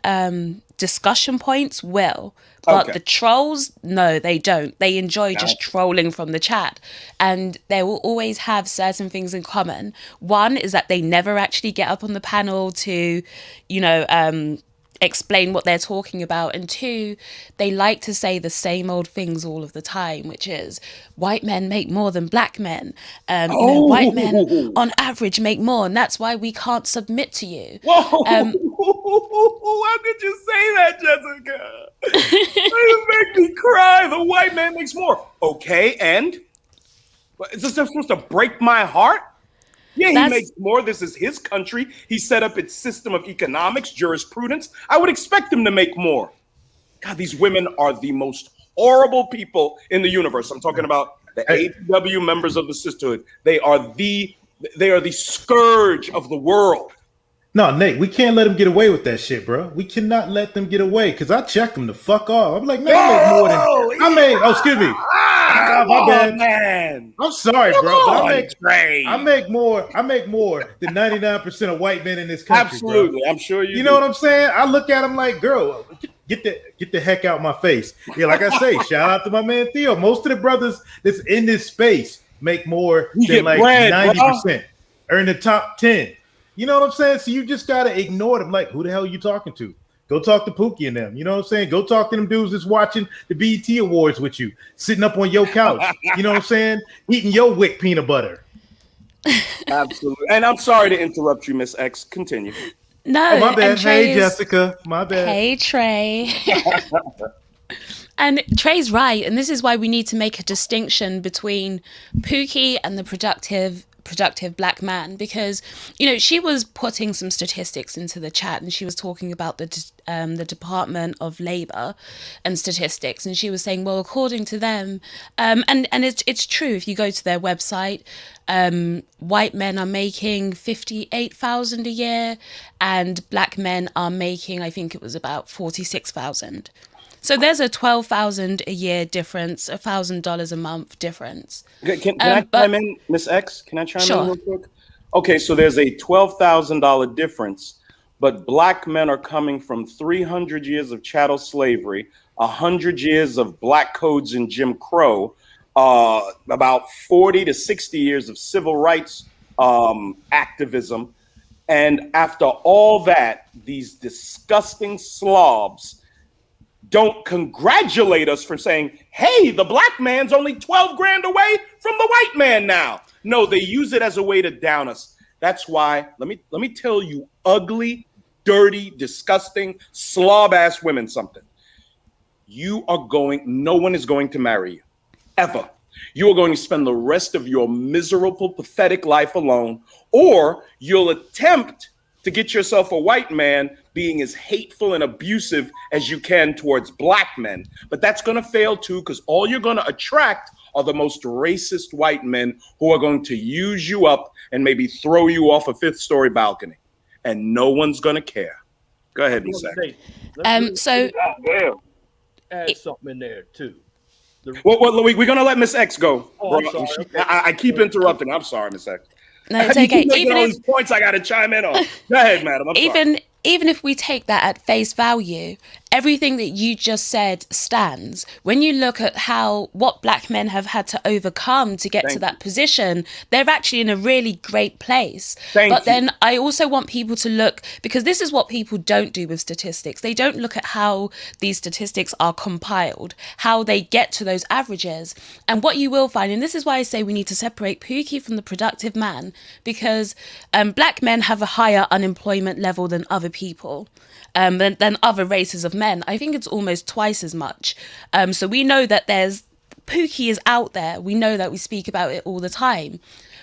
discussion points will, but the trolls, no, they don't. They enjoy just trolling from the chat, and they will always have certain things in common. One is that they never actually get up on the panel to, explain what they're talking about, and 2, they like to say the same old things all of the time, which is white men make more than black men. White men on average make more, and that's why we can't submit to you. Whoa! How could you say that, Jessica? You make me cry. The white man makes more. Okay, and is this supposed to break my heart? Yeah, he makes more. This is his country. He set up its system of economics, jurisprudence. I would expect him to make more. God, these women are the most horrible people in the universe. I'm talking about the APW members of the sisterhood. They are the scourge of the world. No, Nate, we can't let them get away with that shit, bro. We cannot let them get away, because I checked them the fuck off. I'm like, man, excuse me. My bad. Man. I'm sorry, bro. But I make more than 99% of white men in this country. Absolutely. Bro. I'm sure you know what I'm saying? I look at them like, girl, get the heck out my face. Yeah, like I say, shout out to my man Theo. Most of the brothers that's in this space make more than like 90%. Earn the top 10. You know what I'm saying? So you just got to ignore them. Like, who the hell are you talking to? Go talk to Pookie and them. You know what I'm saying? Go talk to them dudes that's watching the BET Awards with you, sitting up on your couch. You know what I'm saying? Eating your wick peanut butter. Absolutely. And I'm sorry to interrupt you, Miss X. Continue. No, my bad. Hey, Jessica. My bad. Hey, Trey. And Trey's right. And this is why we need to make a distinction between Pookie and the productive black man, because she was putting some statistics into the chat, and she was talking about the Department of Labor and statistics, and she was saying, well, according to them, and it's true, if you go to their website, white men are making $58,000 a year, and black men are making, I think it was about $46,000. So there's a $12,000 a year difference, $1,000 a month difference. Can I chime in, Miss X? Can I chime in real quick? Okay, so there's a $12,000 difference, but black men are coming from 300 years of chattel slavery, 100 years of black codes and Jim Crow, about 40 to 60 years of civil rights activism. And after all that, these disgusting slobs don't congratulate us for saying, hey, the black man's only 12 grand away from the white man now. No, they use it as a way to down us. That's why, let me tell you, ugly, dirty, disgusting, slob-ass women something. No one is going to marry you, ever. You are going to spend the rest of your miserable, pathetic life alone, or you'll attempt to get yourself a white man being as hateful and abusive as you can towards black men. But that's going to fail too, because all you're going to attract are the most racist white men who are going to use you up and maybe throw you off a fifth-story balcony. And no one's going to care. Go ahead, Ms. So add something in there too. Well, we're going to let Miss X go. Oh, I'm sorry. Okay. I keep interrupting. I'm sorry, Miss X. No, it's okay. Even all these points I got to chime in on. Go ahead, madam. I'm sorry. Even if we take that at face value, everything that you just said stands. When you look at what black men have had to overcome to get to that position, they're actually in a really great place. But then I also want people to look, because this is what people don't do with statistics. They don't look at how these statistics are compiled, how they get to those averages. And what you will find, and this is why I say we need to separate Pookie from the productive man, because black men have a higher unemployment level than other people, than other races of men. I think it's almost twice as much. So we know that Pookie is out there. We know that we speak about it all the time.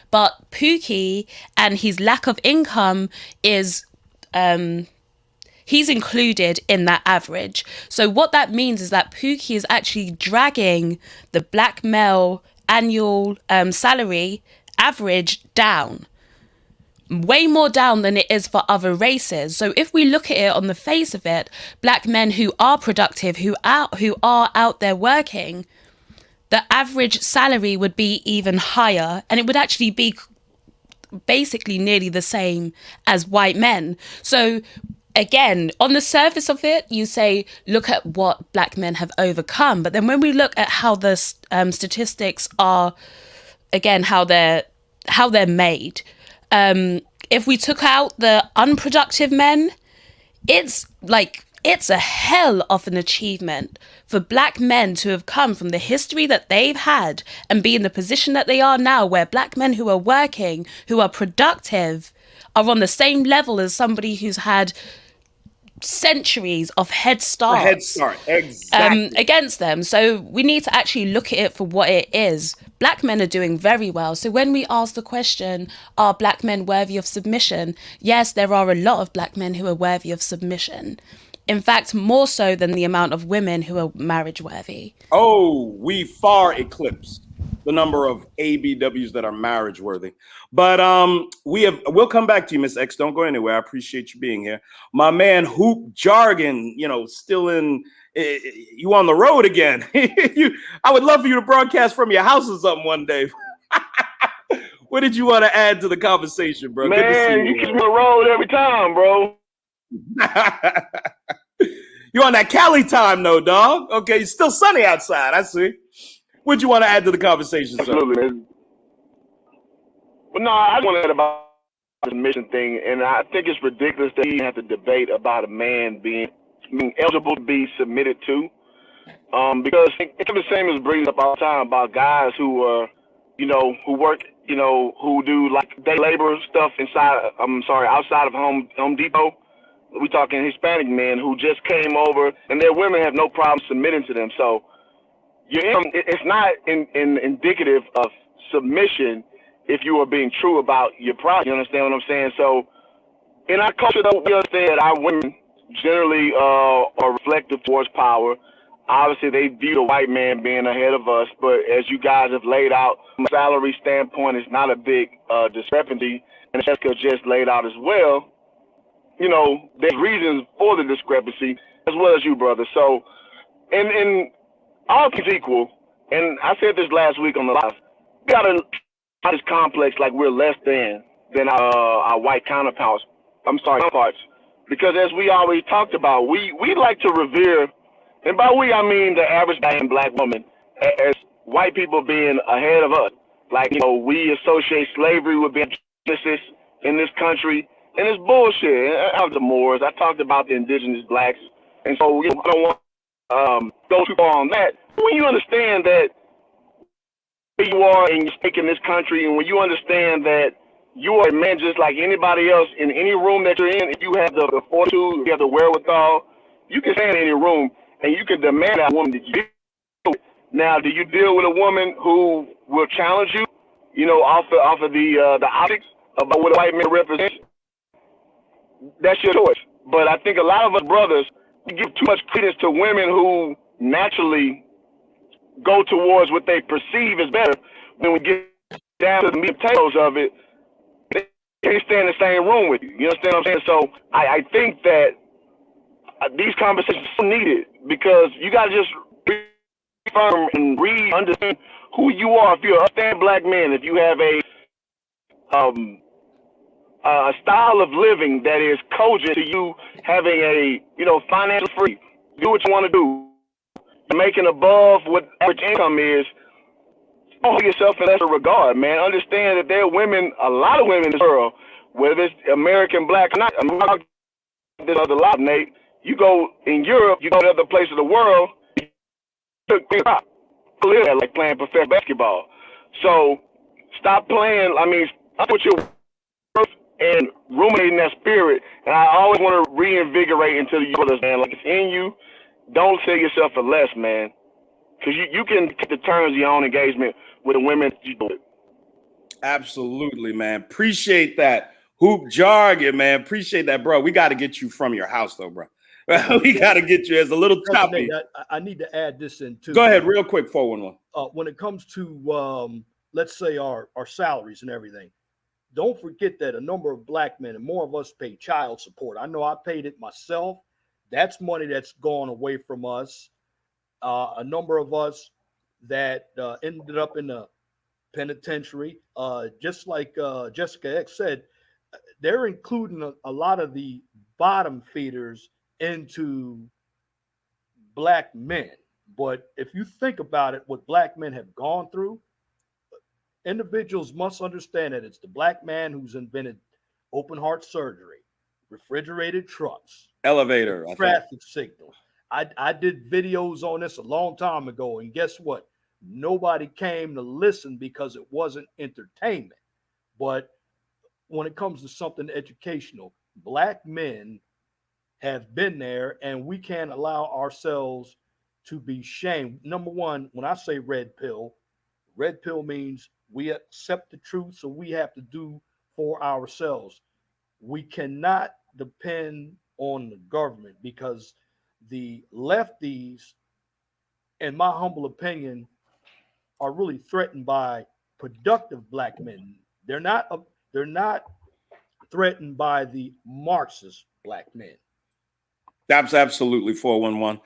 But Pookie and his lack of income is, he's included in that average. So what that means is that Pookie is actually dragging the black male annual salary average down. Way more down than it is for other races. So if we look at it on the face of it, black men who are productive, who are out there working, the average salary would be even higher, and it would actually be basically nearly the same as white men. So again, on the surface of it, you say, look at what black men have overcome. But then when we look at how the statistics are, again, how they're made, if we took out the unproductive men, it's a hell of an achievement for black men to have come from the history that they've had and be in the position that they are now, where black men who are working, who are productive, are on the same level as somebody who's had centuries of head start exactly. Against them. So we need to actually look at it for what it is. Black men are doing very well. So when we ask the question, are black men worthy of submission? Yes, there are a lot of black men who are worthy of submission. In fact, more so than the amount of women who are marriage worthy. Oh, we far eclipsed the number of ABWs that are marriage worthy. But we'll come back to you, Miss X. Don't go anywhere. I appreciate you being here. My man Hoop Jargon, still you on the road again. I would love for you to broadcast from your house or something one day. What did you want to add to the conversation, bro? Man, you keep me on the road every time, bro. You on that Cali time, though, dog? Okay, it's still sunny outside. I see. What you want to add to the conversation, sir? Absolutely, man. Well, no, I want to add about the mission thing, and I think it's ridiculous that you have to debate about a man being eligible to be submitted to, because it's the same as brings up all the time about guys who are, who work, who do like day labor stuff outside of Home Depot. We talking Hispanic men who just came over, and their women have no problem submitting to them. So it's not indicative of submission if you are being true about your product. You understand what I'm saying? So in our culture, though, we understand that our women generally are reflective towards power. Obviously, they view the white man being ahead of us, but as you guys have laid out, from a salary standpoint, it's not a big discrepancy, and Jessica just laid out as well. There's reasons for the discrepancy, as well as you, brother. So, and all things equal, and I said this last week on the live, we gotta not this complex like we're less than our white counterparts. Because as we already talked about, we like to revere, and by we I mean the average black woman, as white people being ahead of us. Like, you know, we associate slavery with being justice in this country, and it's bullshit. I talked the Moors, I talked about the indigenous blacks, and so you know, I don't want go too far on that. When you understand that you are and you're in this country, and when you understand that you are a man just like anybody else in any room that you're in, if you have the fortitude, if you have the wherewithal, you can stand in any room and you can demand that woman that you do. Now, do you deal with a woman who will challenge you, you know, off of the optics about what a white man represents? That's your choice. But I think a lot of us brothers give too much credence to women who naturally go towards what they perceive as better. When we get down to the meat and potatoes of it, they can't stay in the same room with you. You understand what I'm saying? So I think that these conversations are needed, because you got to just reaffirm and understand who you are. If you're an upstanding black man, if you have a style of living that is cogent to you having a, you know, financial free, do what you want to do, making above what average income is, don't hold yourself in lesser regard, man. Understand that there are women, a lot of women in this world, whether it's American black or not. I'm not this other lot, Nate. You go in Europe, you go to other places of the world, live like playing professional basketball. So stop playing. I mean, stop with your worth and ruminating that spirit. And I always want to reinvigorate into the brothers, man. Like, it's in you. Don't sell yourself for less, man. Because you can get the terms of your own engagement with the women you do it. Absolutely, man. Appreciate that. Hoop jargon, man. Appreciate that, bro. We got to get you from your house, though, bro. We got to get you as a little choppy. I need to add this in too. Go ahead, real quick, 411. When it comes to let's say our salaries and everything, don't forget that a number of black men and more of us pay child support. I know I paid it myself. That's money that's gone away from us. A number of us that ended up in the penitentiary, just like Jessica X said, they're including a lot of the bottom feeders into black men. But if you think about it, what black men have gone through, individuals must understand that it's the black man who's invented open heart surgery, refrigerated trucks, elevator, traffic signals. I did videos on this a long time ago, and guess what? Nobody came to listen because it wasn't entertainment. But when it comes to something educational, black men have been there, and we can't allow ourselves to be shamed. Number one, when I say red pill means we accept the truth, so we have to do for ourselves. We cannot depend on the government, because the lefties, in my humble opinion, are really threatened by productive black men. They're not threatened by the Marxist black men. That's absolutely 411.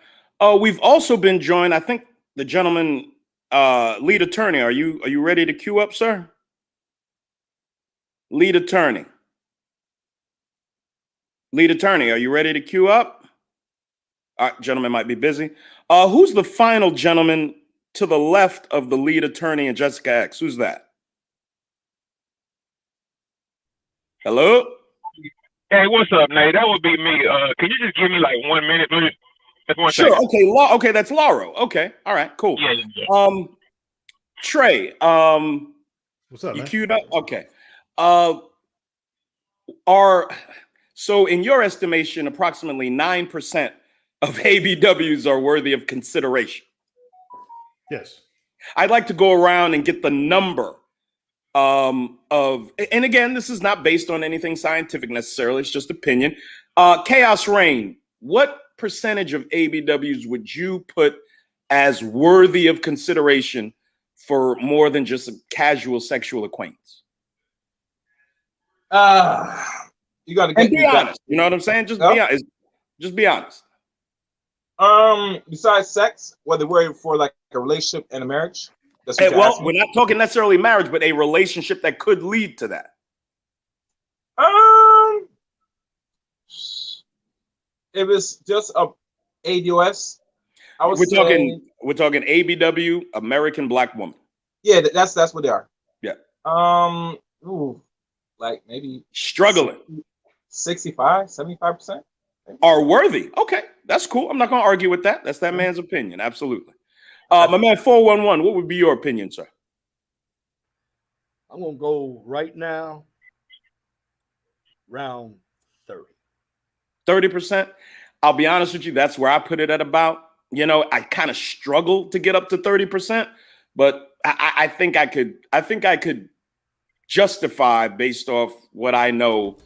We've also been joined, I think the gentleman, lead attorney. Are you ready to queue up, sir? Lead attorney, are you ready to queue up? All right, gentleman might be busy. Who's the final gentleman to the left of the lead attorney and Jessica X? Who's that? Hello? Hey, what's up, Nate? That would be me. Can you just give me like 1 minute, please? Just 1 Sure. second. Okay. Okay, that's Lauro. Okay. All right. Cool. Yeah. Trey. What's up, you man? queued up? Okay. So in your estimation, approximately 9% of ABWs are worthy of consideration. Yes. I'd like to go around and get the number and again, this is not based on anything scientific necessarily, it's just opinion. Chaos Reign, what percentage of ABWs would you put as worthy of consideration for more than just a casual sexual acquaintance? You got to get be honest. You know what I'm saying? Just be honest. Just be honest. Besides sex, whether we're for like a relationship and a marriage. Well, we're not talking necessarily marriage, but a relationship that could lead to that. If it's just a ADOS. I would We're say, talking ABW, American Black Woman. yeah, that's what they are. Yeah. Ooh, like maybe Struggling. 65, 75%. Are worthy. Okay, that's cool. I'm not going to argue with that. That's that man's opinion. Absolutely. My man 411, what would be your opinion, sir? I'm gonna go right now, round 30. 30%. I'll be honest with you. That's where I put it at about. You know, I kind of struggled to get up to 30%, but I think I could justify based off what I know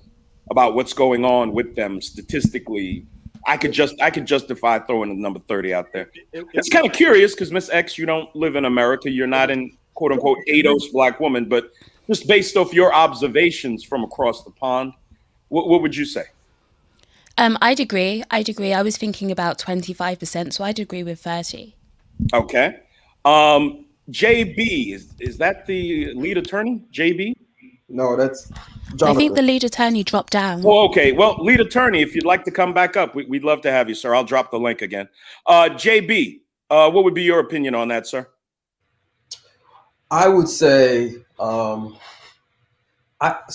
about what's going on with them statistically. I could justify throwing the number 30 out there. It's kind of curious because Miss X, you don't live in America. You're not in quote unquote ADOS Black woman, but just based off your observations from across the pond, what would you say? I'd agree. I was thinking about 25%, so I'd agree with 30. Okay. JB, is that the lead attorney? JB? No, that's I think Jonathan. the lead attorney dropped down. Oh, okay. Well, lead attorney, if you'd like to come back up, we'd love to have you, sir. I'll drop the link again. JB, what would be your opinion on that, sir? I would say, I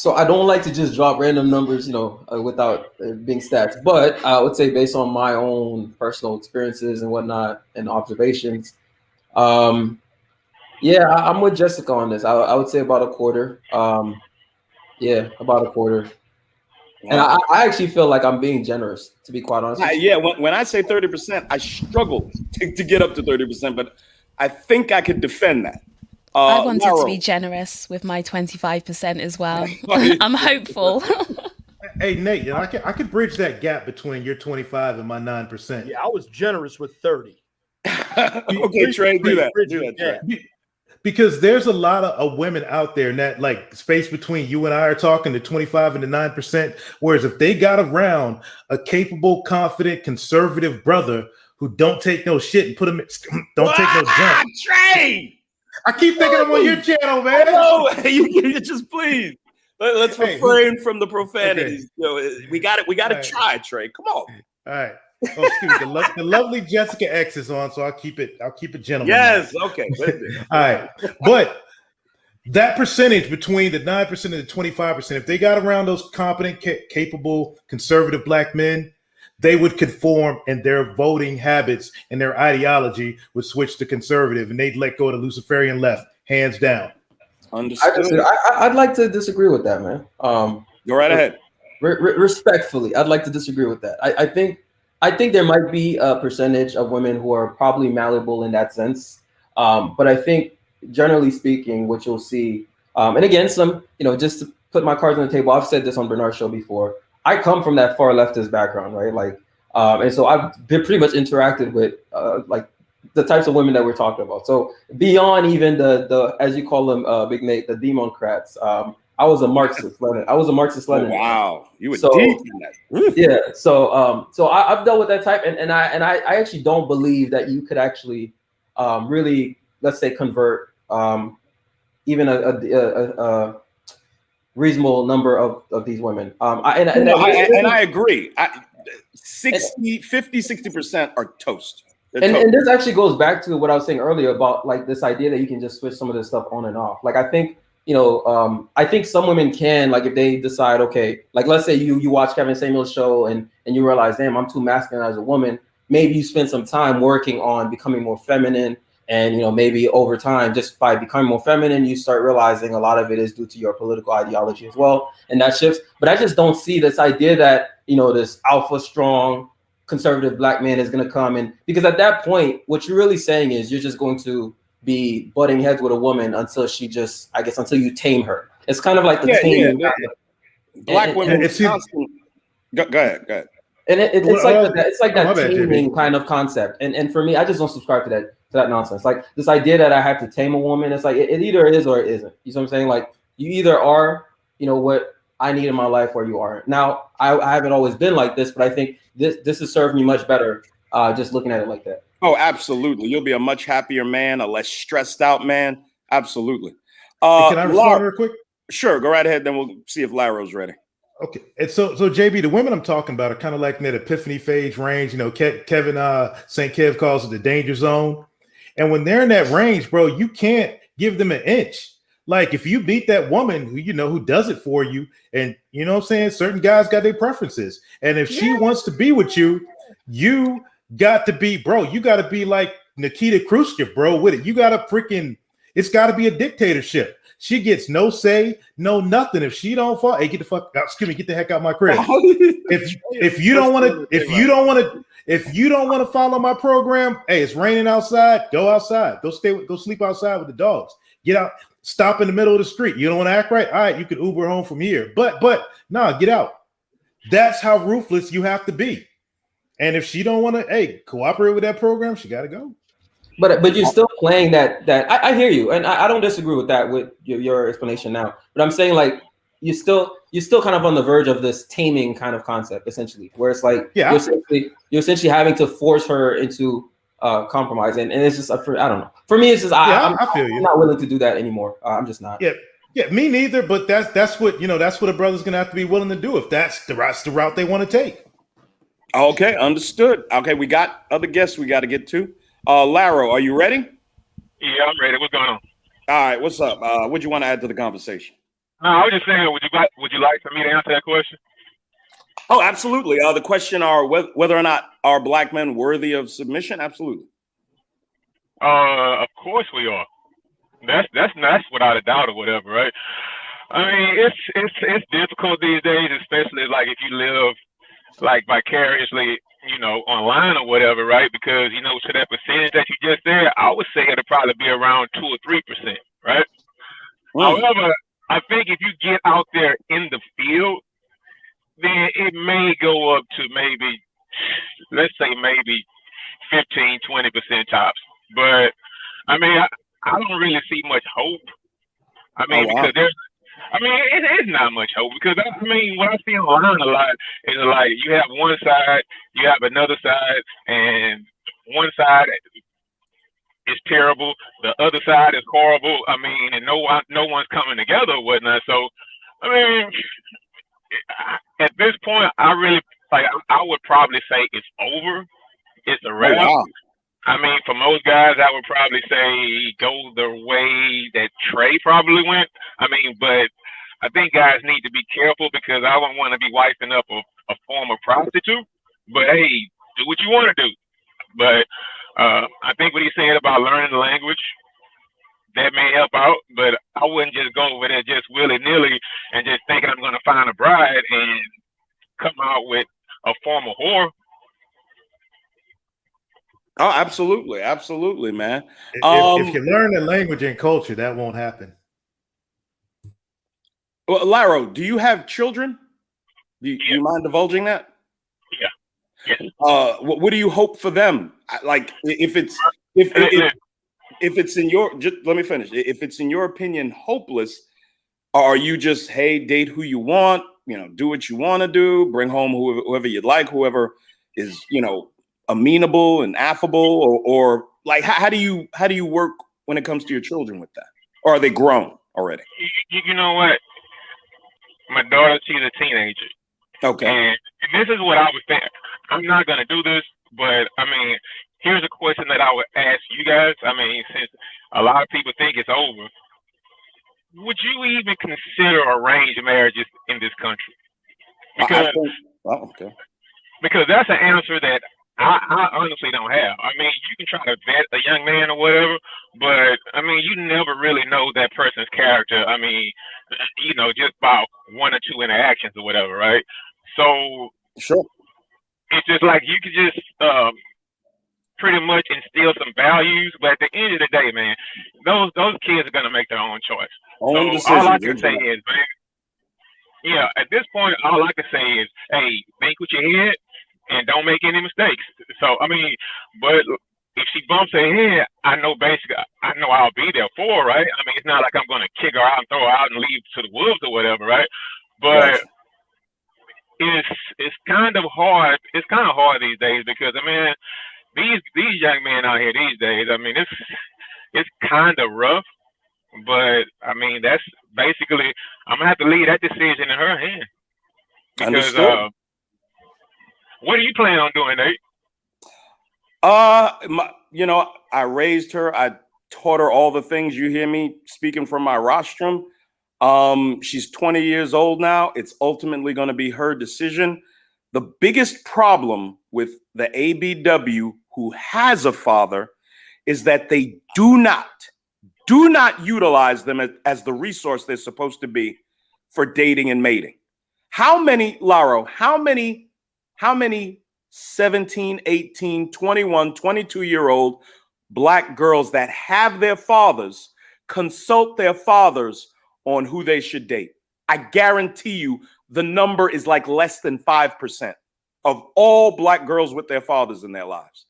don't like to just drop random numbers, without being stats. But I would say, based on my own personal experiences and whatnot and observations, yeah, I'm with Jessica on this. I would say about a quarter. Yeah, about a quarter. And I actually feel like I'm being generous, to be quite honest. Yeah, when I say 30%, I struggle to get up to 30%, but I think I could defend that. I wanted to be generous with my 25% as well. I'm hopeful. Hey, Nate, I could bridge that gap between your 25 and my 9%. Yeah, I was generous with 30. Okay, Trey, do that. Trey. Because there's a lot of women out there in that like space between you and I are talking, the 25 and the 9%. Whereas if they got around a capable, confident, conservative brother who don't take no shit and don't take no junk. Trey! I keep thinking I'm on your channel, man. No, you just please. Let's refrain from the profanities. Okay. We got to try, Trey. Come on. All right. Oh, excuse me. The lovely Jessica X is on, so I'll keep it gentleman. Yes. Okay. All right. But that percentage between the 9% and the 25%, if they got around those competent, capable, conservative Black men, they would conform, and their voting habits and their ideology would switch to conservative, and they'd let go of the Luciferian left, hands down. Understood. I'd like to disagree with that, man. Go right ahead. Respectfully, I'd like to disagree with that. I think there might be a percentage of women who are probably malleable in that sense. But I think, generally speaking, what you'll see, and again, just to put my cards on the table, I've said this on Bernard's show before. I come from that far leftist background, right? Like, and so I've been pretty much interacted with like the types of women that we're talking about. So beyond even the as you call them, Big Nate, the Democrats. I was a Marxist Lenin. Oh, wow, you were deep in that. Yeah. So I've dealt with that type, and I actually don't believe that you could actually really, let's say, convert even a reasonable number of these women. I agree. 60% are toast. And this actually goes back to what I was saying earlier about like this idea that you can just switch some of this stuff on and off. Like I think, I think some women can, like if they decide, okay, like let's say you watch Kevin Samuel's show and you realize, damn, I'm too masculine as a woman. Maybe you spend some time working on becoming more feminine. And, maybe over time, just by becoming more feminine, you start realizing a lot of it is due to your political ideology as well. And that shifts. But I just don't see this idea that, this alpha strong conservative Black man is going to come in, because at that point, what you're really saying is you're just going to be butting heads with a woman until until you tame her. It's kind of like the taming. Black women. It's constant. Go ahead. And it's like that taming kind of concept. And for me, I just don't subscribe to that nonsense. Like this idea that I have to tame a woman, it's like it either is or it isn't. You know what I'm saying? Like you either are, what I need in my life, or you aren't. Now, I haven't always been like this, but I think this has served me much better just looking at it like that. Oh, absolutely. You'll be a much happier man, a less stressed out man. Absolutely. Can I respond real quick? Sure, go right ahead. Then we'll see if Laro's ready. Okay, and so JB, the women I'm talking about are kind of like in that epiphany phase range. You know, Kevin St. Kev calls it the danger zone. And when they're in that range, bro, you can't give them an inch. Like if you beat that woman who who does it for you, and you know what I'm saying, certain guys got their preferences. And if she wants to be with you, you got to be, bro, you got to be like Nikita Khrushchev, bro, with it. You got to freaking, it's got to be a dictatorship. She gets no say, no nothing. If she don't fall, hey, get the fuck out, excuse me, get the heck out my crib. If you don't want to follow my program, hey, it's raining outside, go outside. Go sleep outside with the dogs. Get out, stop in the middle of the street. You don't want to act right? All right, you can Uber home from here. But nah, get out. That's how ruthless you have to be. And if she don't want to, hey, cooperate with that program, she got to go. But you're still playing that I hear you, and I don't disagree with that with your explanation now. But I'm saying like you're still kind of on the verge of this taming kind of concept, essentially, where it's like you're essentially having to force her into compromise, and it's just I don't know. For me, it's just I feel you. I'm not willing to do that anymore. I'm just not. Yeah, me neither. But that's what that's what a brother's gonna have to be willing to do if that's the route they want to take. Okay, understood. Okay, we got other guests we got to get to. Laro, are you ready? Yeah, I'm ready. What's going on? All right, what's up? What do you want to add to the conversation? No, I was just saying, would you like for me to answer that question? Oh, absolutely. The question are whether or not are black men worthy of submission? Absolutely. Of course we are. That's without a doubt or whatever, right? I mean, it's difficult these days, especially like if you live like vicariously, online or whatever, right? Because to that percentage that you just said, I would say it'll probably be around 2 or 3%, right? However, I think if you get out there in the field, then it may go up to maybe, let's say maybe 15, 20% tops. But I mean, I don't really see much hope. I mean, because it's not much hope because I mean, what I see online a lot is like you have one side, you have another side, and one side is terrible, the other side is horrible. I mean, and no one's coming together or whatnot. So, I mean, at this point, I really I would probably say it's over. It's a wrap. Oh, wow. I mean, for most guys, I would probably say go the way that Trey probably went. I mean, but I think guys need to be careful because I don't want to be wiping up a former prostitute. But hey, do what you want to do. But I think what he said about learning the language, that may help out. But I wouldn't just go over there just willy-nilly and just thinking I'm going to find a bride and come out with a former whore. Oh, absolutely. Absolutely, man. If you learn the language and culture, that won't happen. Well, Laro, do you have children? Do you mind divulging that? Yeah. What do you hope for them? Like, if it's in your, just let me finish. If it's in your opinion hopeless, are you just, hey, date who you want, do what you want to do, bring home whoever you'd like, whoever is, amenable and affable, or like how do you work when it comes to your children with that? Or are they grown already? You know what? My daughter, she's a teenager. Okay. And this is what I was thinking. I'm not going to do this, but I mean, here's a question that I would ask you guys. I mean, since a lot of people think it's over, would you even consider arranged marriages in this country? Because that's an answer that I honestly don't have. I mean, you can try to vet a young man or whatever, but I mean, you never really know that person's character. I mean, just by one or two interactions or whatever, right? So sure, it's just like you could just pretty much instill some values, but at the end of the day, man, those kids are gonna make their own choice. So all I can say is, man, at this point, all I can say is, hey, think with your head and don't make any mistakes. So I mean, but if she bumps her head, I know I'll be there for her, right? I mean, it's not like I'm gonna kick her out and throw her out and leave to the wolves or whatever, right? But it's kind of hard. It's kind of hard these days because I mean, these young men out here these days, I mean, it's kind of rough. But I mean, that's basically I'm gonna have to leave that decision in her hand. Because Understood. what do you plan on doing, Nate? I raised her. I taught her all the things you hear me speaking from my rostrum. She's 20 years old now. It's ultimately going to be her decision. The biggest problem with the ABW who has a father is that they do not utilize them as the resource they're supposed to be for dating and mating. How many 17, 18, 21, 22-year-old Black girls that have their fathers consult their fathers on who they should date? I guarantee you the number is like less than 5% of all Black girls with their fathers in their lives.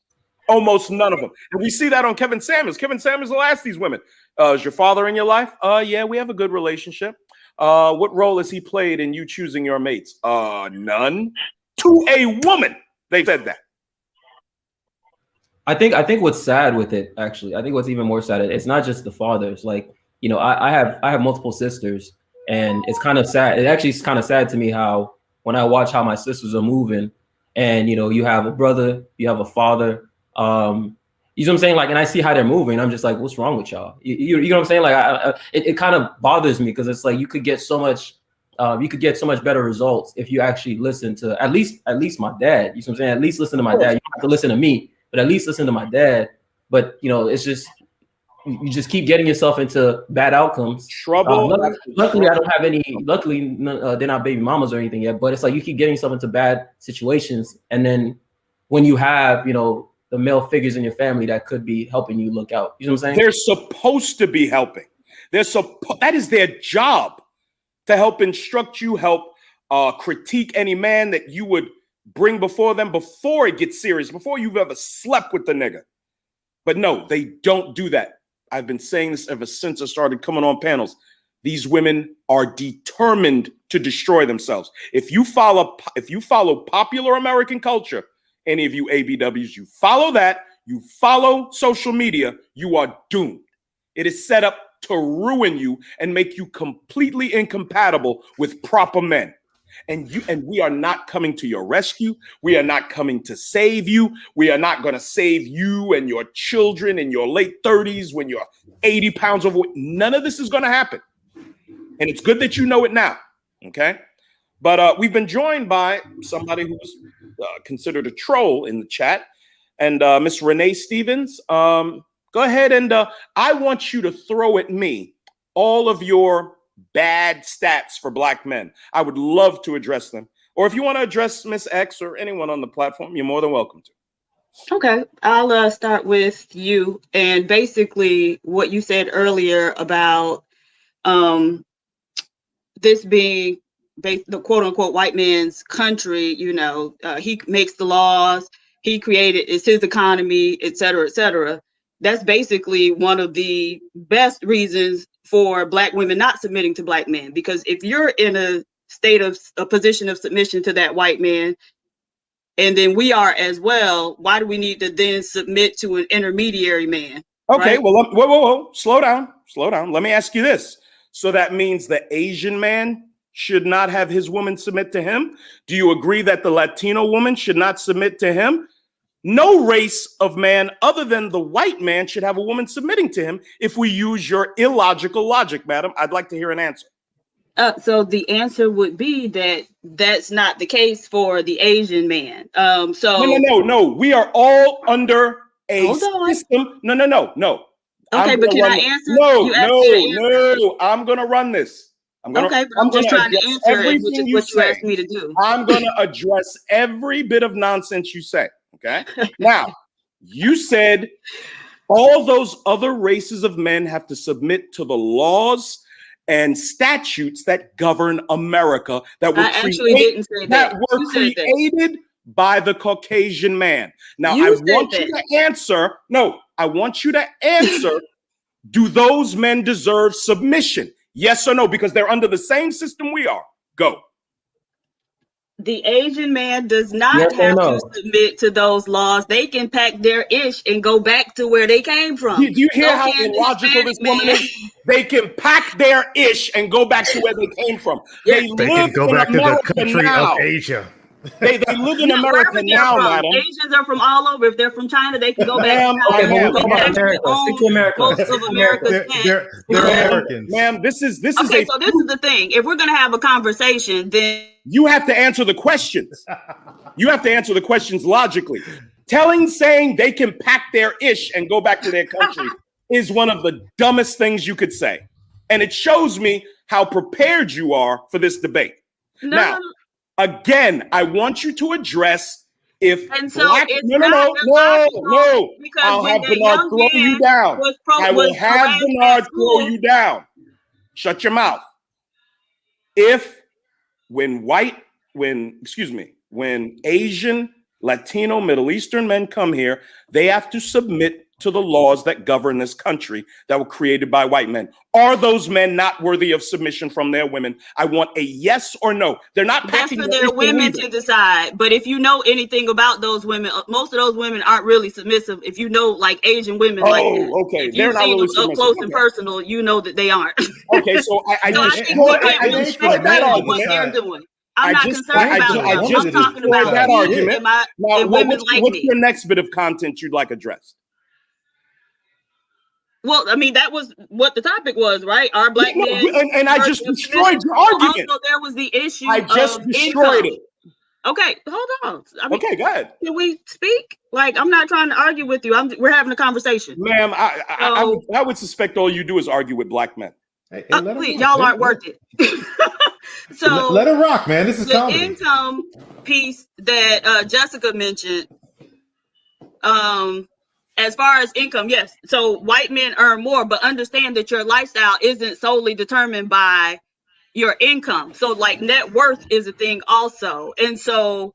Almost none of them. And we see that on Kevin Samuels. Kevin Samuels will ask these women, is your father in your life? Yeah, we have a good relationship. What role has he played in you choosing your mates? None. To a woman, they said that. I think what's sad with it, actually, I think what's even more sad, it's not just the fathers. Like, you know, I have multiple sisters, and it's kind of sad. It actually is kind of sad to me how when I watch how my sisters are moving, and, you know, you have a brother, you have a father, you know what I'm saying? Like, and I see how they're moving. I'm just like, what's wrong with y'all? You know what I'm saying? Like, it kind of bothers me because it's like you could get so much better results if you actually listen to at least my dad. You know what I'm saying? At least listen to my dad. You don't have to listen to me, but at least listen to my dad. But, you know, it's just, you just keep getting yourself into bad outcomes. Trouble. Luckily, I don't have any. Luckily, they're not baby mamas or anything yet. But it's like you keep getting yourself into bad situations, and then when you have, you know, the male figures in your family that could be helping you look out. You know what I'm saying? They're supposed to be helping. That is their job, to help instruct you, help critique any man that you would bring before them before it gets serious, before you've ever slept with the nigga. But no, they don't do that. I've been saying this ever since I started coming on panels. These women are determined to destroy themselves. If you follow popular American culture, any of you ABWs, you follow that, you follow social media, you are doomed. It is set up to ruin you and make you completely incompatible with proper men. And we are not coming to your rescue. We are not coming to save you. We are not going to save you and your children in your late 30s when you're 80 pounds overweight. None of this is going to happen. And it's good that you know it now. Okay. But we've been joined by somebody who's considered a troll in the chat. And Miss Renee Stevens, go ahead and I want you to throw at me all of your bad stats for Black men. I would love to address them. Or if you want to address Miss X or anyone on the platform, you're more than welcome to. Okay, I'll start with you. And basically what you said earlier about this being the quote unquote white man's country, you know, he makes the laws, he created, it's his economy, et cetera, et cetera. That's basically one of the best reasons for Black women not submitting to Black men. Because if you're in a position of submission to that white man, and then we are as well, why do we need to then submit to an intermediary man? Okay, right? well, whoa, slow down. Let me ask you this. So that means the Asian man should not have his woman submit to him? Do you agree that the Latino woman should not submit to him? No race of man other than the white man should have a woman submitting to him if we use your illogical logic, madam. I'd like to hear an answer. So the answer would be that that's not the case for the Asian man. No. We are all under a system. No. Okay, but can I answer? No. I'm going to run this. I'm just trying to answer it, which is what you asked me to do. I'm going to address every bit of nonsense you say. Okay. Now, you said all those other races of men have to submit to the laws and statutes that govern America that were created by the Caucasian man. Now, I want you to answer, do those men deserve submission? Yes or no? Because they're under the same system we are. Go. The Asian man does not have to submit to those laws. They can pack their ish and go back to where they came from. Do you hear how illogical this woman is? they can pack their ish and go back to where they came from. Yeah. They They live can go in back to the America country now. of Asia. They live in Yeah, America wherever they're now, from. madam. Asians are from all over. If they're from China, they can go back Ma'am, to China. ma'am, We ma'am. actually America. Stick to own America. most Stick of to America's America. land. They're Ma'am, Americans. ma'am, this is Okay, a so this is the thing. If we're gonna have a conversation, then you have to answer the questions. You have to answer the questions logically. Saying they can pack their ish and go back to their country is one of the dumbest things you could say. And it shows me how prepared you are for this debate. Now, again, I want you to address if and so it's no, not illogical because I'll when have that Bernard young throw you man down. I will was have harassed Bernard at throw school, you down. Shut your mouth. When Asian, Latino, Middle Eastern men come here, they have to submit to the laws that govern this country that were created by white men. Are those men not worthy of submission from their women? I want a yes or no. They're not that's packing for their their women to decide. But if you know anything about those women, most of those women aren't really submissive. If you know like Asian women like that. Okay. If They're you've not seen really them up submissive. close Okay. and personal, you know that they aren't. Okay, so I So I destroyed think we can't I really destroyed that speculate on what argument. they're doing. I'm not concerned I about them. just I'm talking destroyed about that you argument. and women like what's me. your next bit of content you'd like addressed? Well, I mean, that was what the topic was, right? Are black men and I just destroyed your argument. Also, there was the issue I just of destroyed income. it. Okay, hold on. I mean, Okay, go ahead. Can we speak? Like, I'm not trying to argue with you. We're having a conversation. Ma'am, I would suspect all you do is argue with black men. Please, y'all aren't worth it. So let it rock, man. This is the comedy. income piece that Jessica mentioned. As far as income, yes. So white men earn more, but understand that your lifestyle isn't solely determined by your income. So like net worth is a thing also. And so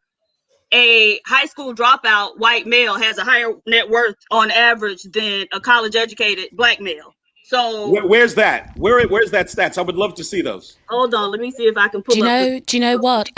a high school dropout white male has a higher net worth on average than a college educated black male. So where's that? Where's that stats? I would love to see those. Hold on, let me see if I can pull up. Do you know what?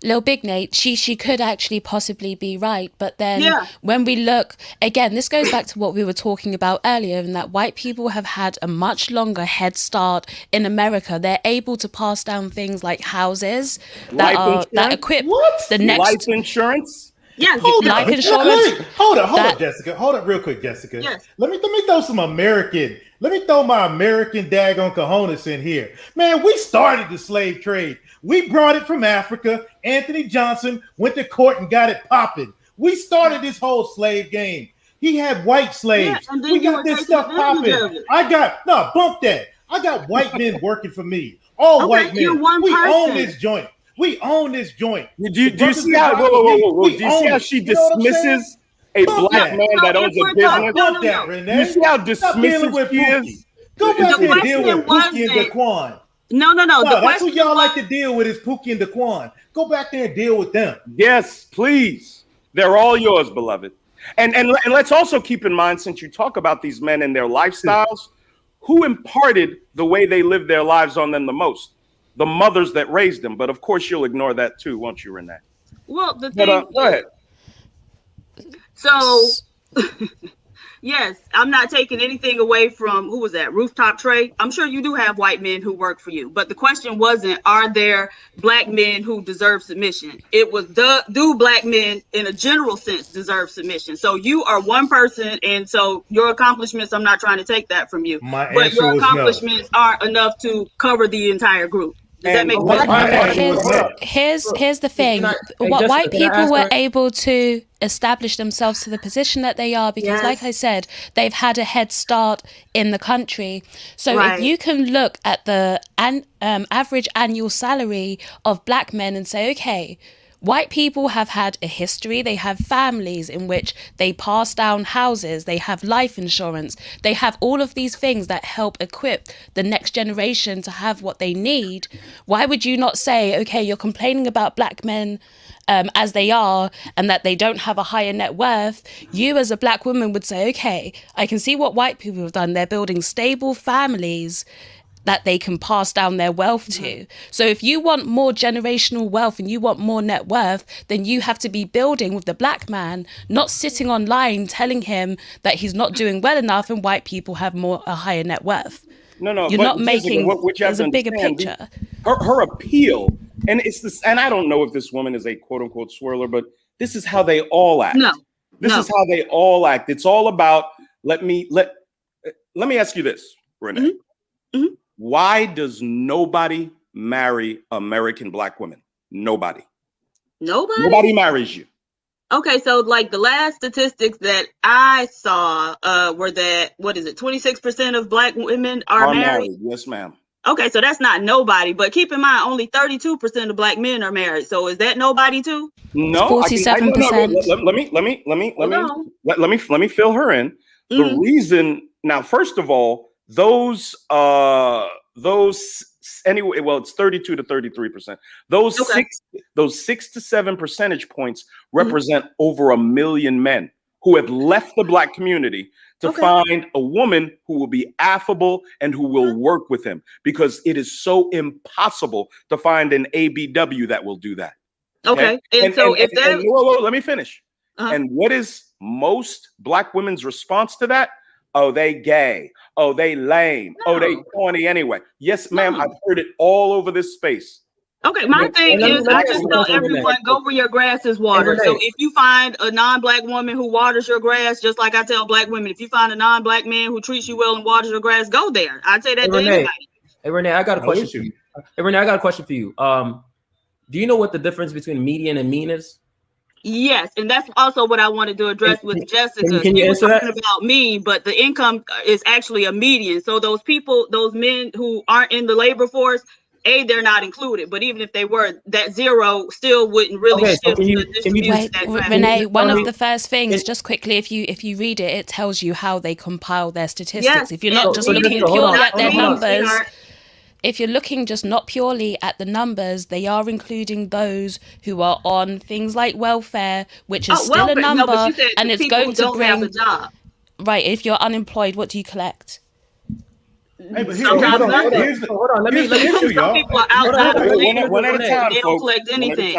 Lilbignate, she could actually possibly be right, but then when we look again, this goes back to what we were talking about earlier, in that white people have had a much longer head start in America. They're able to pass down things like houses that equip the next life insurance. Yes, life insurance. Hold up, Jessica. Hold up real quick, Jessica. Yes. Let me throw some American. Let me throw my American daggone cojones in here. Man, we started the slave trade. We brought it from Africa. Anthony Johnson went to court and got it popping. We started this whole slave game. He had white slaves. And then We got this stuff popping. Bump that. I got white men working for me. All white men. We own this joint. We own this joint. Do you see how? Whoa. Do you see how she dismisses a black man that owns a business? You see how dismissive she is? Go back there and deal with Pookie and Daquan. No. That's who y'all like to deal with is Pookie and Daquan. Go back there and deal with them. Yes, please. They're all yours, beloved. And let's also keep in mind, since you talk about these men and their lifestyles, who imparted the way they live their lives on them the most? The mothers that raised them. But of course, you'll ignore that too, won't you, Renee? Well, the thing. Go ahead. So, yes, I'm not taking anything away from, who was that? Rooftop Trey. I'm sure you do have white men who work for you. But the question wasn't, are there black men who deserve submission? It was, do black men in a general sense deserve submission? So you are one person. And so your accomplishments, I'm not trying to take that from you. But your accomplishments aren't enough to cover the entire group. Does that make sense? Here's the thing. White people were able to establish themselves to the position that they are because, like I said, they've had a head start in the country. So if you can look at the average annual salary of black men and say, okay, white people have had a history. They have families in which they pass down houses. They have life insurance. They have all of these things that help equip the next generation to have what they need. Why would you not say, okay, you're complaining about black men as they are and that they don't have a higher net worth? You as a black woman would say, okay, I can see what white people have done. They're building stable families that they can pass down their wealth to. So if you want more generational wealth and you want more net worth, then you have to be building with the black man, not sitting online telling him that he's not doing well enough and white people have a higher net worth. No. You're But not Jessica, making. what you have There's to a bigger understand, picture. her appeal, and it's this, and I don't know if this woman is a quote unquote swirler, but this is how they all act. This is how they all act. It's all about let me ask you this, Renee. Why does nobody marry American black women? Nobody. Nobody marries you. Okay, so like the last statistics that I saw were that, what is it, 26% of black women are married? Yes, ma'am. Okay, so that's not nobody, but keep in mind only 32% of black men are married. So is that nobody too? No, 47%. Let me fill her in. The reason now, first of all, those anyway, well, it's 32 to 33%. Those 6 to 7 percentage points represent over 1 million men who have left the black community to find a woman who will be affable and who will work with him, because it is so impossible to find an ABW that will do that. Okay. And so if that, whoa, let me finish. And what is most black women's response to that? Oh, they gay. Oh, they lame. Oh, they corny anyway. Yes, ma'am. I've heard it all over this space. Okay, my thing is, I just tell everyone, go where your grass is watered. So if you find a non-black woman who waters your grass, just like I tell black women, if you find a non-black man who treats you well and waters your grass, go there. I'd say that to anybody. Hey, Renee, I got a question for you. Hey, Renee, I got a question for you. Do you know what the difference between median and mean is? Yes, and that's also what I wanted to address with Jessica. Can you answer that? Talking about mean, but the income is actually a median. So those people, those men who aren't in the labor force, they're not included. But even if they were, that zero still wouldn't really shift the distribution. Renee, one of the first things, just quickly, if you read it, it tells you how they compile their statistics. Yes, if you're not just looking purely at their numbers. If you're looking just not purely at the numbers, they are including those who are on things like welfare, which is still a number, and it's going to bring a job. Right. If you're unemployed, what do you collect? Hey, but hold on. Let me finish with y'all. People are outside of the labor one at a time, they don't collect anything.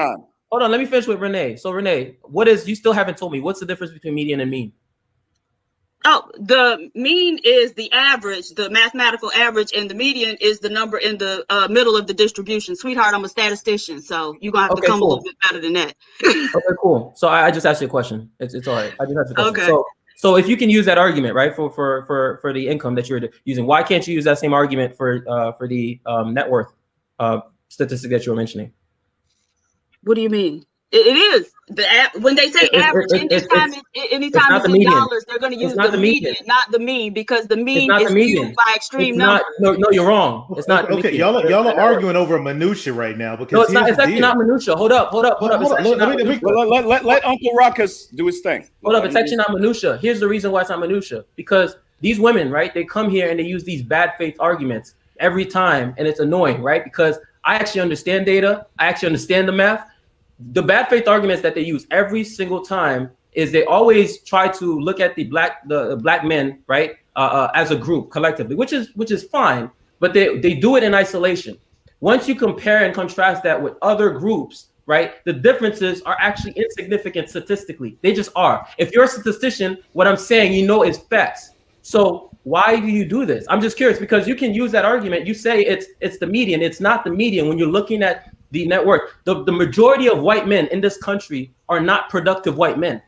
Hold on, let me finish with Renee. So Renee, you still haven't told me what's the difference between median and mean? Oh, the mean is the average, the mathematical average, and the median is the number in the middle of the distribution. Sweetheart, I'm a statistician, so you're gonna have to come a little bit better than that. Okay, cool. So I just asked you a question. It's all right. I just asked you a question. Okay. So if you can use that argument, right, for the income that you're using, why can't you use that same argument for the net worth statistic that you were mentioning? What do you mean? It is when they say average. Anytime it's in dollars, they're going to use the median, not the mean, because the mean is skewed by extreme numbers. No, you're wrong. It's not. Okay, y'all are arguing over minutia right now, because no, it's not. It's actually not minutia. Hold up. Let Uncle Ruckus do his thing. Hold up. It's actually not minutia. Here's the reason why it's not minutia. Because these women, right? They come here and they use these bad faith arguments every time, and it's annoying, right? Because I actually understand data. I actually understand the math. The bad faith arguments that they use every single time is they always try to look at the black men, right, as a group collectively, which is fine, but they do it in isolation. Once you compare and contrast that with other groups, right, the differences are actually insignificant statistically. They just are. If you're a statistician, what I'm saying, is facts. So why do you do this? I'm just curious, because you can use that argument. You say it's the median. It's not the median when you're looking at the net worth. The majority of white men in this country are not productive white men.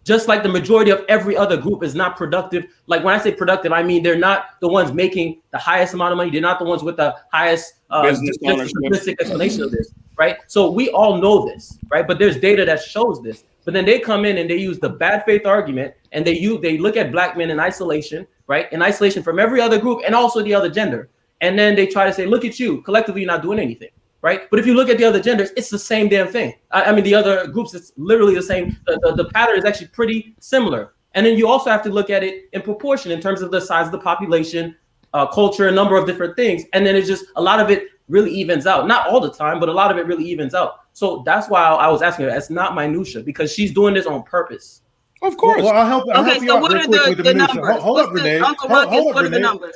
Just like the majority of every other group is not productive. Like when I say productive, I mean they're not the ones making the highest amount of money. They're not the ones with the highest statistic explanation of this, right? So we all know this, right? But there's data that shows this. But then they come in and they use the bad faith argument, and they look at black men in isolation, right? In isolation from every other group and also the other gender. And then they try to say, look at you, collectively you're not doing anything. Right, but if you look at the other genders, it's the same damn thing. I mean, the other groups, it's literally the same. The pattern is actually pretty similar. And then you also have to look at it in proportion in terms of the size of the population, culture, a number of different things. And then it's just a lot of it really evens out. Not all the time, but a lot of it really evens out. So that's why I was asking her. It's not minutia, because she's doing this on purpose. Of course. Well, I'll help you so out what real are quick with the numbers? minutia. Hold up, Renee. Uncle Ruckus, what are the numbers?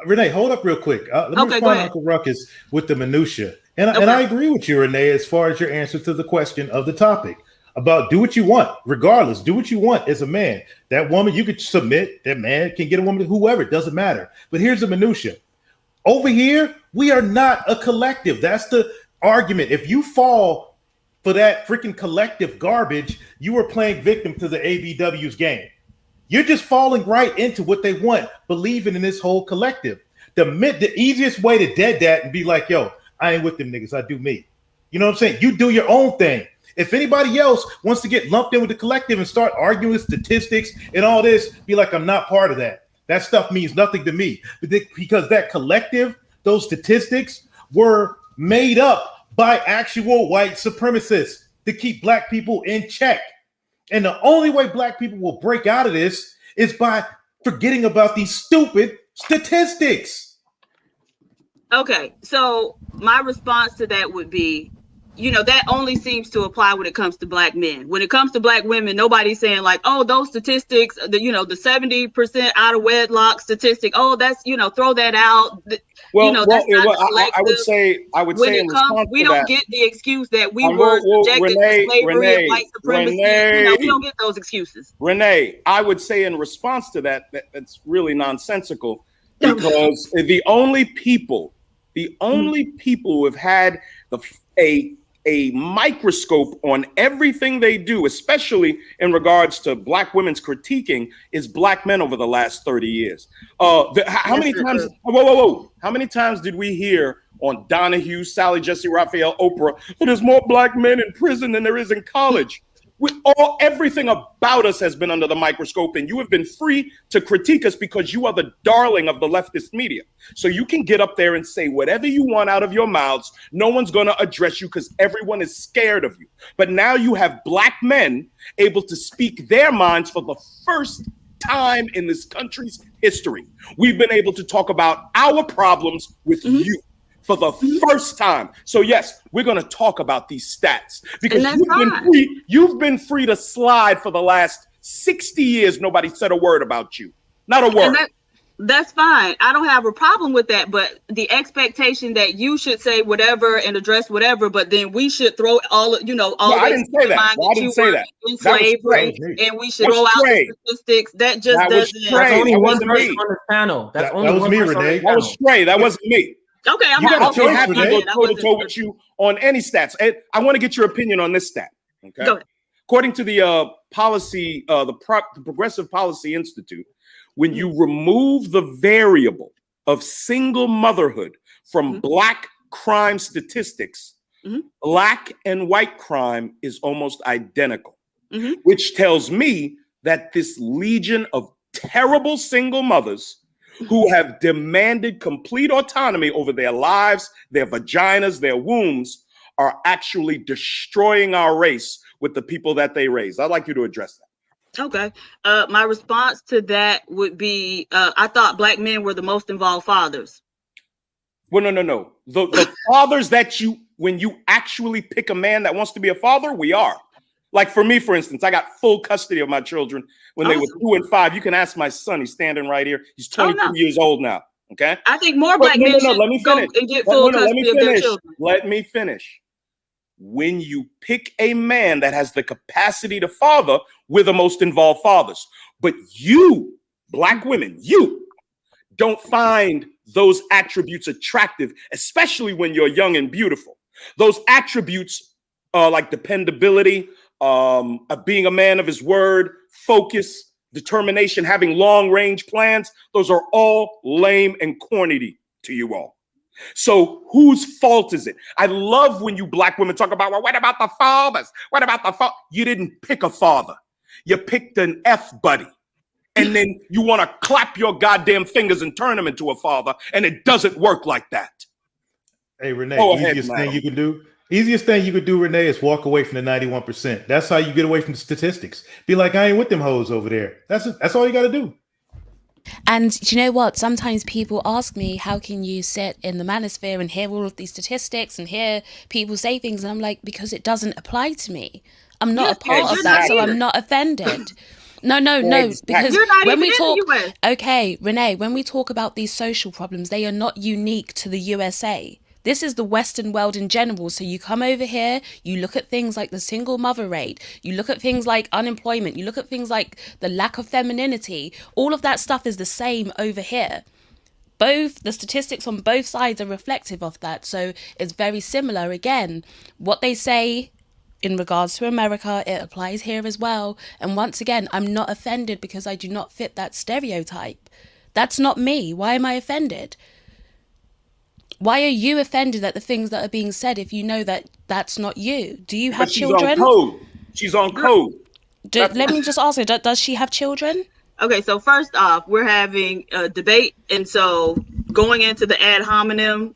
Renee, hold up real quick. Let me respond to Uncle Ruckus with the minutia. And I agree with you, Renee, as far as your answer to the question of the topic about do what you want, regardless. Do what you want as a man. That woman, you could submit. That man can get a woman, whoever, it doesn't matter. But here's the minutia. Over here, we are not a collective. That's the argument. If you fall for that freaking collective garbage, you are playing victim to the ABW's game. You're just falling right into what they want, believing in this whole collective. The easiest way to dead that and be like, yo, I ain't with them niggas. I do me. You know what I'm saying? You do your own thing. If anybody else wants to get lumped in with the collective and start arguing with statistics and all this, be like, I'm not part of that. That stuff means nothing to me. Because that collective, those statistics were made up by actual white supremacists to keep black people in check. And the only way black people will break out of this is by forgetting about these stupid statistics. Okay, so my response to that would be, that only seems to apply when it comes to black men. When it comes to black women, nobody's saying like, oh, those statistics, the 70% out of wedlock statistic, oh, that's, throw that out. I would say when it comes, we don't get the excuse that we were subjected to slavery and white supremacy. We don't get those excuses. Renee, I would say in response to that's really nonsensical, because the only people who have had a microscope on everything they do, especially in regards to black women's critiquing, is black men over the last 30 years. How many times? Whoa! How many times did we hear on Donahue, Sally, Jesse Raphael, Oprah, there's more black men in prison than there is in college? Everything about us has been under the microscope, and you have been free to critique us because you are the darling of the leftist media. So you can get up there and say whatever you want out of your mouths. No one's going to address you because everyone is scared of you. But now you have black men able to speak their minds for the first time in this country's history. We've been able to talk about our problems with you for the first time. So yes, we're going to talk about these stats because you've been free to slide for the last 60 years. Nobody said a word about you. Not a word. That's fine. I don't have a problem with that. But the expectation that you should say whatever and address whatever, but then we should throw all. I didn't say that. I didn't say that. In slavery, and we should roll out the statistics. That just doesn't. That's only one person on the panel. That was me, Renee. That was Trey. That wasn't me. Okay, I'm not happy to go toe-to-toe with you on any stats. And I want to get your opinion on this stat. Okay. Go ahead. According to the the Progressive Policy Institute, when you remove the variable of single motherhood from black crime statistics, black and white crime is almost identical, which tells me that this legion of terrible single mothers who have demanded complete autonomy over their lives, their vaginas, their wombs, are actually destroying our race with the people that they raise. I'd like you to address that. Okay. My response to that would be, I thought black men were the most involved fathers. Well, no. The fathers that when you actually pick a man that wants to be a father, we are. Like for me, for instance, I got full custody of my children when they were 2 and 5. You can ask my son. He's standing right here. He's 22 years old now. Okay. I think more black men should go and get full custody of their children. Let me finish. When you pick a man that has the capacity to father, we're the most involved fathers. But you, black women, you don't find those attributes attractive, especially when you're young and beautiful. Those attributes like dependability, being a man of his word, focus, determination, having long range plans. Those are all lame and corny to you all. So whose fault is it? I love when you black women talk about, well, what about the fathers? What about the father? You didn't pick a father. You picked an F buddy. And then you want to clap your goddamn fingers and turn him into a father. And it doesn't work like that. Hey, Renee, easiest thing you could do, Renee, is walk away from the 91%. That's how you get away from the statistics. Be like, I ain't with them hoes over there. That's all you got to do. And do you know what? Sometimes people ask me, how can you sit in the manosphere and hear all of these statistics and hear people say things? And I'm like, because it doesn't apply to me. I'm not a part of that, so I'm not offended. No, because when we talk, okay, Renee, when we talk about these social problems, they are not unique to the USA. This is the Western world in general. So you come over here, you look at things like the single mother rate, you look at things like unemployment, you look at things like the lack of femininity. All of that stuff is the same over here. the statistics on both sides are reflective of that. So it's very similar. Again, what they say in regards to America, it applies here as well. And once again, I'm not offended because I do not fit that stereotype. That's not me. Why am I offended? Why are you offended at the things that are being said if you know that that's not you? Do you have children? She's on code. Let me just ask her, does she have children? Okay, so first off, we're having a debate, and so going into the ad hominem,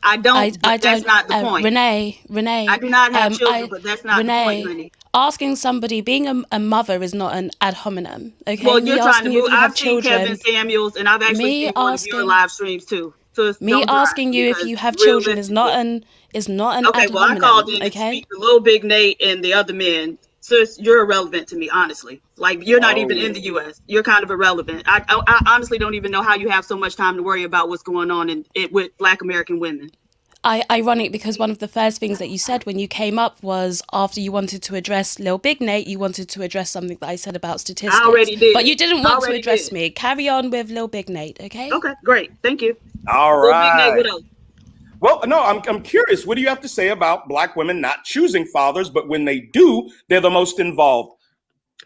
I don't. That's not the point. Renee, I do not have children, but that's not the point, honey. Asking somebody, being a mother is not an ad hominem. Okay, well, you're trying to move. I've seen Kevin Samuels, and I've actually seen one of your live streams too. So me asking you if you have children is not an okay. Ad Well, I hominem, called in okay? to speak to Lilbignate and the other men. Sis, you're irrelevant to me, honestly. Like, you're not even in the U.S. You're kind of irrelevant. I honestly don't even know how you have so much time to worry about what's going on with Black American women. Ironic, because one of the first things that you said when you came up was after you wanted to address Lilbignate, you wanted to address something that I said about statistics. I already did. But you didn't want to address me. Carry on with Lilbignate, okay? Okay, great. Thank you. All right. Lilbignate, what else? Well, no, I'm curious. What do you have to say about Black women not choosing fathers, but when they do, they're the most involved?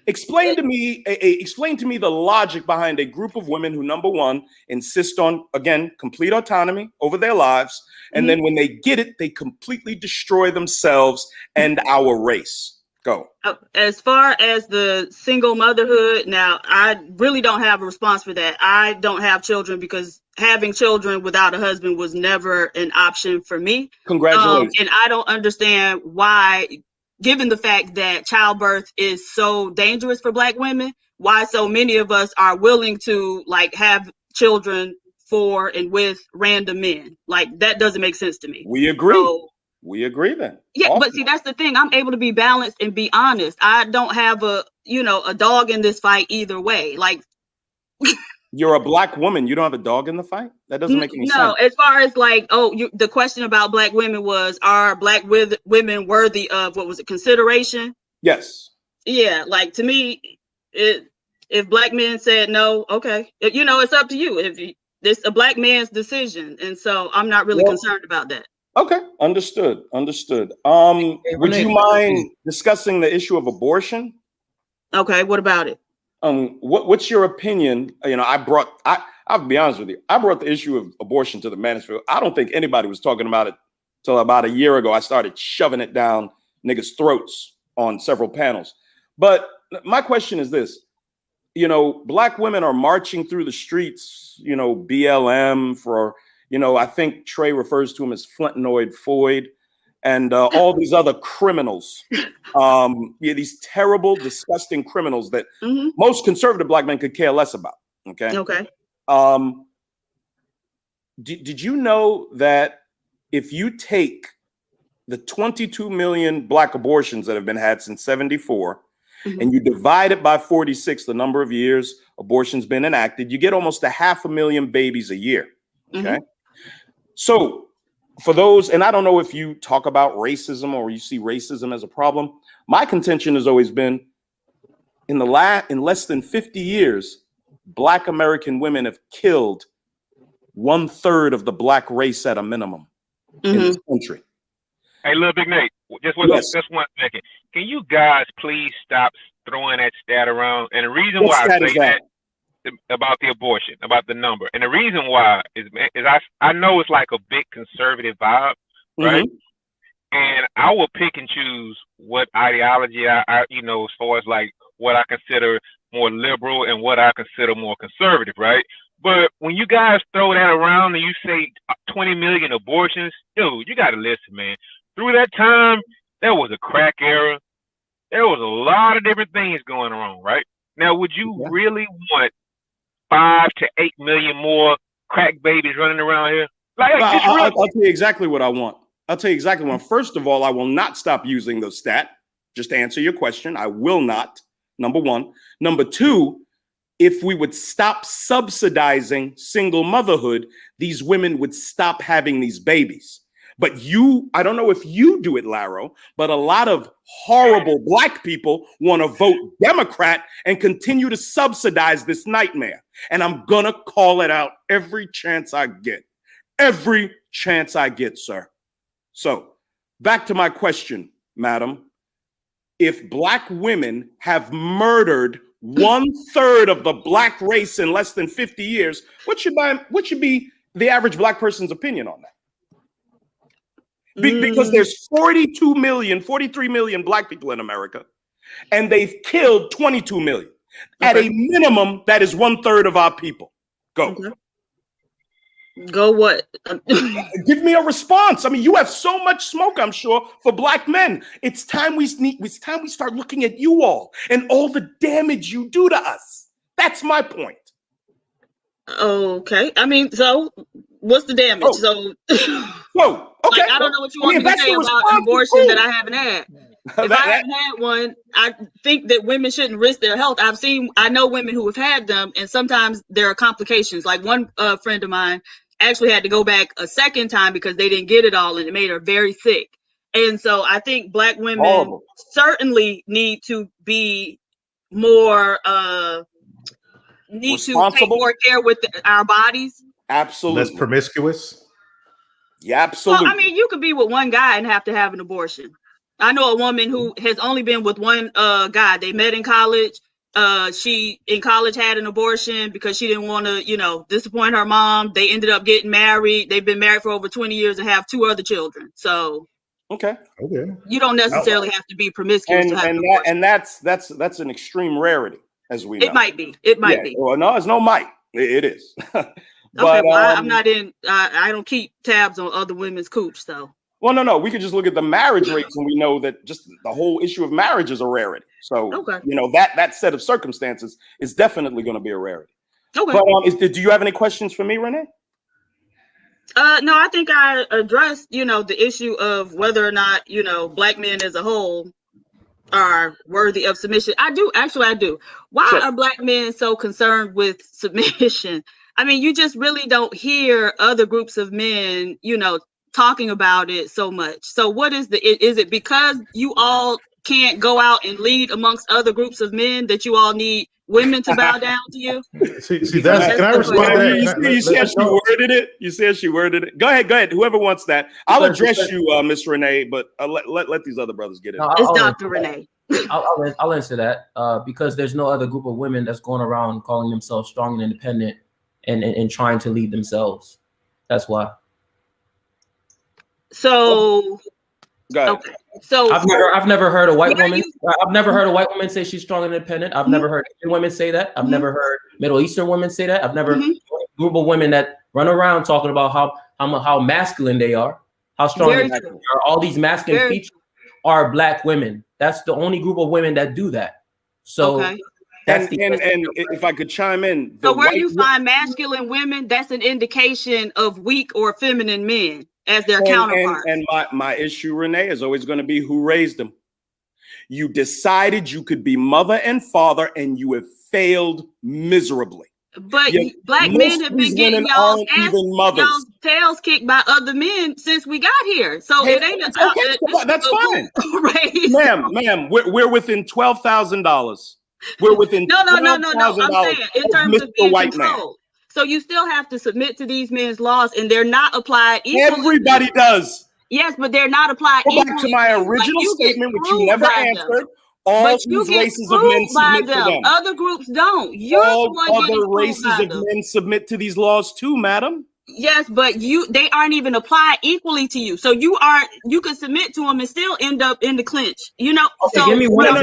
Explain to me the logic behind a group of women who, number one, insist on, again, complete autonomy over their lives. And then when they get it, they completely destroy themselves and our race. Go. As far as the single motherhood, now, I really don't have a response for that. I don't have children because having children without a husband was never an option for me. Congratulations. And I don't understand why, given the fact that childbirth is so dangerous for Black women, why so many of us are willing to have children for and with random men. Like, that doesn't make sense to me. We agree. We agree then. Yeah, awesome. But see, that's the thing. I'm able to be balanced and be honest. I don't have a dog in this fight either way. Like, you're a Black woman. You don't have a dog in the fight? That doesn't make any sense. No, as far as the question about Black women was, are Black women worthy of, what was it, consideration? Yes. Yeah, like, to me, if Black men said no, okay. It's up to you. It's a Black man's decision. And so I'm not really concerned about that. Okay, understood. Would you mind discussing the issue of abortion? Okay, what about it? What's your opinion? I'll be honest with you. I brought the issue of abortion to the Manosphere. I don't think anybody was talking about it till about a year ago. I started shoving it down niggas' throats on several panels. But my question is this: Black women are marching through the streets, BLM for. I think Trey refers to him as Flintinoid Floyd and all these other criminals. These terrible, disgusting criminals that most conservative Black men could care less about. Okay. Okay. Did you know that if you take the 22 million Black abortions that have been had since 74 and you divide it by 46, the number of years abortion's been enacted, you get almost 500,000 babies a year. Okay. So for those, and I don't know if you talk about racism or you see racism as a problem, my contention has always been in less than 50 years, Black American women have killed 1/3 of the Black race at a minimum in this country. Hey, Lilbignate, just one second. Can you guys please stop throwing that stat around? And the reason why I say that about the abortion, about the number, and the reason why is I know it's like a big conservative vibe, right? And I will pick and choose what ideology I as far as like what I consider more liberal and what I consider more conservative, right? But when you guys throw that around and you say 20 million abortions, dude, you got to listen, man. Through that time, there was a crack era. There was a lot of different things going on, right? Now, would you really want 5 to 8 million more crack babies running around here? I'll tell you exactly what I want. First of all, I will not stop using the stat. Just to answer your question, I will not. Number one. Number two, if we would stop subsidizing single motherhood, these women would stop having these babies. But I don't know if you do it, Laro, but a lot of horrible black people want to vote Democrat and continue to subsidize this nightmare. And I'm going to call it out every chance I get. Every chance I get, sir. So back to my question, madam. If black women have murdered 1/3 of the black race in less than 50 years, what should be the average black person's opinion on that? Because there's 42 million, 43 million black people in America, and they've killed 22 million. At a minimum, that is 1/3 of our people. Go. Okay. Go what? Give me a response. I mean, you have so much smoke, I'm sure, for black men. It's time we start looking at you all and all the damage you do to us. That's my point. Okay. I mean, so what's the damage? Oh. So, okay. Like, I don't know what you want me to say about an abortion that I haven't had. If I haven't had one, I think that women shouldn't risk their health. I know women who have had them, and sometimes there are complications. Like one friend of mine actually had to go back a second time because they didn't get it all, and it made her very sick. And so I think black women certainly need to be more need to take more care with our bodies. Absolutely. Less promiscuous. Yeah, absolutely. Well, I mean, you could be with one guy and have to have an abortion. I know a woman who has only been with one guy. They met in college. She in college had an abortion because she didn't want to, disappoint her mom. They ended up getting married. They've been married for over 20 years and have 2 other children. So okay, you don't necessarily have to be promiscuous to have an abortion. And that's an extreme rarity, as we know. It might be. It might be. Well, no, it's no might. It is. But I'm not in. I don't keep tabs on other women's cooch. So. Well, no. We could just look at the marriage rates, and we know that just the whole issue of marriage is a rarity. So, that set of circumstances is definitely going to be a rarity. Okay. But do you have any questions for me, Renee? No, I think I addressed, the issue of whether or not, black men as a whole are worthy of submission. I do. Why are black men so concerned with submission? I mean, you just really don't hear other groups of men, talking about it so much. So what is it because you all can't go out and lead amongst other groups of men that you all need women to bow down to you? See, can I respond to that? You see how she worded it? You see how she worded it? Go ahead. Whoever wants that. I'll address you, Miss Renee, but let these other brothers get it. No, it's Dr. Renee. I'll answer that because there's no other group of women that's going around calling themselves strong and independent and trying to lead themselves. That's why. So okay. So I've never heard a white woman. I've never heard a white woman say she's strong and independent. I've never heard Asian women say that. I've never heard Middle Eastern women say that. I've never heard a group of women that run around talking about how masculine they are, how strong they are. All these masculine features are black women. That's the only group of women that do that. So that's and if I could chime in, so where you find masculine women, that's an indication of weak or feminine men as their counterparts. And my issue, Renee, is always going to be who raised them. You decided you could be mother and father, and you have failed miserably. But black men have been getting y'all's tails kicked by other men since we got here. So it ain't that's fine. Ma'am, we're within $12,000. We're within no. I'm saying in terms of being white controlled. Man. So you still have to submit to these men's laws, and they're not applied equally. Everybody does. Yes, but they're not applied equally. Go back to my original statement, which you never answered. All these races of men submit to them. Other groups don't. All other races of men submit to these laws too, madam. Yes, but they aren't even applied equally to you. So you can submit to them and still end up in the clinch. Okay, so give me one.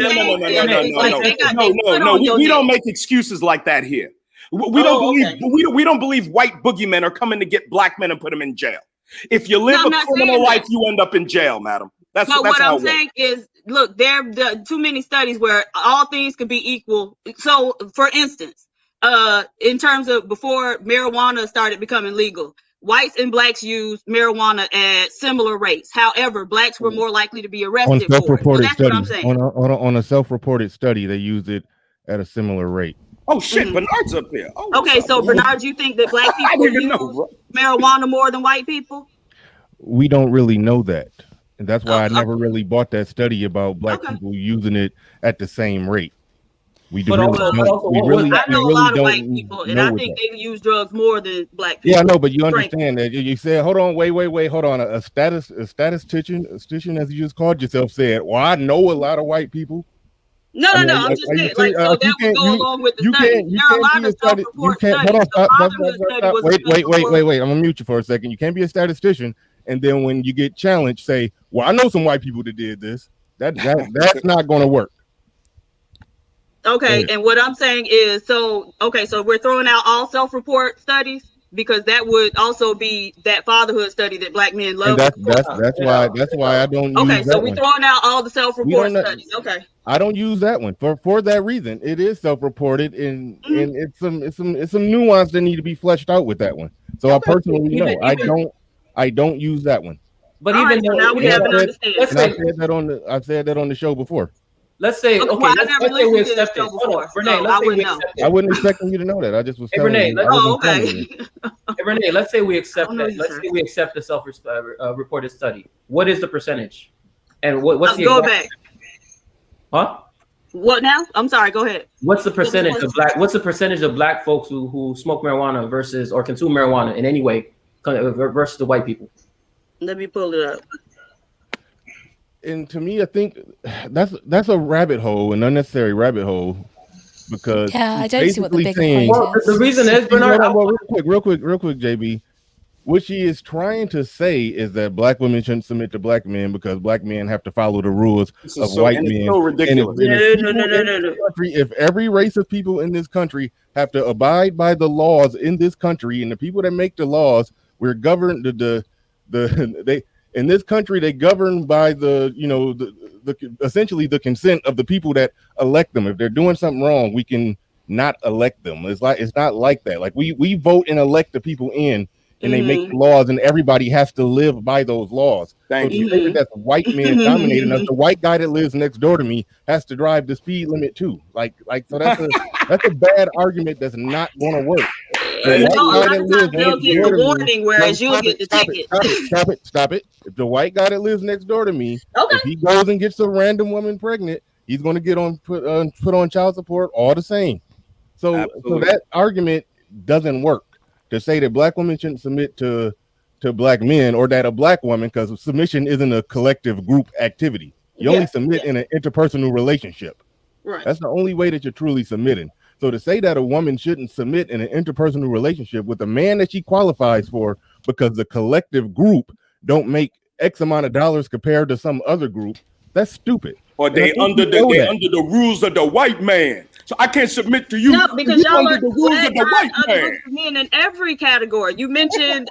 No. We don't make excuses like that here. We don't believe white boogeymen are coming to get black men and put them in jail. If you live a criminal life, you end up in jail, madam. That's what I'm saying is, look, there are too many studies where all things could be equal. So, for instance, in terms of before marijuana started becoming legal, whites and blacks used marijuana at similar rates. However, blacks were more likely to be arrested for it. So that's what I'm saying. On a self-reported study, they used it at a similar rate. Oh shit, Bernard's up there. Okay, so Bernard, you think that black people use marijuana more than white people? we don't really know that. And that's why I Okay. never really bought that study about black Okay. people using it at the same rate. We do But really also, don't. We what was really, that? I know we a really lot of white don't people, and know I what think that. they use drugs more than black people. Yeah, I know, but you Frankly. understand that you said, hold on, wait, hold on. A statistician, as you just called yourself, said, "Well, I know a lot of white people." No, I no, mean, no. I'm just are you saying, like, serious? so You that would can't, go along with the study. you There are a can't lot be a of you self-report can't. Hold studies. on, The stop, fatherhood study was a wait, self-report. I'm gonna mute you for a second. You can't be a statistician and then when you get challenged, say, "Well, I know some white people that did this." That's not going to work. Okay, and what I'm saying is, so we're throwing out all self-report studies because that would also be that fatherhood study that black men And love. that's why I don't Okay, use so that we're one. throwing out all the We self-report don't. studies. Okay. I don't use that one for that reason. It is self-reported, and it's some nuance that need to be fleshed out with that one. So I personally know I don't use that one. But All even right, so though, now we have an understanding. let's And I've say, said that on the show before. let's say, Okay, okay, well, I let's never say we listened to this accept it. show Hold on, before, Renee, so let's I say we wouldn't know. accept I it. wasn't expecting you to know that. I just was Hey, telling Renee, you. I was informing you. Hey, Renee, let's say we accept know that. you, Let's sir. say we accept the self-reported study. What is the percentage? And what's the Go exact? back. Huh? What now? I'm sorry. Go ahead. What's the percentage of black? What's the percentage of black folks who smoke marijuana versus or consume marijuana in any way versus the white people? Let me pull it up. And to me, I think that's a rabbit hole, an unnecessary rabbit hole, because Yeah, I she's don't see what the basically bigger saying. point Well, the is. reason is, Bernard. Real quick, JB. What she is trying to say is that black women shouldn't submit to black men because black men have to follow the rules of white men. So ridiculous. If every race of people in this country have to abide by the laws in this country, and the people that make the laws, we're governed they in this country they govern by the essentially the consent of the people that elect them. If they're doing something wrong, we can not elect them. It's not like that. Like we vote and elect the people in. And they make laws, and everybody has to live by those laws. Thank so you. to say that that's white men dominating us, the white guy that lives next door to me has to drive the speed limit too. So that's a bad argument that's not going to work. A lot of times they'll get the warning, whereas you'll get the ticket. Stop it. If the white guy that lives next door to me, if he goes and gets a random woman pregnant, he's going to get put on child support all the same. So that argument doesn't work. To say that black women shouldn't submit to black men, or that a black woman, because submission isn't a collective group activity. You only submit in an interpersonal relationship. Right. That's the only way that you're truly submitting. So to say that a woman shouldn't submit in an interpersonal relationship with a man that she qualifies for because the collective group don't make X amount of dollars compared to some other group, that's stupid. Or they under the rules of the white man. So I can't submit to you. No, because y'all under are the rules of the white man. men in every category. You mentioned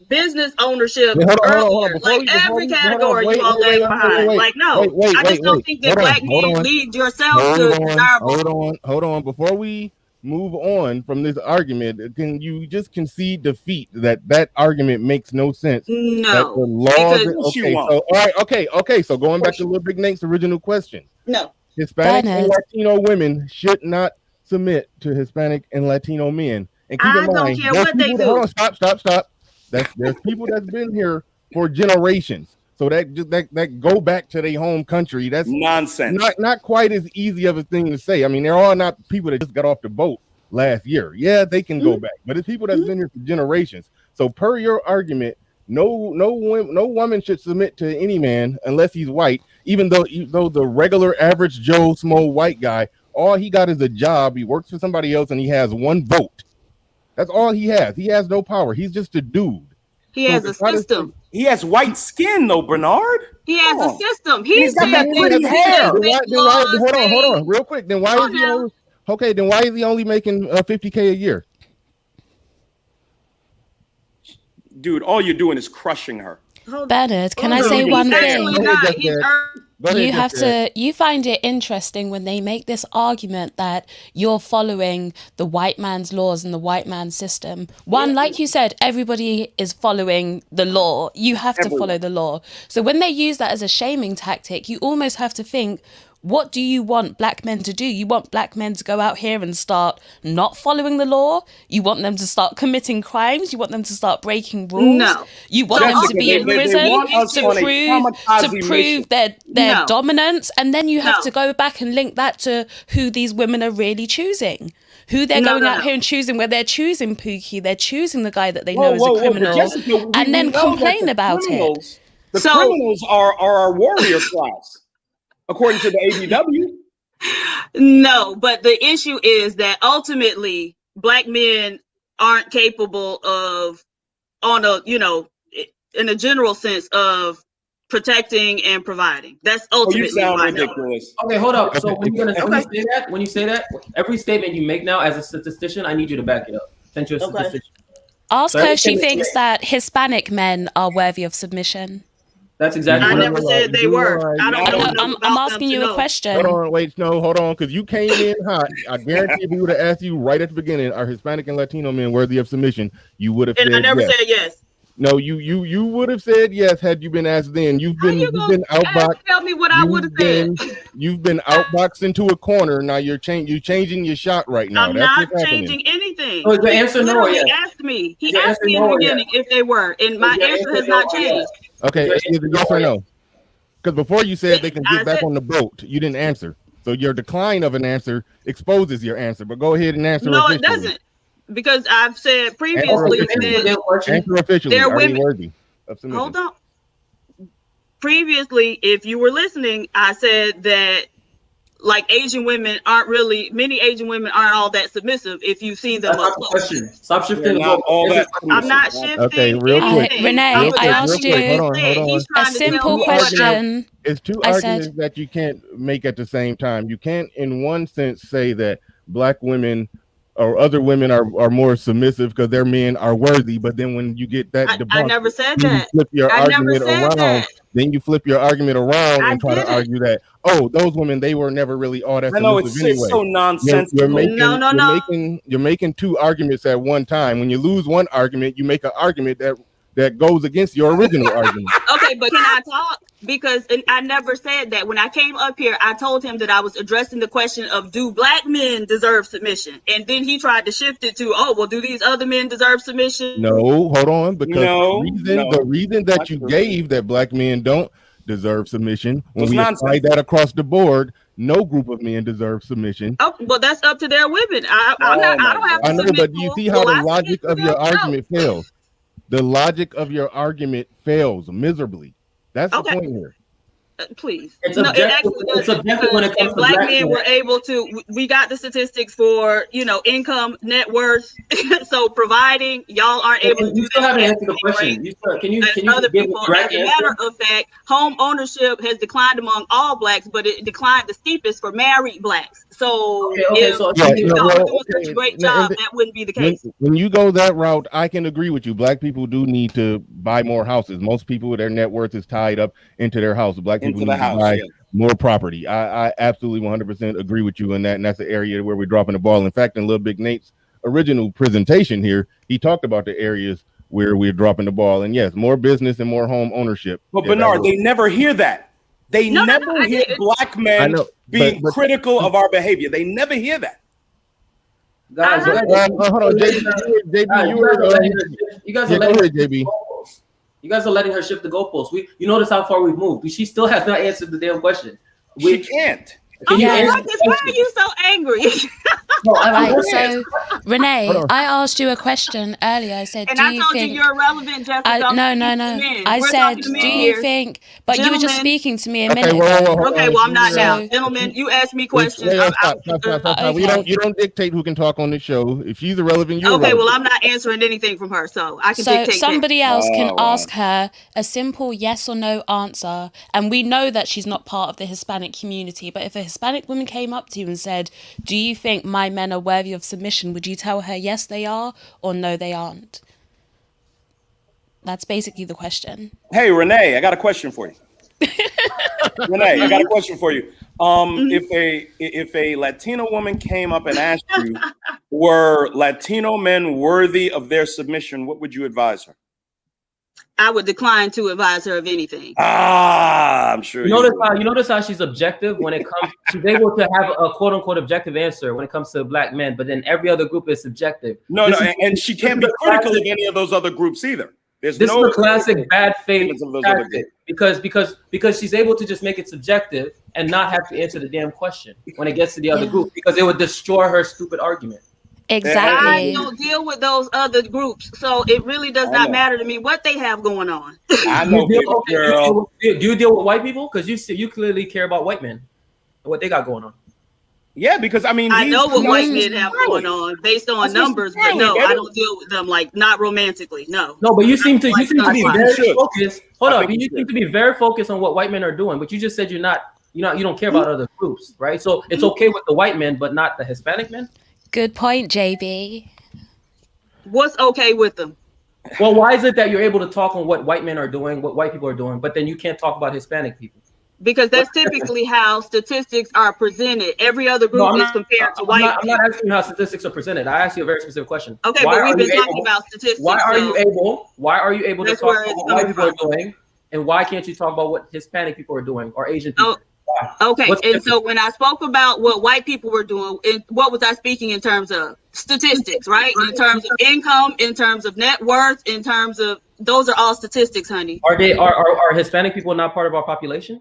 business ownership earlier. Every category you all lag behind. I just don't think that black men lead yourself to desirable. Hold on. Before we move on from this argument, can you just concede defeat that argument makes no sense? No. Okay. So going back to Lilbignate's original question. No. Hispanic and Latino women should not submit to Hispanic and Latino men. And keep in mind, don't care what they do. Hold on, stop. There's people that's been here for generations. So that go back to their home country. That's nonsense. Not quite as easy of a thing to say. I mean, there are not people that just got off the boat last year. Yeah, they can go back, but it's people that's been here for generations. So per your argument, no woman should submit to any man unless he's white. Even though the regular average Joe Smo white guy, all he got is a job. He works for somebody else and he has one vote. That's all he has. He has no power. He's just a dude. He has a system. He has white skin though, Bernard. He has a system. He's got that pretty hair. Hold on, real quick. Then why is he only making $50K a year? Dude, all you're doing is crushing her. Bernard, can I say one thing? You find it interesting when they make this argument that you're following the white man's laws and the white man's system. One, like you said, everybody is following the law. You have to follow the law. So when they use that as a shaming tactic, you almost have to think, What do you want black men to do? You want black men to go out here and start not following the law? You want them to start committing crimes? You want them to start breaking rules? No. You want them to be in prison to prove their No. dominance? And then you have No. to go back and link that to who these women are really choosing. Who they're going out here and choosing, where they're choosing Pookie, they're choosing the guy that they know is a criminal, Jessica, and then complain about it. The criminals are our warrior class, according to the ABW. No, but the issue is that ultimately black men aren't capable of, on a, you know, in a general sense, of protecting and providing. That's ultimately you sound why. ridiculous. Okay, hold up. So when you say that, every statement you make now as a statistician, I need you to back it up. Since you're a statistician. Ask her if she thinks that Hispanic men are worthy of submission. That's exactly I what never said they were. I'm asking you a question. Hold on, because you came in hot. I guarantee if we would have asked you right at the beginning, are Hispanic and Latino men worthy of submission? You would have said yes. And I never said yes. No, you would have said yes had you been asked then. You've been outboxed. Tell me what I would have said. You've been outboxed into a corner. Now you're changing your shot right now. I'm That's not what's changing anything. Oh, the answer no. He asked me. He asked me in the beginning if they were, and my answer has not changed. Okay, is it yes or no? Because before you said they can get back on the boat, you didn't answer. So your decline of an answer exposes your answer. But go ahead and answer. No, officially. it doesn't. Because I've said previously that answer officially. they're Are women. you worthy of submission? Hold on. Previously, if you were listening, I said that like Asian women aren't really, many Asian women aren't all that submissive if you've seen them up close. Stop shifting. Not all that. I'm not shifting. Okay, real quick. Renee, I asked you hold on. a simple question. It's two arguments that you can't make at the same time. You can't, in one sense, say that black women or other women are more submissive because their men are worthy, but then when you get that debunked, I never said that. Flip your I never argument said around. that. Then you flip your argument around and try to didn't. argue that, oh, those women, they were never really all that I know submissive it's anyway. so nonsensical. You're making two arguments at one time. When you lose one argument, you make an argument that goes against your original argument. Okay, but can I talk? Because I never said that. When I came up here, I told him that I was addressing the question of, do black men deserve submission? And then he tried to shift it to, oh, well, do these other men deserve submission? No, hold on, because the reason that you gave that black men don't deserve submission, when we apply that across the board, no group of men deserve submission. Oh, well, that's up to their women. I don't have to I know, submit. but do you see how the logic of your argument fails? The logic of your argument fails miserably. That's the point here. Please. It's no, objective. It actually does. It's objective when it comes to black black men were able to, we got the statistics for, income, net worth. So providing, y'all aren't able to do you still that. haven't answered the question. Can you other give people. a direct As a answer? matter of fact, home ownership has declined among all blacks, but it declined the steepest for married blacks. So if y'all were doing such a great job, that wouldn't be the case. When you go that route, I can agree with you. Black people do need to buy more houses. Most people, their net worth is tied up into their house. Black people need to buy more property. I absolutely 100% agree with you on that, and that's the area where we're dropping the ball. In fact, in Lilbignate's original presentation here, he talked about the areas where we're dropping the ball. And yes, more business and more home ownership. But Bernard, they never hear that. They never hear black men being critical of our behavior. They never hear that. Guys, hold on, JB, you guys are letting her JB. You guys are letting her shift the goalposts. You notice how far we've moved. She still has not answered the damn question. She can't. Why are you so angry? So, Renee, I asked you a question earlier. I said, and do I you told think... you you're irrelevant, Jessica. No. I said, do you think... But you were just speaking to me a minute ago. Okay, well, I'm not now. Gentlemen, you asked me questions. Stop. You don't dictate who can talk on the show. If she's irrelevant, you're okay, irrelevant. well, I'm not answering anything from her, so I can dictate somebody else can ask her a simple yes or no answer, and we know that she's not part of the Hispanic community, but if a Hispanic woman came up to you and said, do you think my men are worthy of submission, would you tell her yes they are or no they aren't? That's basically the question. Hey Renee, I got a question for you. Renee, I got a question for you. If a Latino woman came up and asked you, were Latino men worthy of their submission, what would you advise her? I would decline to advise her of anything. I'm sure you notice how she's objective when it comes. She's able to have a quote unquote objective answer when it comes to black men, but then every other group is subjective. And she can't be critical of any of those other groups either. This is a classic bad faith tactic because she's able to just make it subjective and not have to answer the damn question when it gets to the other group, because it would destroy her stupid argument. Exactly. I don't deal with those other groups, so it really does not matter to me what they have going on. I know, do you deal with white people? Because you clearly care about white men and what they got going on. Yeah, because I mean, I know what white men have going on based on numbers, but no, I don't deal with them, like, not romantically. No, but you seem to be very focused. Hold up, you seem to be very focused on what white men are doing, but you just said you don't care about other groups, right? So it's okay with the white men, but not the Hispanic men. Good point, JB. What's okay with them? Well, why is it that you're able to talk on what white men are doing, what white people are doing, but then you can't talk about Hispanic people? Because that's typically how statistics are presented. Every other group is compared to white people. I'm not asking you how statistics are presented. I asked you a very specific question. Okay, but we've been talking about statistics. Why are you able to talk about what white people are doing, and why can't you talk about what Hispanic people are doing or Asian people? Okay, and so when I spoke about what white people were doing, what was I speaking in terms of? Statistics, right? In terms of income, in terms of net worth, in terms of, those are all statistics, honey. Are Hispanic people not part of our population?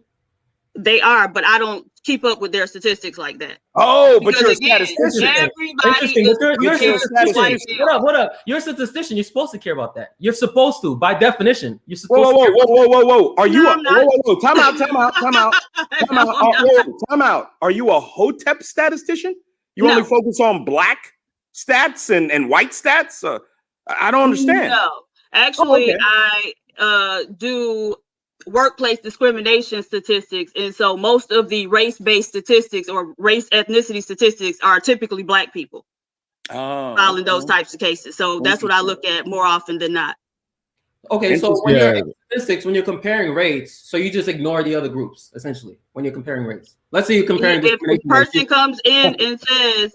They are, but I don't keep up with their statistics like that. Oh, but you're a statistician. Interesting. You're a statistician. What up? You're a statistician. You're supposed to care about that. You're supposed to, by definition. You're supposed to. Whoa. Are you Time out. Are you a Hotep statistician? You only focus on black stats and white stats? I don't understand. No, actually, I do workplace discrimination statistics, and so most of the race-based statistics or race ethnicity statistics are typically black people filing those types of cases. So that's what I look at more often than not. Okay, so when you're in statistics, when you're comparing rates, so you just ignore the other groups essentially when you're comparing rates. Let's say you're comparing. If a person comes in and says,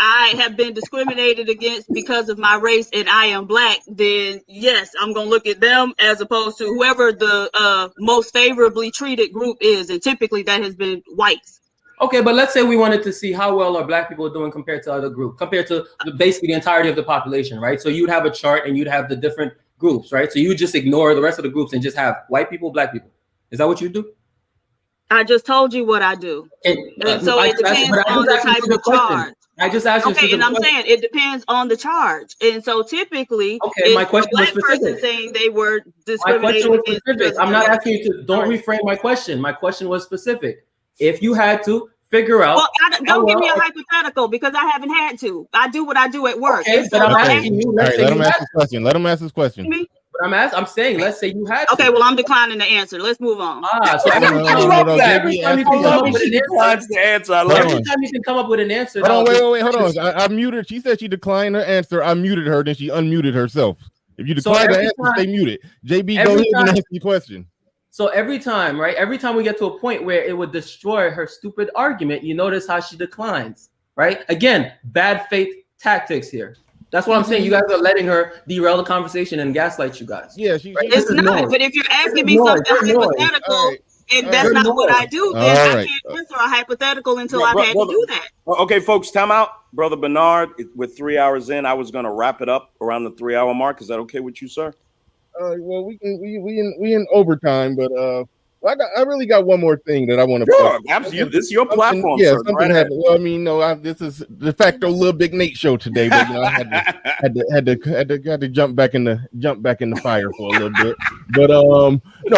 I have been discriminated against because of my race and I am black, then yes, I'm going to look at them as opposed to whoever the most favorably treated group is. And typically that has been whites. Okay, but let's say we wanted to see how well are black people doing compared to other groups, compared to basically the entirety of the population, right? So you'd have a chart and you'd have the different groups, right? So you just ignore the rest of the groups and just have white people, black people. Is that what you do? I just told you what I do. And so it depends on the type of charge. I just asked you. Okay, and I'm saying it depends on the charge. And so typically, my question was specific. Person saying they were discriminated. My question was specific. I'm not asking you to. Don't reframe my question. My question was specific. If you had to figure out, don't give me a hypothetical because I haven't had to. I do what I do at work. Okay, but I'm asking you. Let him ask his question. Let him ask his question. But I'm saying, let's say you had to. Okay, well, I'm declining the answer. Let's move on. So every time you can come up with an answer. Hold on. I muted. She said she declined her answer. I muted her, then she unmuted herself. If you decline the answer, stay muted. JB, go ahead and ask your question. So every time we get to a point where it would destroy her stupid argument, you notice how she declines, right? Again, bad faith tactics here. That's what I'm saying. You guys are letting her derail the conversation and gaslight you guys. Yeah, it's not. But if you're asking me something hypothetical, and that's not what I do, then I can't answer a hypothetical until I've had to do that. Okay, folks, time out. Brother Bernard, we're 3 hours in. I was going to wrap it up around the 3 hour mark. Is that okay with you, sir? Well, we in overtime, but I really got one more thing that I want to. Sure, absolutely. This is your platform. Yeah, sir. something happened. Well, I mean, this is de facto Lilbignate show today, but I had to jump back in the fire for a little bit. But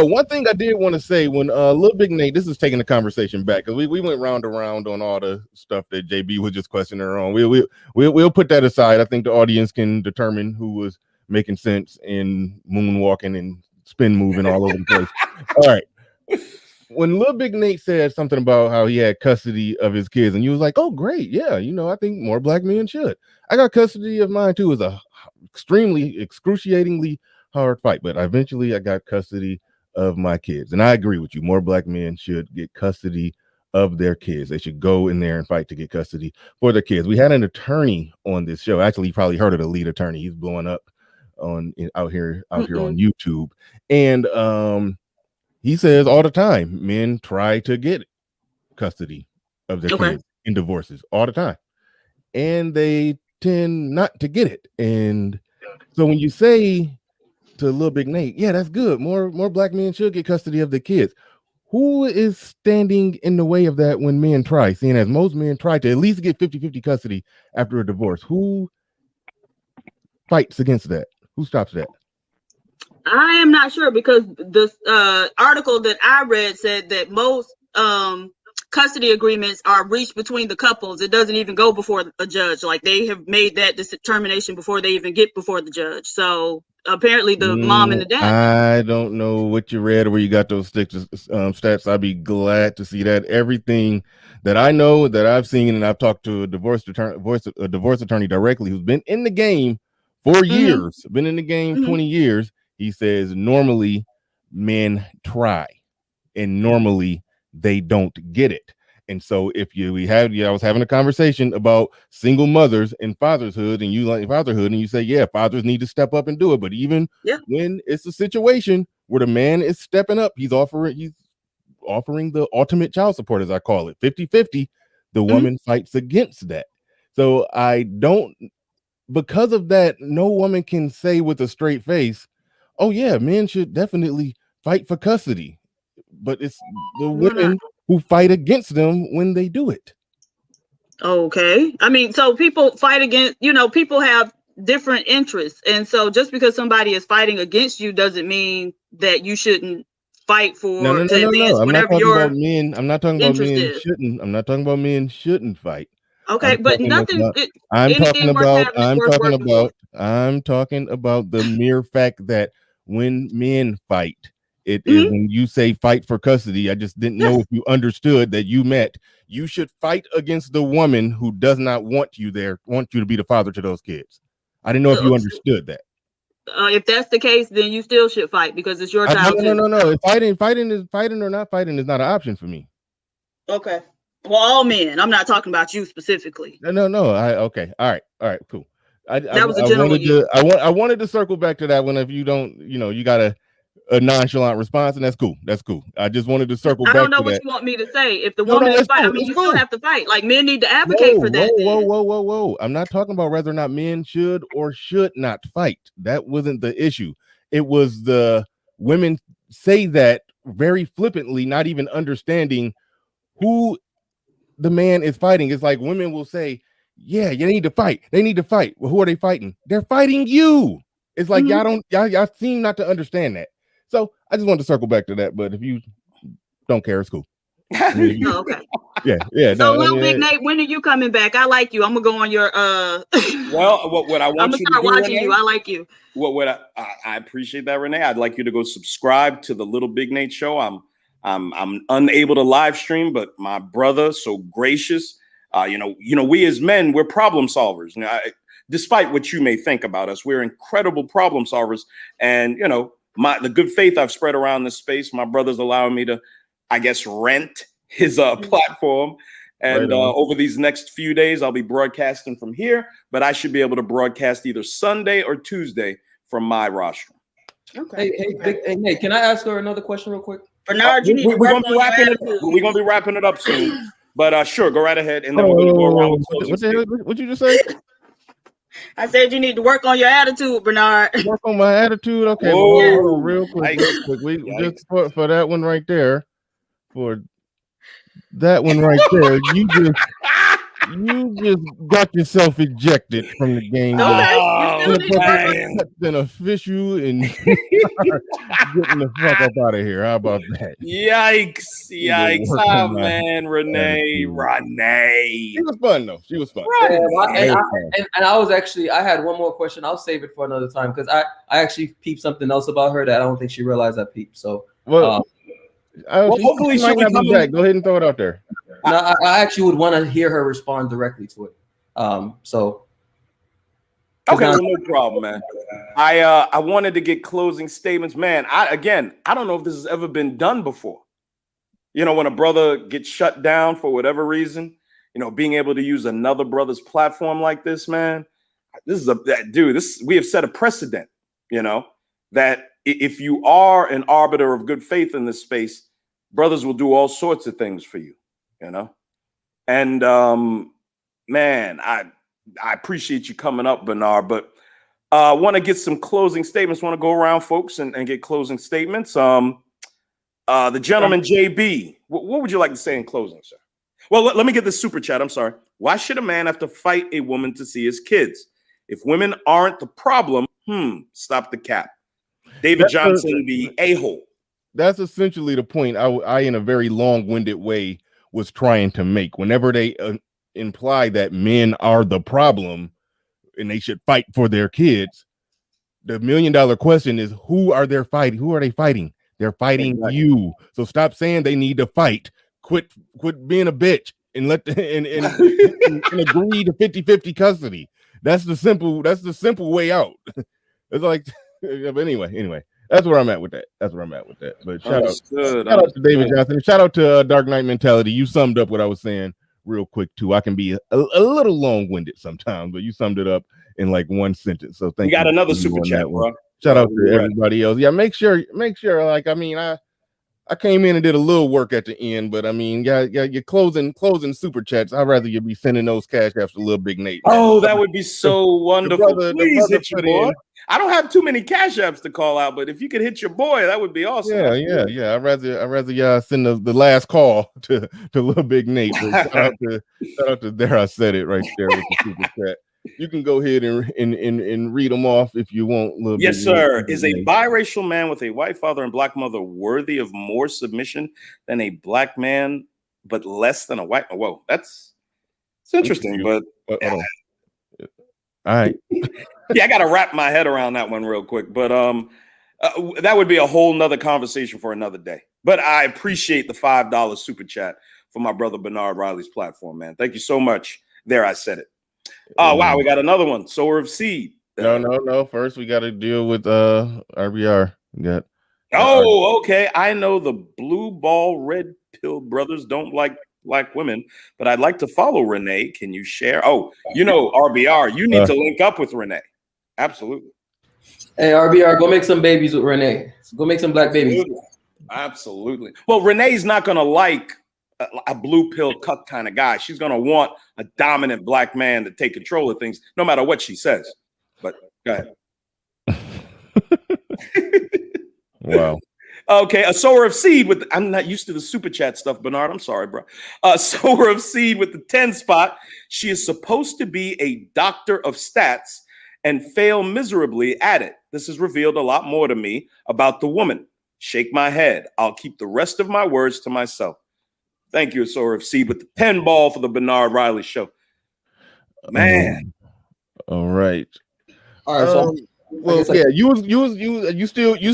one thing I did want to say when Lilbignate, this is taking the conversation back because we went round and round on all the stuff that JB was just questioning her on. We'll put that aside. I think the audience can determine who was making sense in moonwalking and spin moving all over the place. All right. When Lilbignate said something about how he had custody of his kids, and you was like, "Oh, great, yeah, I think more black men should." I got custody of mine too. It was a extremely, excruciatingly hard fight, but eventually I got custody of my kids, and I agree with you. More black men should get custody of their kids. They should go in there and fight to get custody for their kids. We had an attorney on this show. Actually, you probably heard of the lead attorney. He's blowing up out here on YouTube, and he says all the time men try to get custody of their kids in divorces all the time, and they tend not to get it. And so when you say to Lilbignate, yeah, that's good, more black men should get custody of their kids, who is standing in the way of that when men try, seeing as most men try to at least get 50-50 custody after a divorce? Who fights against that? Who stops that? I am not sure, because the article that I read said that most custody agreements are reached between the couples. It doesn't even go before a judge. Like, they have made that determination before they even get before the judge. So apparently the mom and the dad. I don't know what you read or where you got those stats. I'd be glad to see that. Everything that I know, that I've seen, and I've talked to a divorce attorney directly who's been in the game for years, been in the game 20 years. He says normally men try, and normally they don't get it. And so I was having a conversation about single mothers and fatherhood, and you say, yeah, fathers need to step up and do it. But even when it's a situation where the man is stepping up, he's offering the ultimate child support, as I call it, 50-50, the woman fights against that. So because of that, no woman can say with a straight face, oh yeah, men should definitely fight for custody. But it's the women who fight against them when they do it. Okay. I mean, so people fight against, people have different interests. And so just because somebody is fighting against you doesn't mean that you shouldn't fight for No. I'm not talking about men. I'm not talking about men shouldn't. I'm not talking about men shouldn't fight. Okay, but nothing. I'm talking about the mere fact that when men fight, it is when you say fight for custody. I just didn't know if you understood that you should fight against the woman who does not want you to be the father to those kids. I didn't know if you understood that. If that's the case, then you still should fight, because it's your child. No. Fighting or not fighting is not an option for me. Okay. Well, all men. I'm not talking about you specifically. No. Okay. All right. Cool. I wanted to circle back to that one. If you don't, you got a nonchalant response, and that's cool. I just wanted to circle back. I don't know to what that. you want me to say. If the woman is fighting, you still have to fight. Like, men need to advocate for that. Whoa. I'm not talking about whether or not men should or should not fight. That wasn't the issue. It was the women say that very flippantly, not even understanding who the man is fighting. It's like women will say, yeah, you need to fight. They need to fight. Well, who are they fighting? They're fighting you. It's like y'all seem not to understand that. So I just wanted to circle back to that. But if you don't care, it's cool. Okay. Yeah. So, Lilbignate, when are you coming back? I like you. I'm gonna go on your Well, what I want you to do, watching Renee, you. I like you. What I appreciate that, Renee. I'd like you to go subscribe to the Lilbignate show. I'm unable to live stream, but my brother, so gracious. We as men, we're problem solvers. Despite what you may think about us, we're incredible problem solvers. And the good faith I've spread around this space, my brother's allowing me to, I guess, rent his platform. And over these next few days, I'll be broadcasting from here, but I should be able to broadcast either Sunday or Tuesday from my rostrum. Okay. Hey, Nate, can I ask her another question real quick? Bernard, you need to work on your attitude. We're going to be wrapping it up soon. But sure, go right ahead. And then we're going to go around. What you just say? I said you need to work on your attitude, Bernard. Work on my attitude? Okay, hold on real quick. Just for that one right there. For that one right there, you just got yourself ejected from the game. An official and getting the fuck up out of here. How about that? Yikes! Oh man, Renee. She was fun though. She was fun. And I had one more question. I'll save it for another time, because I actually peeped something else about her that I don't think she realized I peeped. So hopefully she might not be back. Go ahead and throw it out there. No, I actually would want to hear her respond directly to it. Okay, no problem, man. I wanted to get closing statements, man. I don't know if this has ever been done before. When a brother gets shut down for whatever reason, being able to use another brother's platform like this, man. We have set a precedent. that if you are an arbiter of good faith in this space, brothers will do all sorts of things for you, and man, I appreciate you coming up, Bernard, but want to get some closing statements. Want to go around, folks, and get closing statements. The gentleman, JB, what would you like to say in closing, sir? Well, let me get this super chat. I'm sorry. Why should a man have to fight a woman to see his kids? If women aren't the problem, stop the cap. David Johnson, the a-hole. That's essentially the point I in a very long-winded way, was trying to make. Whenever they imply that men are the problem and they should fight for their kids, the $1 million question is, who are they fighting? Who are they fighting? They're fighting you. So stop saying they need to fight. Quit being a bitch and let and agree to 50-50 custody. That's the simple way out. It's like, but anyway, that's where I'm at with that. But shout out to David Johnson. Shout out to Dark Knight Mentality. You summed up what I was saying real quick too. I can be a little long-winded sometimes, but you summed it up in like one sentence. So thank you. We got another super chat, bro. Shout out to everybody else. Yeah, make sure. Like, I mean, I came in and did a little work at the end, but I mean, you're closing super chats. I'd rather you be sending those cash apps to Lilbignate. Oh, that would be so wonderful. Please hit your boy. I don't have too many cash apps to call out, but if you could hit your boy, that would be awesome. Yeah. I'd rather y'all send the last call to Lilbignate. Shout out to there. I said it right there with the super chat. You can go ahead and read them off if you want. Yes, sir. Is a biracial man with a white father and black mother worthy of more submission than a black man, but less than a white? Whoa, it's interesting. But all right. Yeah, I got to wrap my head around that one real quick. But that would be a whole nother conversation for another day. But I appreciate the $5 super chat for my brother Bernard Riley's platform, man. Thank you so much. There, I said it. Oh, wow, we got another one. Sower of Seed. No. First, we got to deal with RBR. Okay. I know the blue ball, red pill brothers don't like black women, but I'd like to follow Renee. Can you share? Oh, RBR, you need to link up with Renee. Absolutely. Hey, RBR, go make some babies with Renee. Go make some black babies. Absolutely. Well, Renee's not going to like a blue pill cuck kind of guy. She's going to want a dominant black man to take control of things, no matter what she says. But go ahead. Wow. Okay, a sower of seed with I'm not used to the super chat stuff, Bernard. I'm sorry, bro. A sower of seed with the 10 spot. She is supposed to be a doctor of stats and fail miserably at it. This has revealed a lot more to me about the woman. Shake my head. I'll keep the rest of my words to myself. Thank you, Sower of Seed, with the 10 ball for the Bernard Riley Show. Man. All right. All right. So, well, yeah, you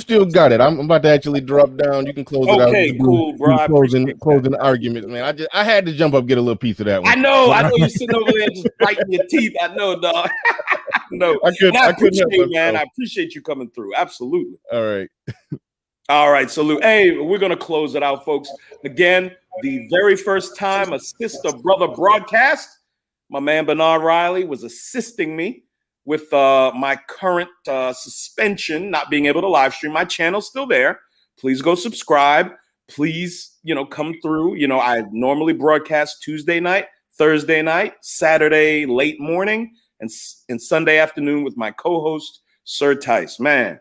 still got it. I'm about to actually drop down. You can close it out. Okay, cool, bro. Closing arguments, man. I had to jump up, get a little piece of that one. I know you're sitting over there just biting your teeth. I know, dog. No, I appreciate you coming through. Absolutely. All right, salute. Hey, we're gonna close it out, folks. Again, the very first time a sister brother broadcast, my man Bernard Riley was assisting me with my current suspension, not being able to live stream. My channel's still there. Please go subscribe. Please, come through. I normally broadcast Tuesday night, Thursday night, Saturday late morning, and Sunday afternoon with my co-host, Sir Tice. Man.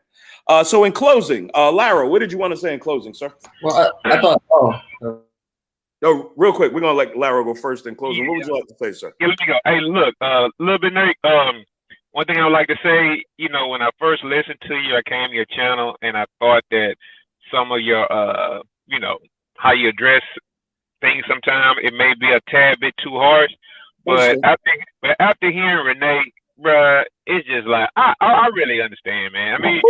So in closing, Lara, what did you want to say in closing, sir? Well, I thought, No, real quick, we're gonna let Lara go first in closing. What would you like to say, sir? Yeah, let me go. Hey, look, Lilbignate, one thing I would like to say, when I first listened to you, I came to your channel and I thought that some of your, how you address things sometimes, it may be a tad bit too harsh. But after hearing Renee, bruh, it's just like I really understand, man. I mean,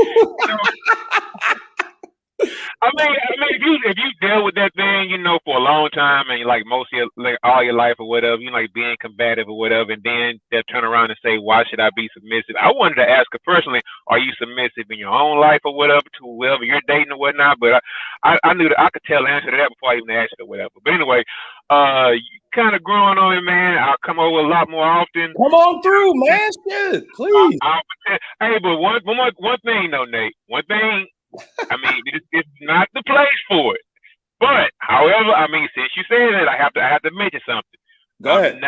if you deal with that thing, for a long time and like most of your all your life or whatever, like being combative or whatever, and then they'll turn around and say, "Why should I be submissive?" I wanted to ask her personally, "Are you submissive in your own life or whatever to whoever you're dating or whatnot?" But I knew that I could tell the answer to that before I even asked her or whatever. But anyway, kind of growing on me, man. I'll come over a lot more often. Come on through, man. Shit, please. Hey, but one thing though, Nate. One thing. I mean, it's not the place for it. But, however, I mean, since you said it, I have to mention something. Go ahead.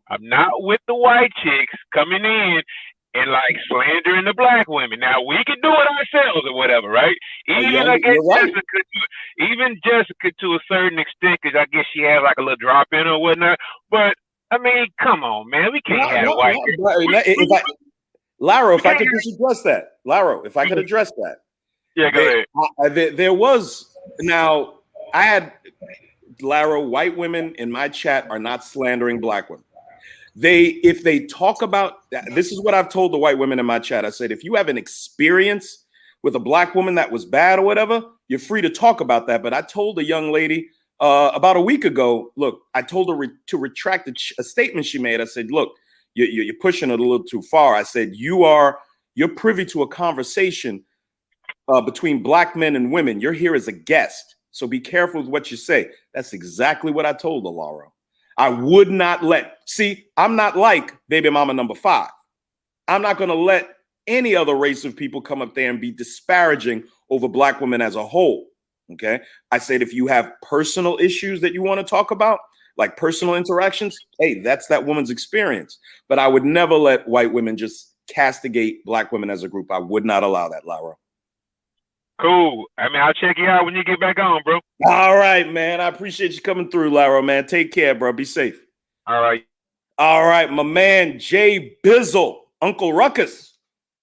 I'm not with the white chicks coming in and like slandering the black women. Now we can do it ourselves or whatever, right? Even I guess Jessica to a certain extent, because I guess she had like a little drop in or whatnot. But I mean, come on, man, we can't have white. Laro, if I could just address that, Yeah, go ahead. There was now. I had Laro, white women in my chat are not slandering black women. If they talk about, this is what I've told the white women in my chat. I said, if you have an experience with a black woman that was bad or whatever, you're free to talk about that. But I told a young lady about a week ago, look, I told her to retract a statement she made. I said, look, you're pushing it a little too far. I said, you're privy to a conversation between black men and women. You're here as a guest. So be careful with what you say. That's exactly what I told Laro. I would not I'm not like baby mama number 5. I'm not going to let any other race of people come up there and be disparaging over black women as a whole. Okay. I said, if you have personal issues that you want to talk about, like personal interactions, hey, that's that woman's experience. But I would never let white women just castigate black women as a group. I would not allow that, Laro. Cool. I mean, I'll check you out when you get back on, bro. All right, man. I appreciate you coming through, Laro, man. Take care, bro. Be safe. All right. All right, my man, Jay Bizzle, Uncle Ruckus.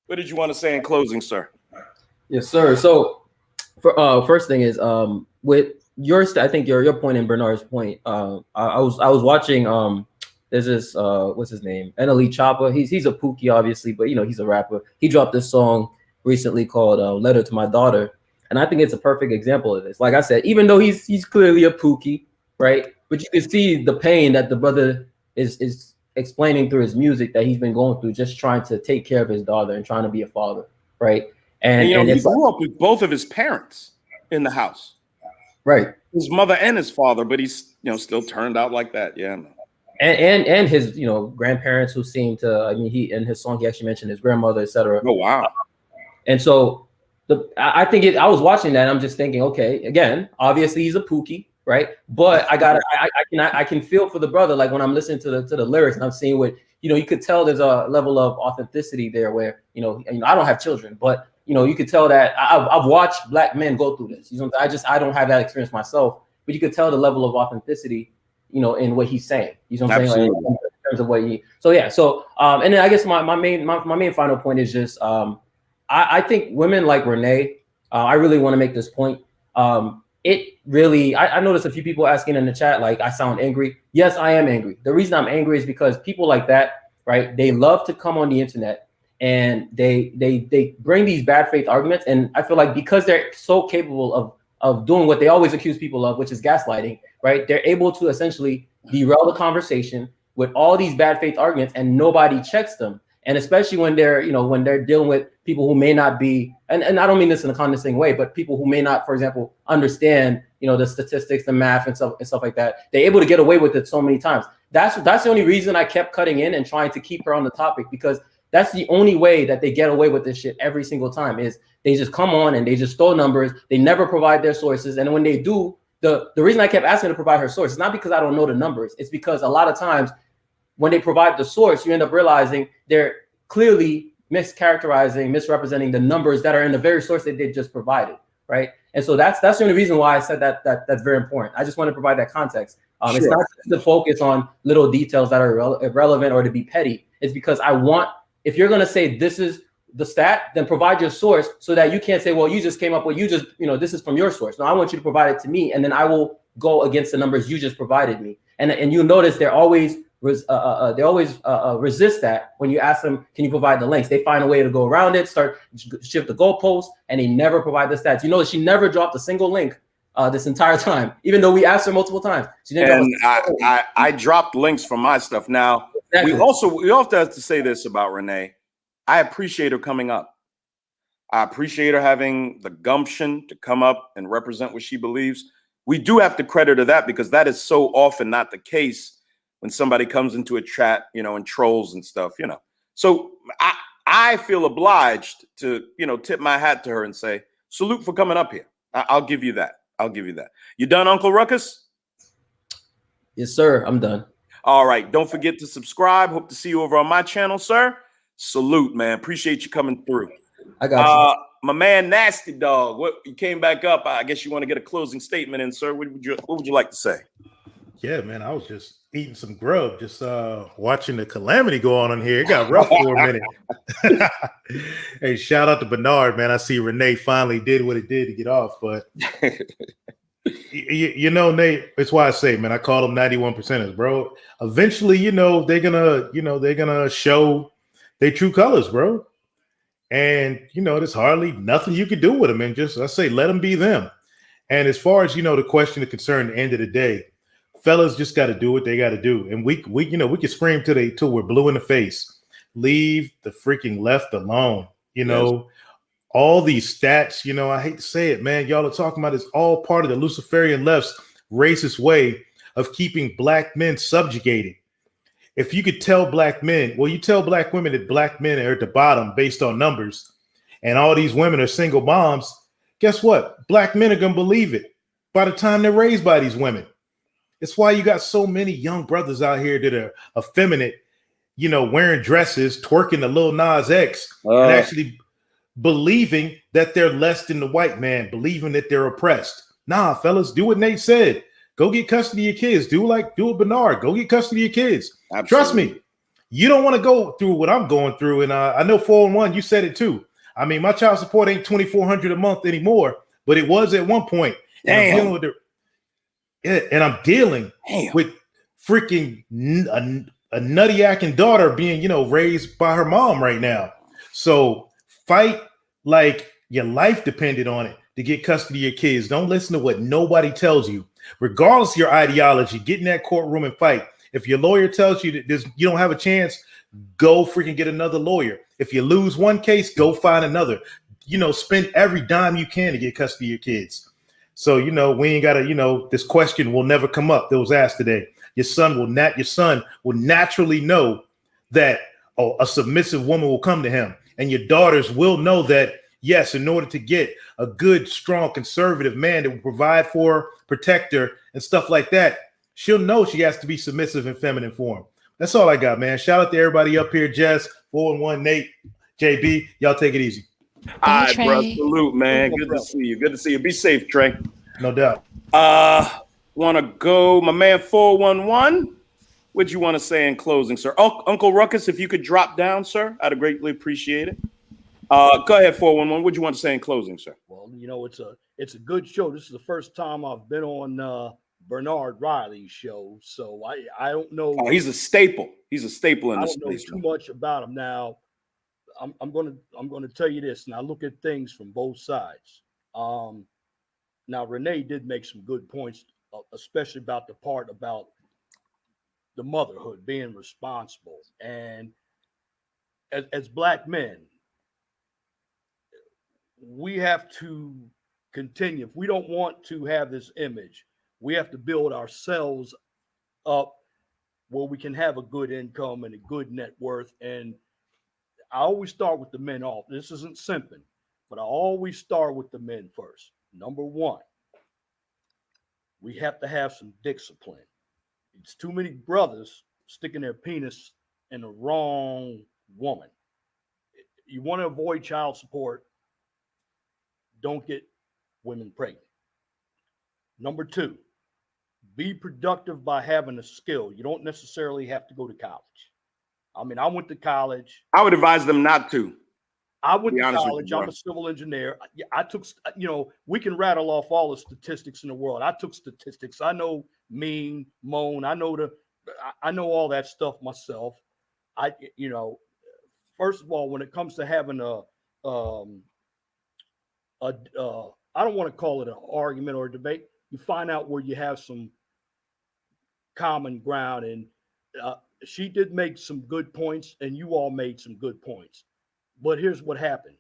What did you want to say in closing, sir? Yes, sir. So, first thing is, with I think your point and Bernard's point. I was watching. There's this what's his name? NLE Choppa. He's a Pookie, obviously, but he's a rapper. He dropped this song recently called Letter to My Daughter, and I think it's a perfect example of this. Like I said, even though he's clearly a Pookie, right? But you can see the pain that the brother is explaining through his music that he's been going through, just trying to take care of his daughter and trying to be a father, right? And he grew up with both of his parents in the house, right? His mother and his father, but he's still turned out like that, yeah. And his grandparents who seem to, I mean, he in his song he actually mentioned his grandmother, etc. Oh wow. And so I think I was watching that and I'm just thinking, okay, again, obviously he's a Pookie, right? But I can feel for the brother, like when I'm listening to the lyrics and I'm seeing what, you could tell there's a level of authenticity there where, I don't have children, but you could tell that I've watched black men go through this. I don't have that experience myself, but you could tell the level of authenticity, in what he's saying. You know what I'm saying? Like, in terms of what and then I guess my main final point is just I think women like Renee, I really want to make this point. It really, I noticed a few people asking in the chat, like, I sound angry. Yes, I am angry. The reason I'm angry is because people like that, right? They love to come on the internet and they bring these bad faith arguments. And I feel like because they're so capable of doing what they always accuse people of, which is gaslighting, right? They're able to essentially derail the conversation with all these bad faith arguments and nobody checks them. And especially when they're dealing with people who may not be, and I don't mean this in a condescending way, but people who may not, for example, understand, the statistics, the math and stuff like that. They're able to get away with it so many times. That's the only reason I kept cutting in and trying to keep her on the topic, because that's the only way that they get away with this shit every single time is they just come on and they just throw numbers. They never provide their sources. And when they do, the reason I kept asking her to provide her source is not because I don't know the numbers. It's because a lot of times when they provide the source, you end up realizing they're clearly misrepresenting the numbers that are in the very source that they just provided, right? And so that's the only reason why I said that's very important. I just want to provide that context. Sure. It's not just to focus on little details that are irrelevant or to be petty. It's because I want, if you're going to say this is the stat, then provide your source so that you can't say, well, you just came up with, this is from your source. No, I want you to provide it to me, and then I will go against the numbers you just provided me. And you notice they always resist that when you ask them, can you provide the links? They find a way to go around it, shift the goalposts, and they never provide the stats. You know, she never dropped a single link this entire time, even though we asked her multiple times. She didn't I dropped links from my stuff. Now, exactly. we also have to say this about Renee. I appreciate her coming up. I appreciate her having the gumption to come up and represent what she believes. we do have to credit her that, because that is so often not the case when somebody comes into a chat, and trolls and stuff, So I feel obliged to, tip my hat to her and say, salute for coming up here. I'll give you that. You done, Uncle Ruckus? Yes, sir. I'm done. All right. Don't forget to subscribe. Hope to see you over on my channel, sir. Salute, man. Appreciate you coming through. I got you. My man, Nasty Dog. What, you came back up? I guess you want to get a closing statement in, sir. What would you like to say? Yeah, man. I was just eating some grub, just watching the calamity go on in here. It got rough for a minute. Hey, shout out to Bernard, man. I see Renee finally did what it did to get off, but Nate, it's why I say, man, I call them 91%ers, bro. Eventually, they're gonna show their true colors, bro. And there's hardly nothing you can do with them, and just I say let them be them. And as far as the question of concern, at the end of the day, fellas just got to do what they got to do. And we can scream till we're blue in the face. Leave the freaking left alone. Yes. All these stats, I hate to say it, man. Y'all are talking about it's all part of the Luciferian left's racist way of keeping black men subjugated. If you could tell black men, well, you tell black women that black men are at the bottom based on numbers, and all these women are single moms, guess what? Black men are going to believe it by the time they're raised by these women. It's why you got so many young brothers out here that are effeminate, wearing dresses, twerking the Lil Nas X, and actually believing that they're less than the white man, believing that they're oppressed. Nah, fellas, do what Nate said. Go get custody of your kids. Do what Bernard. Go get custody of your kids. Absolutely. Trust me, you don't want to go through what I'm going through. And I know 411, you said it too. I mean, my child support ain't $2,400 a month anymore, but it was at one point. And I'm dealing with freaking a nutty acting daughter being, raised by her mom right now. So fight like your life depended on it to get custody of your kids. Don't listen to what nobody tells you. Regardless of your ideology, get in that courtroom and fight. If your lawyer tells you that you don't have a chance, go freaking get another lawyer. If you lose one case, go find another. Spend every dime you can to get custody of your kids. So, we ain't got to, this question will never come up that was asked today. Your son will naturally know that a submissive woman will come to him. And your daughters will know that, yes, in order to get a good, strong, conservative man that will provide for her, protect her, and stuff like that, she'll know she has to be submissive in feminine form. That's all I got, man. Shout out to everybody up here, Jess, 411, Nate, JB. Y'all take it easy. All right, bro. Salute, man. Good to see you. Be safe, Trey. No doubt. Want to go, my man, 411? What'd you want to say in closing, sir? Uncle Ruckus, if you could drop down, sir, I'd greatly appreciate it. Go ahead, 411. What'd you want to say in closing, sir? Well, it's a good show. This is the first time I've been on Bernard Riley's show, so I don't know. Oh, he's a staple. He's a staple in the space. I don't know too much about him now. I'm gonna tell you this, and I look at things from both sides. Now Renee did make some good points, especially about the part about the motherhood being responsible, and as black men, we have to continue. If we don't want to have this image, we have to build ourselves up where we can have a good income and a good net worth. And I always start with the men off. This isn't simping, but I always start with the men first. Number one, we have to have some discipline. It's too many brothers sticking their penis in the wrong woman. You want to avoid child support, don't get women pregnant. Number two, be productive by having a skill. You don't necessarily have to go to college. I mean, I went to college. I would advise them not to. I went to college. I'm a civil engineer. I took, we can rattle off all the statistics in the world. I took statistics. I know mean, moan. I know all that stuff myself. First of all, when it comes to having I don't want to call it an argument or a debate. You find out where you have some common ground, and she did make some good points, and you all made some good points. But here's what happened.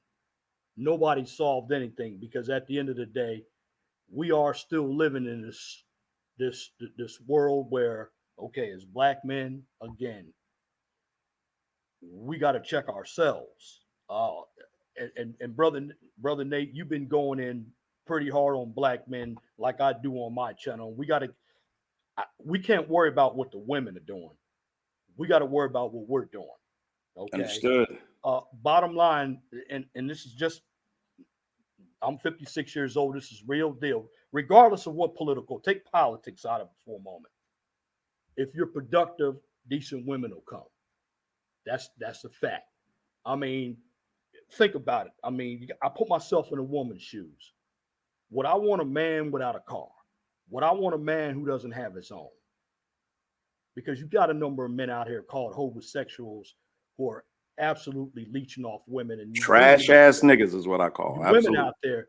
Nobody solved anything, because at the end of the day, we are still living in this world where, okay, as black men, again, we got to check ourselves. And brother Nate, you've been going in pretty hard on black men, like I do on my channel. We can't worry about what the women are doing. We got to worry about what we're doing. Okay. Understood. Bottom line, and this is just, I'm 56 years old. This is real deal. Regardless of what political, take politics out of it for a moment. If you're productive, decent women will come. That's a fact. I mean, think about it. I mean, I put myself in a woman's shoes. Would I want a man without a car? Would I want a man who doesn't have his own? Because you got a number of men out here called homosexuals who are absolutely leeching off women, and trash ass niggas is what I call women out there.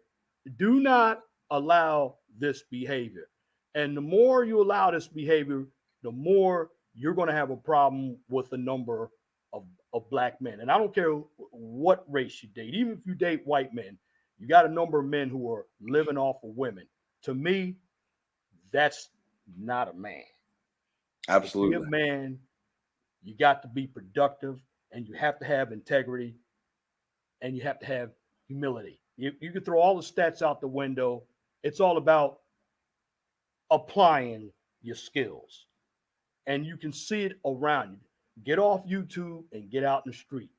Do not allow this behavior, and the more you allow this behavior, the more you're going to have a problem with the number of black men. And I don't care what race you date, even if you date white men, you got a number of men who are living off of women. To me, that's not a man. Absolutely. To be a man, you got to be productive, and you have to have integrity, and you have to have humility. You can throw all the stats out the window. It's all about applying your skills. And you can see it around you. Get off YouTube and get out in the street.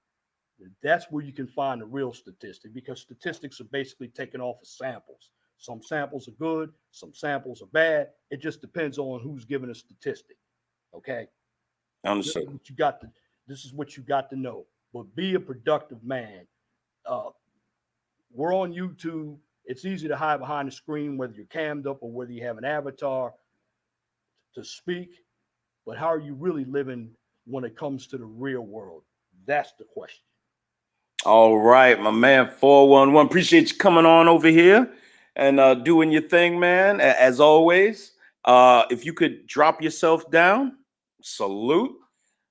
That's where you can find the real statistic, because statistics are basically taken off of samples. Some samples are good, some samples are bad. It just depends on who's giving a statistic. Okay. Understood. This is what you got to know. But be a productive man. We're on YouTube. It's easy to hide behind the screen, whether you're cammed up or whether you have an avatar to speak. But how are you really living when it comes to the real world? That's the question. All right, my man 411. Appreciate you coming on over here and doing your thing, man. As always, if you could drop yourself down, salute.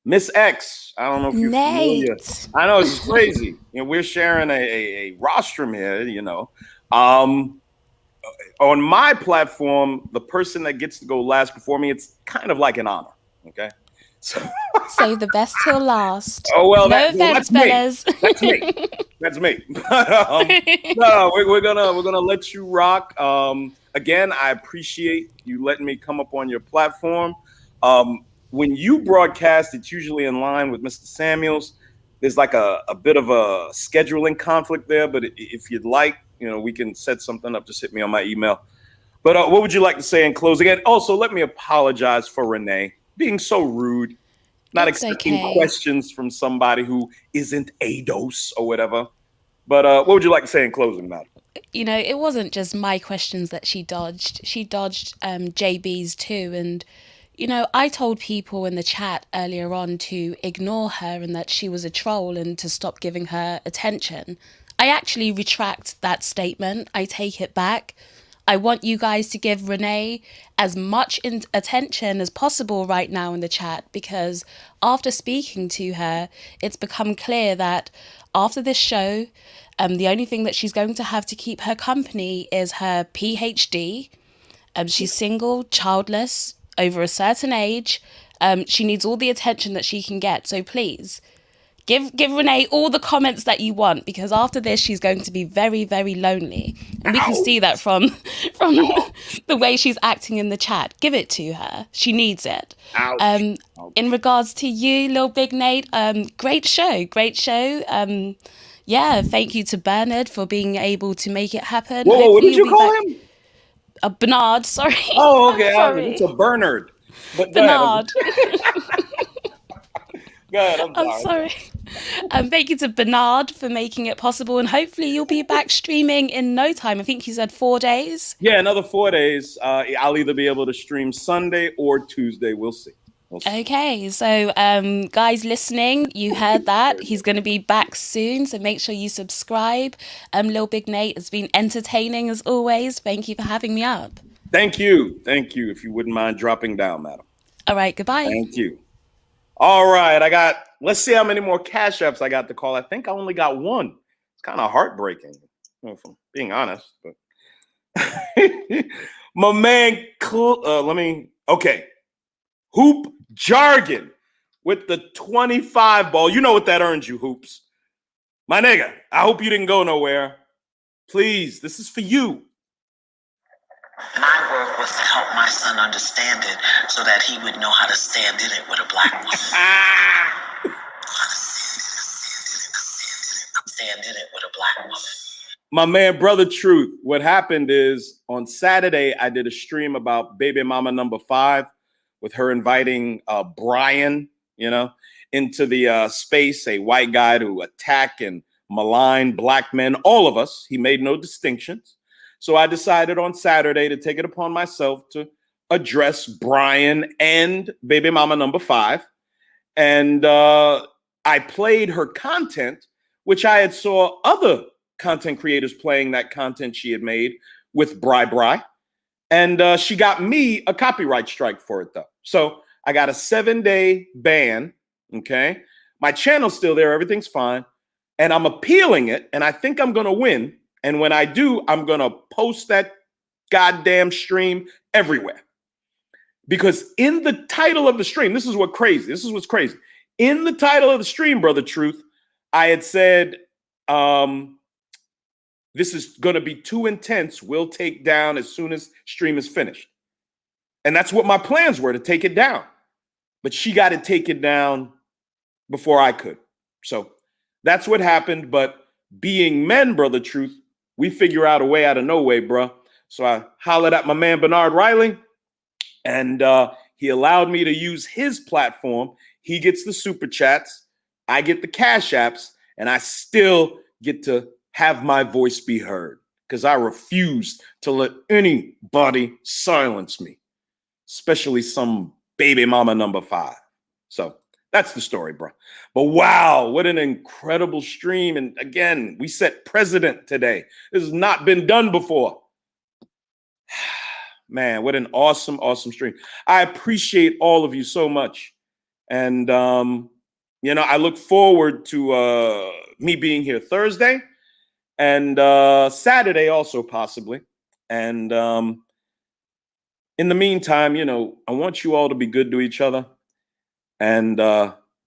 Miss X, I don't know if you're familiar. I know it's crazy. You know, we're sharing a rostrum here, you know. On my platform, the person that gets to go last before me, it's kind of like an honor. Okay. So save the best till last. Oh well, no offense, fellas. That's me. That's me. No, we're gonna let you rock. Again, I appreciate you letting me come up on your platform. When you broadcast, it's usually in line with Mr. Samuels. There's like a bit of a scheduling conflict there, but if you'd like, you know, we can set something up. Just hit me on my email. But what would you like to say in closing? And also, let me apologize for Renee being so rude, not accepting questions from somebody who isn't ADOS or whatever. But what would you like to say in closing, Matt? You know, it wasn't just my questions that she dodged. She dodged JB's too. And, you know, I told people in the chat earlier on to ignore her and that she was a troll and to stop giving her attention. I actually retract that statement. I take it back. I want you guys to give Renee as much attention as possible right now in the chat, because after speaking to her, it's become clear that after this show, the only thing that she's going to have to keep her company is her PhD. She's single, childless, over a certain age. She needs all the attention that she can get. So please, give Renee all the comments that you want, because after this, she's going to be very, very lonely. And we can see that from the way she's acting in the chat. Give it to her. She needs it. In regards to you, Lilbignate, great show. Great show. Yeah, thank you to Bernard for being able to make it happen. Whoa, what did you call him? Bernard, sorry. Oh, okay. Sorry. It's a Bernard. But Bernard. Go ahead, I'm sorry. Thank you to Bernard for making it possible, and hopefully you'll be back streaming in no time. I think you said 4 days. Yeah, another 4 days. I'll either be able to stream Sunday or Tuesday. We'll see. Okay, so guys listening, you heard that. He's going to be back soon, so make sure you subscribe. Lilbignate has been entertaining as always. Thank you for having me up. Thank you. Thank you. If you wouldn't mind dropping down, madam. All right, goodbye. Thank you. All right, let's see how many more cash apps I got to call. I think I only got one. It's kind of heartbreaking, if I'm being honest. But My man, Hoop Jargon with the 25 ball. You know what that earns you, Hoops. My nigga, I hope you didn't go nowhere. Please, this is for you. My work was to help my son understand it so that he would know how to stand in it with a black woman. Stand in it with a black woman. My man, Brother Truth, what happened is on Saturday, I did a stream about baby mama number 5 with her inviting Brian, into the space, a white guy to attack and malign black men, all of us. He made no distinctions. So I decided on Saturday to take it upon myself to address Brian and baby mama number 5. And I played her content, which I had saw other content creators playing that content she had made with Bri. And she got me a copyright strike for it, though. So I got a 7-day ban, okay? My channel's still there. Everything's fine. And I'm appealing it, and I think I'm going to win. And when I do, I'm going to post that goddamn stream everywhere. Because in the title of the stream, this is what's crazy. In the title of the stream, Brother Truth, I had said, this is going to be too intense. We'll take down as soon as stream is finished. And that's what my plans were, to take it down. But she got to take it down before I could. So that's what happened. But being men, Brother Truth, we figure out a way out of no way, bro. So I hollered at my man, Bernard Riley, and he allowed me to use his platform. He gets the super chats. I get the cash apps, and I still get to have my voice be heard because I refuse to let anybody silence me, especially some baby mama number 5. So that's the story, bro. But wow, what an incredible stream. And again, we set precedent today. This has not been done before. Man, what an awesome, awesome stream. I appreciate all of you so much. And, I look forward to me being here Thursday and Saturday also possibly. And in the meantime, I want you all to be good to each other. And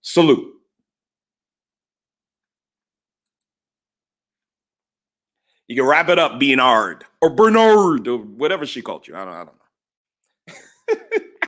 salute. You can wrap it up, Bernard or whatever she called you. I don't know.